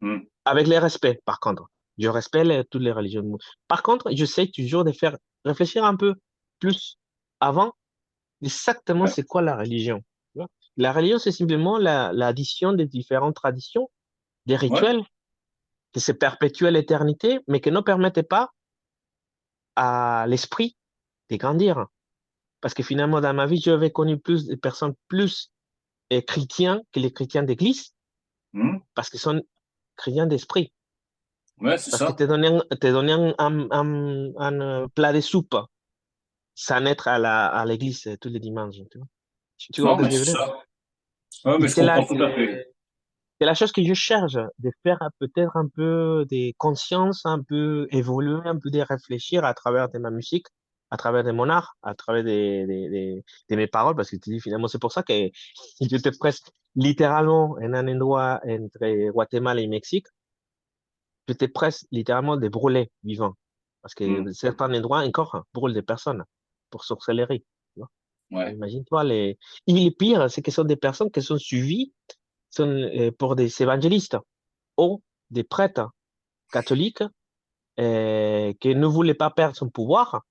Hmm. Avec les respects, par contre. Je respecte toutes les religions du monde. Par contre, j'essaie toujours de faire réfléchir un peu plus avant exactement Ouais. c'est quoi la religion. Tu vois. La religion, c'est simplement l'addition des différentes traditions, des Ouais. rituels qui se perpétuent à l'éternité, mais qui ne permettent pas à l'esprit de grandir. Parce que finalement, dans ma vie, j'avais connu plus de personnes plus chrétiens que les chrétiens d'église, Hmm. parce qu'ils sont chrétiens d'esprit. Ouais, c'est Parce que ça. te donner un plat de soupe sans être à l'église tous les dimanches. Tu vois Non, ce que mais je veux c'est dire? ça. Ouais, Et mais je comprends tout à fait. c'est la chose que je cherche, de faire peut-être un peu des consciences, un peu évoluer, un peu de réfléchir à travers de ma musique. à travers de mon art, à travers de mes paroles, parce que tu dis finalement, c'est pour ça que j'étais presque littéralement en un endroit entre Guatemala et Mexique, j'étais presque littéralement des brûlés vivants. Parce Hmm. que certains endroits encore brûlent des personnes pour sorcellerie. Tu vois. Ouais. Imagine-toi les. Et le pire, c'est que ce sont des personnes qui sont suivies sont, pour des évangélistes ou des prêtres catholiques qui ne voulaient pas perdre son pouvoir.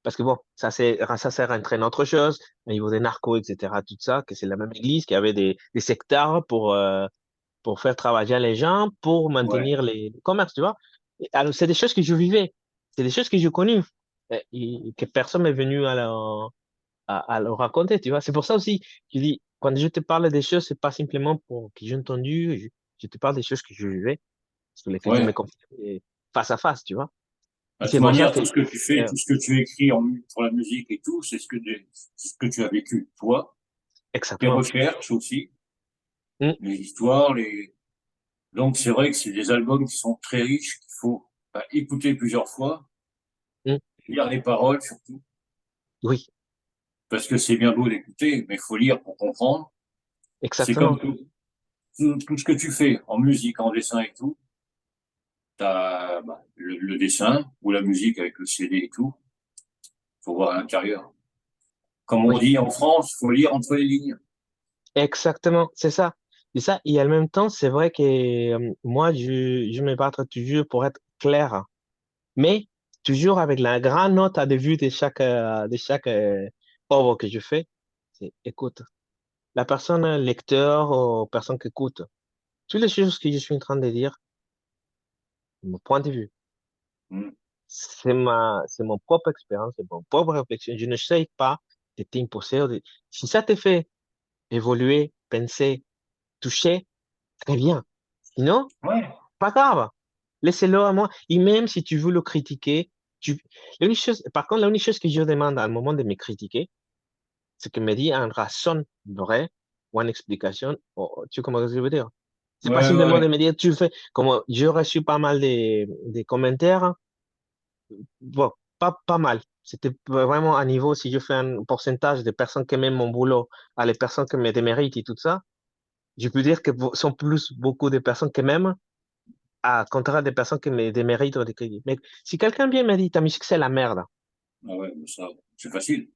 Parce que bon, ça sert à entraîner autre chose, au niveau des narcos, etc., tout ça, que c'est la même église qui avait des secteurs pour faire travailler les gens, pour Ouais. maintenir les commerces, tu vois. Alors, c'est des choses que je vivais, c'est des choses que je connais, et que personne n'est venu à le raconter, tu vois. C'est pour ça aussi, je dis, quand je te parle des choses, c'est pas simplement pour que j'ai entendu, je te parle des choses que je vivais, sur lesquelles je me Ouais. confrontais face à face, tu vois. De Et toute c'est pour ça manière, que, tout ce que tu fais, tout ce que tu écris pour la musique et tout, c'est ce que tu as vécu, toi, tes exactement. recherches aussi, Mm, les histoires, les. Donc, c'est vrai que c'est des albums qui sont très riches, qu'il faut écouter plusieurs fois, mm, lire les paroles surtout, oui, parce que c'est bien beau d'écouter, mais il faut lire pour comprendre. C'est comme exactement. tout ce que tu fais en musique, en dessin et tout. T'as le dessin ou la musique avec le CD et tout. Faut voir à l'intérieur. Comme on Oui. dit en France, faut lire entre les lignes. Exactement, c'est ça. C'est ça. Et en même temps, c'est vrai que moi, je me bats toujours pour être clair, mais toujours avec la grande note de vue de chaque œuvre que je fais. C'est, écoute, la personne lecteur ou personne qui écoute, toutes les choses que je suis en train de dire, mon point de vue, Hmm. c'est mon propre expérience, c'est mon propre réflexion. Je ne sais pas de t'imposer. Si ça te fait évoluer, penser, toucher, très bien. Sinon, Ouais, pas grave. Laissez-le à moi. Et même si tu veux le critiquer, par contre, la unique chose que je demande à un moment de me critiquer, c'est que me dit une raison vraie ou une explication. Tu comprends ce que je veux dire? C'est pas ouais, simplement de ouais. me dire, tu fais, comme j'ai reçu pas mal de commentaires, bon, pas mal. C'était vraiment à niveau, si je fais un pourcentage de personnes qui aiment mon boulot à les personnes qui me déméritent et tout ça, je peux dire que sont plus beaucoup de personnes qui m'aiment à contraire des personnes qui me déméritent ou des critiques. Mais si quelqu'un vient et me dit ta musique c'est la merde, Ah ouais, mais ça, c'est facile.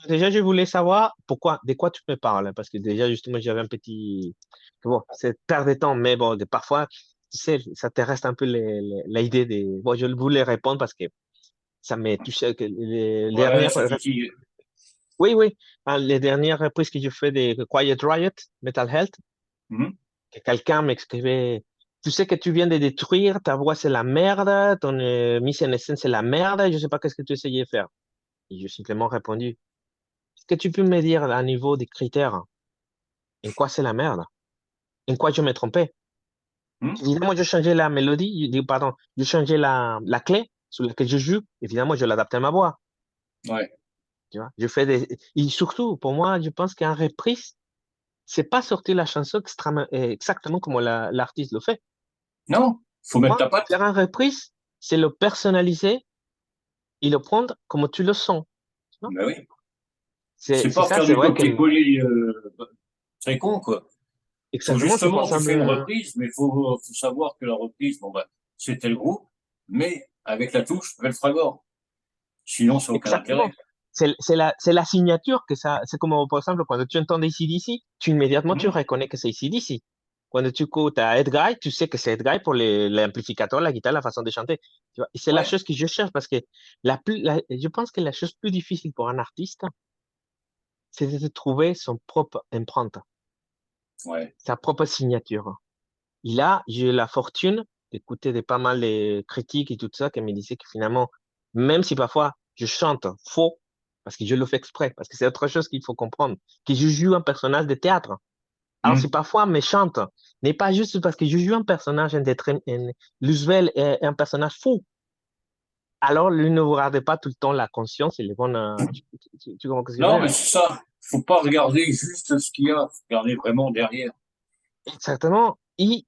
déjà je voulais savoir pourquoi, de quoi tu me parles, parce que déjà justement j'avais un petit, bon, c'est perdre de temps, mais bon, parfois, tu sais, ça te reste un peu l'idée des, bon, je voulais répondre parce que ça m'est touché, que les Ouais, dernières, ça titille. oui, oui, hein, les dernières reprises que je fais de Quiet Riot, Metal Health, Mhm. que quelqu'un m'écrivait, tu sais que tu viens de détruire, ta voix c'est la merde, ton mise en scène c'est la merde, je sais pas qu'est-ce que tu essayais de faire. Et j'ai simplement répondu, est-ce que tu peux me dire à niveau des critères, en quoi c'est la merde? En quoi je me trompais? Mhm. Évidemment, je changeais la mélodie, pardon, je changeais la clé sur laquelle je joue, évidemment, je l'adaptais à ma voix, Ouais. tu vois. Je fais des, et surtout, pour moi, je pense qu'en reprise, c'est pas sortir la chanson exactement comme l'artiste le fait. Non, faut Pour mettre moi, ta patte. faire un reprise, c'est le personnaliser et le prendre comme tu le sens. Tu vois. Ben oui. C'est C'est c'est pas ça, faire c'est du vrai que copier-coller très con, quoi. Faut exactement, c'est pour justement, tu ça. fais une reprise, mais faut savoir que la reprise, bon, bah, c'était le groupe, mais avec la touche Belfragor. Sinon, ça n'a aucun Exactement. intérêt. C'est la signature que ça. C'est comme, par exemple, quand tu entends AC/DC, tu immédiatement tu Mhm. reconnais que c'est AC/DC. Quand tu écoutes à Edguy, tu sais que c'est Edguy pour l'amplificateur, la guitare, la façon de chanter. Tu vois. Et c'est la Ouais, chose que je cherche parce que je pense que la chose plus difficile pour un artiste, c'est de trouver son propre empreinte, ouais. sa propre signature. Et là, j'ai eu la fortune d'écouter pas mal de critiques et tout ça qui me disaient que finalement, même si parfois je chante faux, parce que je le fais exprès, parce que c'est autre chose qu'il faut comprendre, que je joue un personnage de théâtre. Alors si Mhm. parfois me chante, n'est pas juste parce que je joue un personnage l'usuel est un personnage faux. Alors, lui ne vous regardez pas tout le temps la conscience et les bonnes. Tu comprends ce que je veux Non, mais dire? c'est ça. Faut pas regarder juste ce qu'il y a, faut regarder vraiment derrière. Exactement. Et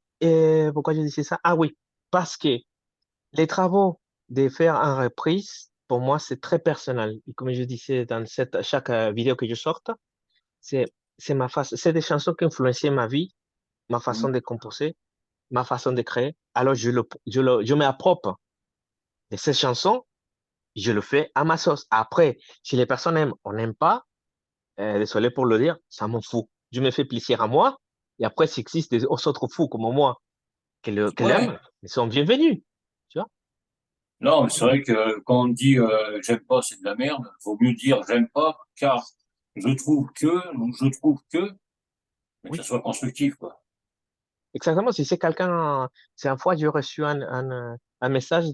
pourquoi je disais ça? Ah oui, parce que les travaux de faire en reprise, pour moi, c'est très personnel. Et comme je disais dans chaque vidéo que je sorte, c'est, c'est des chansons qui ont influencé ma vie, ma Mm. façon de composer, ma façon de créer. Alors, je m'approprie de ces chansons, je le fais à ma sauce. Après, si les personnes aiment, on n'aime pas, désolé pour le dire, ça m'en fout. Je me fais plaisir à moi. Et après, s'il existe des autres fous comme moi qui Ouais. l'aiment, ils sont bienvenus. Tu vois? Non, mais c'est vrai que quand on dit j'aime pas, c'est de la merde, vaut mieux dire j'aime pas, car je trouve que, mais que ça Oui. soit constructif, quoi. Exactement. Si c'est quelqu'un, c'est une fois, j'ai reçu un message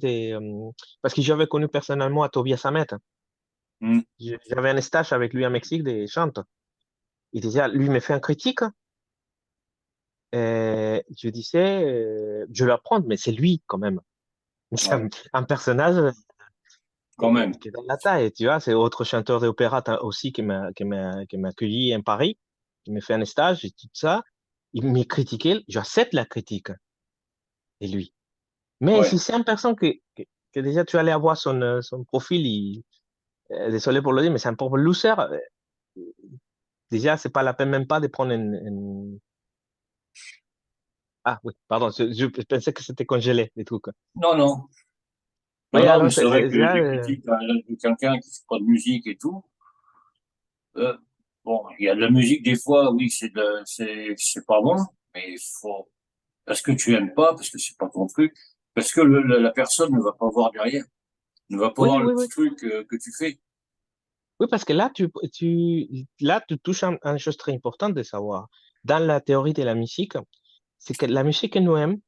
parce que j'avais connu personnellement à Tobias Samet. Mm. J'avais un stage avec lui au Mexique des chants. Il disait, lui, il me fait un critique. Et je disais, je vais apprendre, mais c'est lui quand même. C'est Ouais, un personnage quand même. qui est dans la taille, tu vois. C'est autre chanteur d'opéra aussi qui m'a accueilli en Paris, qui m'a fait un stage et tout ça. Il m'a critiqué. J'accepte la critique. Et lui. Mais si Ouais. c'est une personne que déjà tu allais avoir son profil, désolé pour le dire, mais c'est un pauvre loser. Déjà, c'est pas la peine même pas de prendre Ah oui, pardon, je pensais que c'était congelé, les trucs. Non, non. Non, Oui, non, mais alors, c'est vrai que là, les critiques de quelqu'un qui fait pas de musique et tout, euh, bon, il y a de la musique des fois, oui, c'est pas bon, mais il faut, parce que tu aimes pas, parce que c'est pas ton truc, parce que la personne ne va pas voir derrière, ne va pas oui, voir le oui, oui. petit truc que tu fais. Oui, parce que là, là, tu touches à une chose très importante de savoir. Dans la théorie de la musique, c'est que la musique que nous aimons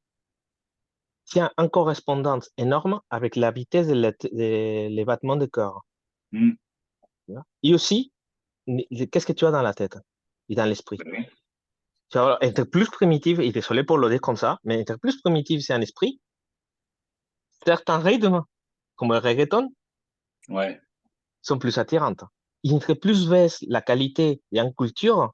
tient en correspondance énorme avec la vitesse des battements de cœur. Hmm. Tu vois. Et aussi, qu'est-ce que tu as dans la tête et dans l'esprit? Oui. Tu vois, être plus primitif, et désolé pour le dire comme ça, mais être plus primitif, c'est un esprit. Certains rythmes, comme le reggaeton, Ouais. sont plus attirantes. Et entre plus baisse la qualité et en culture,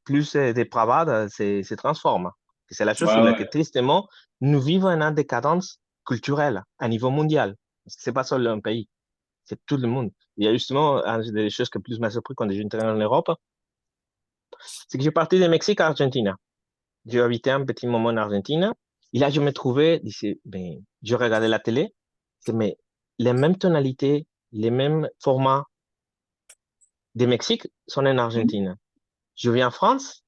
plus des bravades se transforment. C'est la chose Ouais, sur laquelle, ouais. tristement, nous vivons une décadence culturelle à niveau mondial. C'est pas seulement un pays, c'est tout le monde. Il y a justement une des choses que plus m'a surpris quand j'ai entré en Europe, c'est que j'ai parti de Mexique à Argentine. J'ai habité un petit moment en Argentine. Et là, je me trouvais, ben, je regardais la télé, mais les mêmes tonalités, les mêmes formats des Mexique sont en Hmm. Argentine. Je viens en France,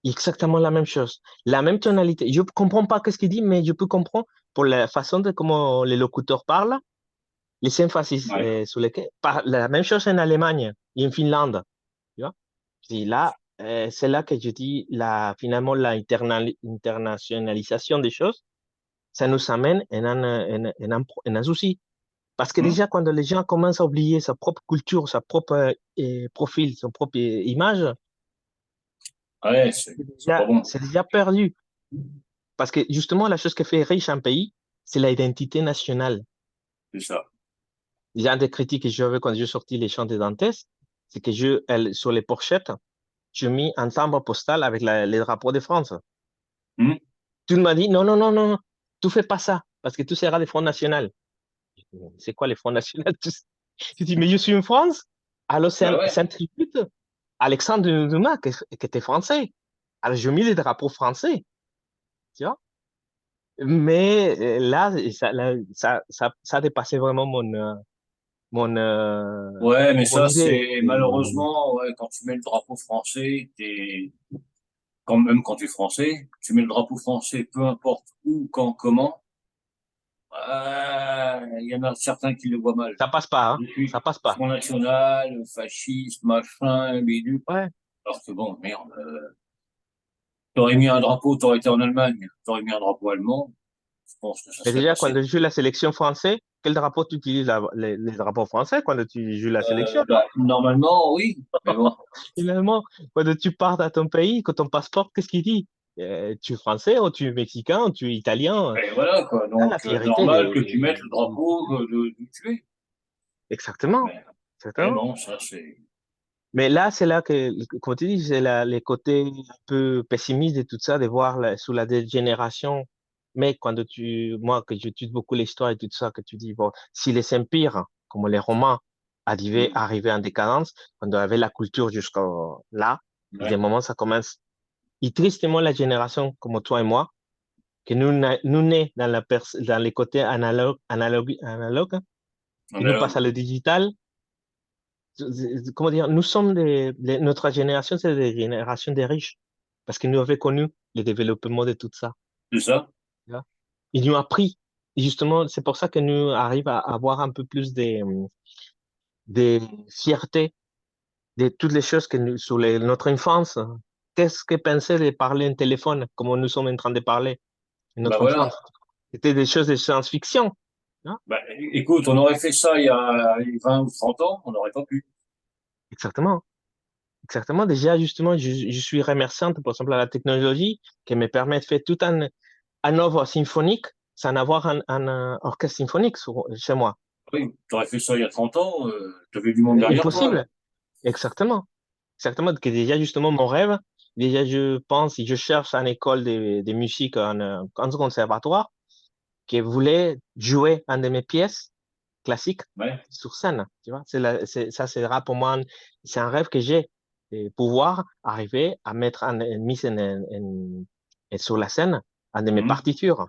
exactement la même chose. La même tonalité. Je ne comprends pas ce qu'il dit, mais je peux comprendre pour la façon de comment les locuteurs parlent, les emphasis Ouais. sur lesquels. La même chose en Allemagne et en Finlande. Tu vois? Et là, c'est là que je dis, finalement, internationalisation des choses, ça nous amène en un souci. Parce que Hmm. déjà, quand les gens commencent à oublier sa propre culture, sa propre profil, son propre image, Ouais, c'est pas bon. c'est déjà perdu. Parce que justement, la chose qui fait riche un pays, c'est l'identité nationale. C'est ça. Il y a des critiques que j'avais quand j'ai sorti Les Chants de Dantes, c'est que sur les pochettes, je mis un timbre postal avec les drapeaux de France. Hmm. Tout le monde m'a dit, non, non, non, non, tu fais pas ça, parce que tout sera des Fonds nationaux. C'est quoi les Fonds nationaux? Je dis, mais je suis en France. Alors, Bah ouais. c'est un tribut à Alexandre Dumas, qui était français. Alors, je mis les drapeaux français, tu vois. Mais là, ça a dépassé vraiment Ouais, mais mon ça, idée. c'est malheureusement, ouais, quand tu mets le drapeau français, quand même quand tu es français, tu mets le drapeau français, peu importe où, quand, comment, il y en a certains qui le voient mal. Ça passe pas, hein. Et puis, Ça passe pas. Front National, fasciste, machin, bidule. Ouais. Alors que bon, merde, t'aurais mis un drapeau, t'aurais été en Allemagne, t'aurais mis un drapeau allemand, je pense que ça Mais serait déjà, quand passé. tu joues la sélection française, quel drapeau tu utilises les drapeaux français quand tu joues la sélection, non? Bah, normalement, oui, mais bon, Finalement, quand tu pars à ton pays, quand ton passeport, qu'est-ce qu'il dit? Tu es français ou tu es mexicain ou tu es italien? et voilà, quoi. Là, la Donc, fierté, normal que tu mettes le drapeau d'où tu es. exactement. Mais, mais Exactement. bon, ça, c'est, Mais là, c'est là que, comme tu dis, c'est les côtés un peu pessimistes de tout ça, de voir sous la dégénération. Mais moi, que j'étudie beaucoup l'histoire et tout ça, que tu dis, bon, si les empires, comme les Romains, Mhm. arrivaient en décadence, quand on avait la culture jusqu'à là, et des Ouais. moments, ça commence. Et tristement, la génération comme toi et moi, que nous nés dans les côtés analogues, qui nous passent Analogue. à le digital, comment dire, nous sommes notre génération, c'est des générations des riches, parce que nous avons connu le développement de tout ça. C'est ça? Tu vois. Ils nous ont appris. Et justement, c'est pour ça que nous arrivons à avoir un peu plus des fiertés de toutes les choses que sur notre enfance. Qu'est-ce que pensait de parler un téléphone, comme nous sommes en train de parler, Bah notre voilà. enfance? C'était des choses de science-fiction. Hein. Bah, écoute, on aurait fait ça il y a 20 ou 30 ans, on n'aurait pas pu. Exactement. Exactement. Déjà, justement, je suis remerciante, par exemple, à la technologie qui me permet de faire tout un œuvre symphonique sans avoir un orchestre symphonique chez moi. Oui, tu aurais fait ça il y a 30 ans, tu avais du monde derrière toi. Impossible. Exactement. Exactement. Que déjà, justement, mon rêve, déjà, je pense, si je cherche une école de musique, un conservatoire, qui voulait jouer une de mes pièces classiques Ouais. sur scène. Tu vois, ça sera pour moi, c'est un rêve que j'ai, de pouvoir arriver à mettre une mise sur la scène un de mes Mhm. partitures.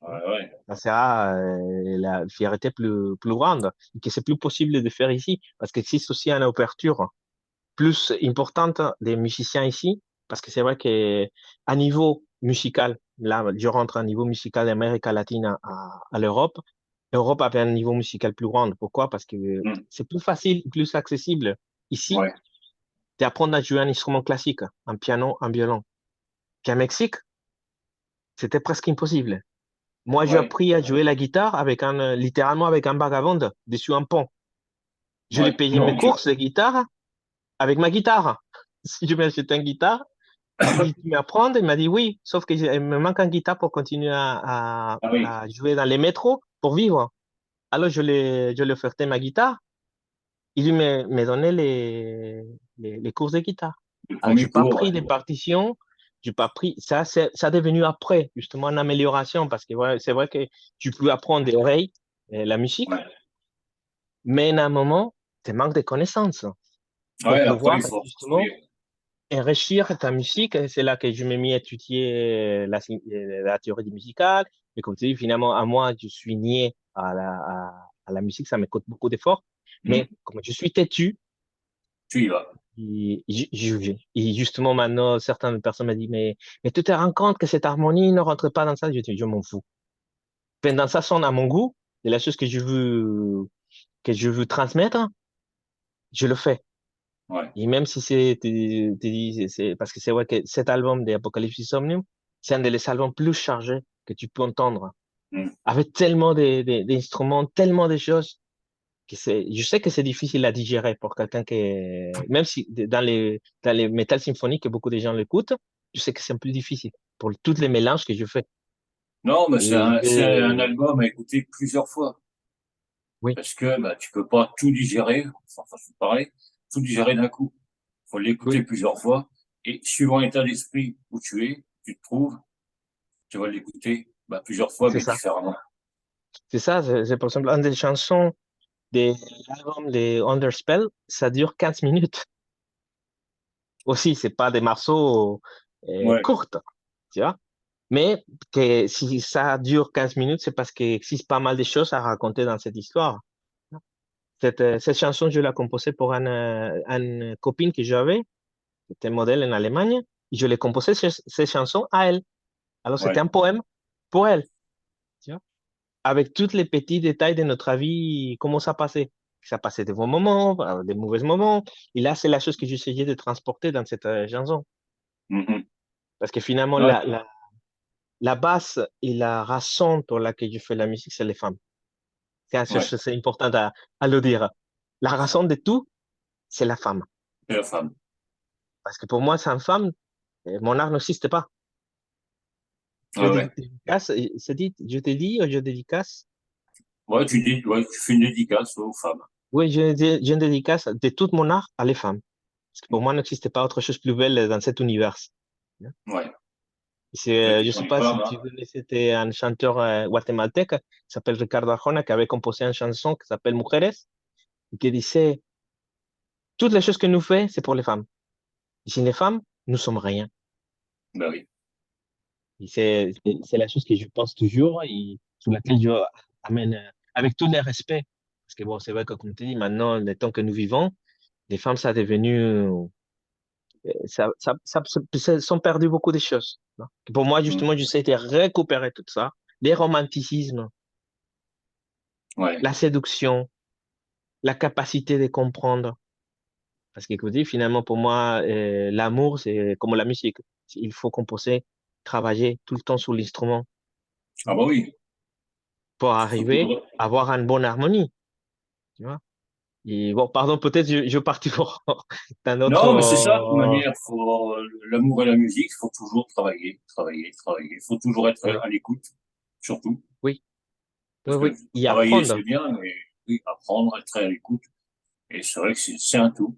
Ouais, ouais. Ça sera la fierté plus grande, et que c'est plus possible de faire ici, parce que c'est aussi une ouverture plus importante des musiciens ici, parce que c'est vrai que à niveau musical, là, je rentre à niveau musical d'Amérique latine à l'Europe. L'Europe avait un niveau musical plus grand. Pourquoi? Parce que Mhm. c'est plus facile, plus accessible ici Ouais. d'apprendre à jouer un instrument classique, un piano, un violon. Qu'à Mexique, c'était presque impossible. Moi, j'ai Ouais. appris à jouer la guitare littéralement avec un vagabond dessus un pont. Je l'ai Ouais. payé mes Mon Dieu. courses de guitare avec ma guitare. Si je m'achetais une guitare, j'ai dit, tu m'apprends? Il m'a dit oui, sauf que il me manque une guitare pour continuer Ah oui. à jouer dans les métros pour vivre. Alors, je lui ai offert ma guitare. Il me donnait les cours de guitare. Le Alors, premier j'ai pas cours, ouais. pris des partitions, j'ai pas pris, ça est devenu après, justement, une amélioration, parce que ouais, c'est vrai que tu peux apprendre des oreilles, la musique, Ouais. mais à un moment, tu manques de connaissances pour Ouais, après, il pouvoir, faut justement, construire. enrichir ta musique. Et c'est là que je me mis à étudier la théorie musicale. Et comme tu dis, finalement, à moi, je suis nié à la musique, ça me coûte beaucoup d'efforts. Mhm. Mais comme je suis têtu, Tu y vas. et justement, maintenant, certaines personnes m'ont dit, mais tu te rends compte que cette harmonie ne rentre pas dans ça? Je dis, je m'en fous. Pendant ça sonne à mon goût, c'est la chose que je veux transmettre, je le fais. Ouais. Et même si parce que c'est vrai que cet album d'Apocalypse Somnium, c'est un des albums plus chargés que tu peux entendre. Mhm. Avec tellement d'instruments, tellement de choses, je sais que c'est difficile à digérer pour quelqu'un même si dans les métal symphoniques, que beaucoup de gens l'écoutent, je sais que c'est un peu difficile pour tous les mélanges que je fais. Non, mais Et c'est un album à écouter plusieurs fois. oui, Parce que bah, tu peux pas tout digérer, sans façon de parler, tout digérer d'un coup. Faut l'écouter oui, plusieurs fois. Et suivant l'état d'esprit où tu es, tu te trouves, tu vas l'écouter bah, plusieurs fois, c'est mais ça. différemment. C'est ça, c'est par exemple, une des chansons de l'album de Underspell, ça dure 15 minutes. Aussi, c'est pas des morceaux Ouais. courts, tu vois. Mais que si ça dure 15 minutes, c'est parce qu'il existe pas mal de choses à raconter dans cette histoire. Cette chanson, je l'ai composée pour une copine que j'avais, qui était modèle en Allemagne, et je l'ai composé ces chansons à elle. Alors, c'était Ouais. un poème pour elle, tu vois, avec tous les petits détails de notre vie, comment ça passait. Ça passait des bons moments, des mauvais moments. Et là, c'est la chose que j'essayais de transporter dans cette chanson. Mhm. Parce que finalement, Ouais. la base et la raison pour laquelle je fais la musique, c'est les femmes. Ouais. C'est important à le dire. La raison de tout, c'est la femme. Et la femme. Parce que pour moi, sans femme, mon art n'existe pas. Je Ouais, ouais. dédicace, je te dis, je dédicace. Ouais, tu dis, ouais, tu fais une dédicace aux femmes. Oui, je dédicace de tout mon art à les femmes. Parce que pour moi, il n'existe pas autre chose plus belle dans cet univers. Ouais. Je Avec ne pour sais les pas si femmes, tu hein. connais, c'était un chanteur guatémaltèque qui s'appelle Ricardo Arjona, qui avait composé une chanson qui s'appelle Mujeres, et qui disait, toutes les choses que nous faisons, c'est pour les femmes. Et sans les femmes, nous sommes rien. Bah oui. Et c'est la chose que je pense toujours et sur laquelle je amène avec tous les respects. Parce que bon, c'est vrai que comme tu dis, maintenant, les temps que nous vivons, les femmes, ça est devenu, ça sont perdues beaucoup de choses. Non. Pour moi, Mm. justement, j'essaie de récupérer tout ça, les romanticismes, Ouais. la séduction, la capacité de comprendre. Parce que, écoutez, finalement, pour moi, l'amour, c'est comme la musique. Il faut composer, travailler tout le temps sur l'instrument Ah bah oui. pour Faut arriver toujours- à avoir une bonne harmonie. Tu vois? Et bon, pardon, peut-être je partis pour un autre. Non, mais c'est ça, de toute manière, faut, l'amour et la musique, il faut toujours travailler, travailler, travailler. Il faut toujours être Oui, à l'écoute, surtout. oui, oui, Parce que oui. Y travailler, c'est apprendre. bien, mais oui, apprendre, être à l'écoute. Et c'est vrai que c'est un tout.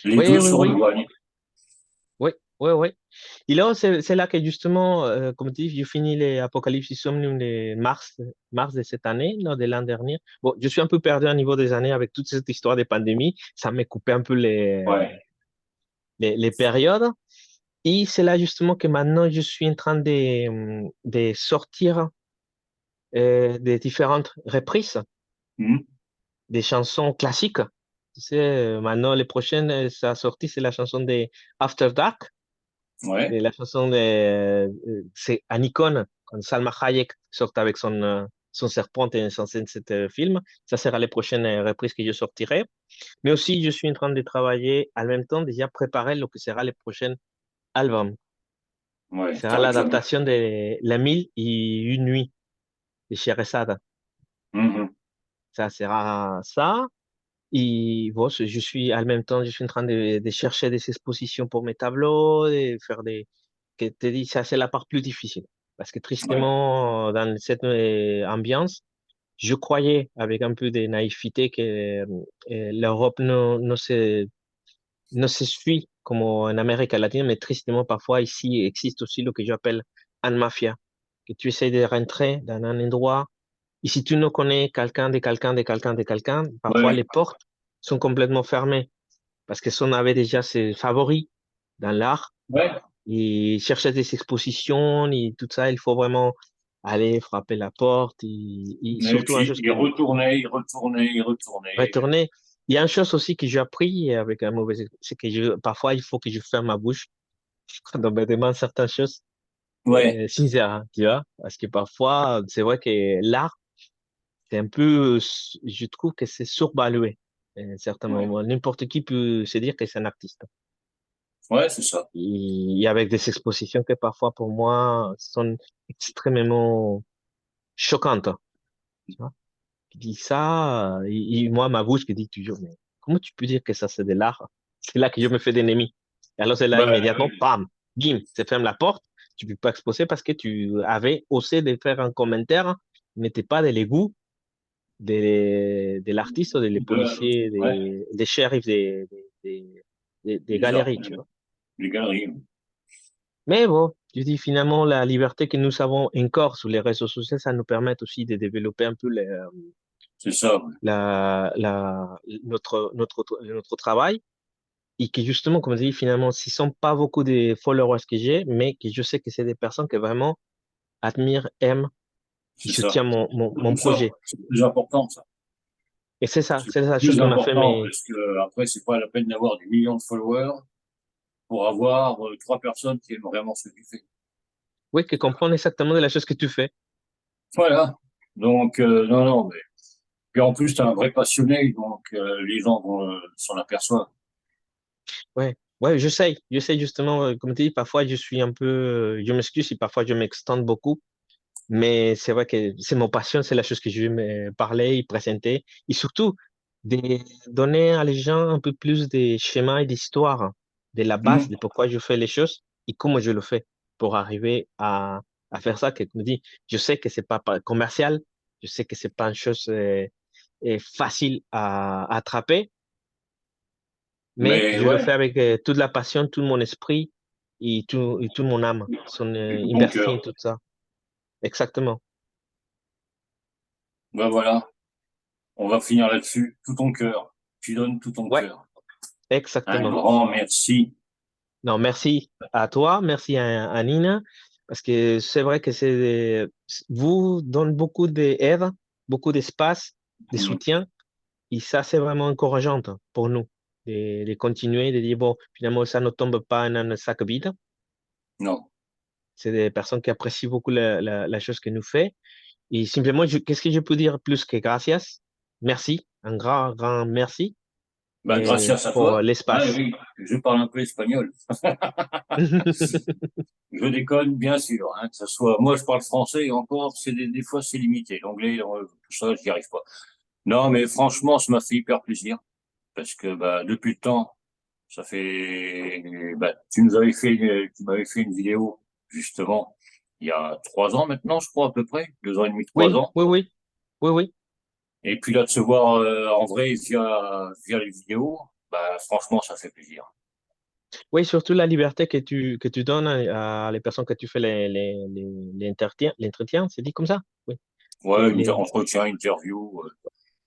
Les Oui, deux oui, se oui. rejoignent. Oui, oui, oui. Et là, c'est là que justement, comme tu dis, je finis les Apocalypse Somnium de mars de cette année, non, de l'an dernier. Bon, je suis un peu perdu au niveau des années avec toute cette histoire de pandémie. Ça m'a coupé un peu Ouais. les périodes. Et c'est là justement que maintenant, je suis en train de sortir des différentes reprises Mhm. des chansons classiques. Tu sais, maintenant, les prochaines, ça sorti, c'est la chanson de After Dark. Ouais. Et la chanson c'est un icône, quand Salma Hayek sort avec son serpent et son cet film. Ça sera les prochaines reprises que je sortirai. Mais aussi, je suis en train de travailler en même temps, déjà préparer ce que sera les prochains albums. Ouais. Ce sera Avec la... l'adaptation de La Mille et une nuits de Scheherazade. Mhm. Ça sera ça. Et bon, je suis en même temps, je suis en train de chercher des expositions pour mes tableaux, de faire des. Que te dis, ça, c'est la part plus difficile. Parce que Ouais. tristement, dans cette ambiance, je croyais avec un peu de naïveté que l'Europe ne se suit comme en Amérique latine, mais tristement, parfois ici existe aussi ce que j'appelle un mafia, que tu essaies de rentrer dans un endroit, et si tu ne connais quelqu'un de quelqu'un de quelqu'un de quelqu'un, parfois Ouais. les portes sont complètement fermées, parce que si on avait déjà ses favoris dans l'art, Ouais. et chercher des expositions et tout ça, il faut vraiment aller frapper la porte et Et surtout une puis, chose il que retournait, il retournait, il retournait. retourner. Il y a une chose aussi que j'ai appris avec un mauvais, c'est que parfois il faut que je ferme ma bouche quand on me demande certaines choses Ouais. sincères, tu vois, parce que parfois c'est vrai que l'art c'est un peu, je trouve que c'est survalué à un certain Ouais. moment. N'importe qui peut se dire que c'est un artiste. Ouais, c'est ça. Et avec des expositions que parfois pour moi sont extrêmement choquantes. Tu vois? Qui dit ça, et moi, ma bouche qui dit toujours, mais comment tu peux dire que ça c'est de l'art? C'est là que je me fais d'ennemis. Et alors c'est là Bah, immédiatement, bam, bim, se ferme la porte. Tu peux pas exposer parce que tu avais osé de faire un commentaire, n'était pas de l'égout de l'artiste ou des policiers, ouais, des shérifs, des les arts, galeries, tu vois. les galeries. Mais bon, je dis finalement, la liberté que nous avons encore sur les réseaux sociaux, ça nous permet aussi de développer un peu C'est ça. Ouais. notre travail. Et que justement, comme je dis, finalement, ce ne sont pas beaucoup de followers que j'ai, mais que je sais que c'est des personnes qui vraiment admirent, aiment et C'est ça. soutiennent mon Tout ça, projet. c'est le plus important, ça. Et C'est c'est le la chose plus qui m'a fait, important mais parce que après, c'est pas la peine d'avoir des millions de followers pour avoir trois personnes qui aiment vraiment ce que tu fais. oui, qui comprennent exactement de la chose que tu fais. Voilà. Donc, non, non, mais puis en plus, tu es un vrai passionné, donc les gens s'en aperçoivent. Ouais, ouais, j'essaie justement, comme tu dis, parfois je suis un peu, je m'excuse si parfois je m'extends beaucoup, mais c'est vrai que c'est mon passion, c'est la chose que je vais me parler et présenter, et surtout de donner à les gens un peu plus de schémas et d'histoire, de la base Mhm. de pourquoi je fais les choses et comment je le fais pour arriver à faire ça, que tu me dis, je sais que c'est pas commercial, je sais que c'est pas une chose facile à attraper, mais Mais je le ouais, fais avec toute la passion, tout mon esprit et toute mon âme, son et tout ton investie cœur. en tout ça. Exactement. Ben voilà, on va finir là-dessus. Tout ton cœur. Tu donnes tout ton Ouais, cœur. Un exactement. grand merci. Non, merci à toi, merci à Nina, parce que c'est vrai que vous donne beaucoup d'aide, beaucoup d'espace, de Mm. soutien, et ça, c'est vraiment encourageant pour nous de continuer, de dire, bon, finalement, ça ne tombe pas dans un sac vide. Non. C'est des personnes qui apprécient beaucoup la chose que nous fait. Et simplement, qu'est-ce que je peux dire plus que gracias? Merci, un grand, grand merci Ben, gracias à pour toi. Ah l'espace. oui, je parle un peu espagnol. Je déconne, bien sûr, hein, que ce soit, moi, je parle français et encore, des fois, c'est limité. L'anglais, tout ça, j'y arrive pas. Non, mais franchement, ça m'a fait hyper plaisir parce que, bah, depuis le temps, ça fait, bah, tu m'avais fait une vidéo, justement, il y a 3 ans maintenant, je crois, à peu près, 2 ans et demi, trois Oui, ans. oui, oui, oui, oui. Et puis là, de se voir, en vrai, via les vidéos, bah, franchement, ça fait plaisir. Oui, surtout la liberté que tu donnes à les personnes que tu fais l'entretien, c'est dit comme ça? Oui. Ouais, Les... entretien, interview.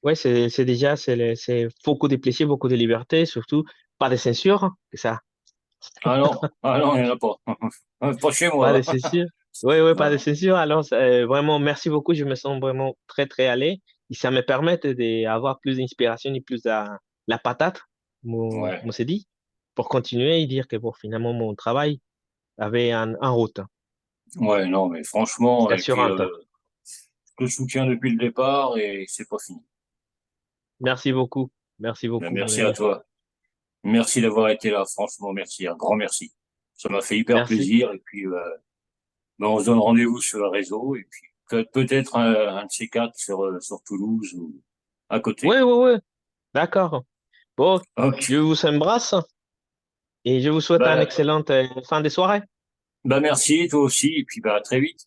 Ouais, c'est déjà, c'est beaucoup de plaisir, beaucoup de liberté, surtout pas de censure, c'est ça. Ah non, il n'y en a pas. Pas chez Pas de moi. censure. Oui, oui, pas Non, de non. censure. Alors, vraiment, merci beaucoup. Je me sens vraiment très, très à l'aise. Et ça me permet d'avoir plus d'inspiration et plus la patate, Ouais, comme c'est dit, pour continuer et dire que, bon, finalement, mon travail avait en route. ouais, non, mais franchement, C'est et puis assurante. je te soutiens depuis le départ et c'est pas fini. Merci beaucoup. Merci Mais beaucoup, mon merci à ami. toi. Merci d'avoir été là, franchement, merci, un grand merci. Ça m'a fait hyper Merci. plaisir et puis ben, on se donne rendez-vous sur le réseau et puis peut-être un de ces quatre sur Toulouse ou à Oui, côté. oui, oui. D'accord. Bon, Ok. je vous embrasse et je vous souhaite une Bah, excellente fin de soirée. bah merci, toi aussi, et puis bah à très vite.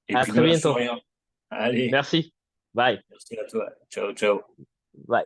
Et À puis ne très lâche bientôt. rien. Allez, Merci. Bye. merci à toi. Ciao, ciao. Bye.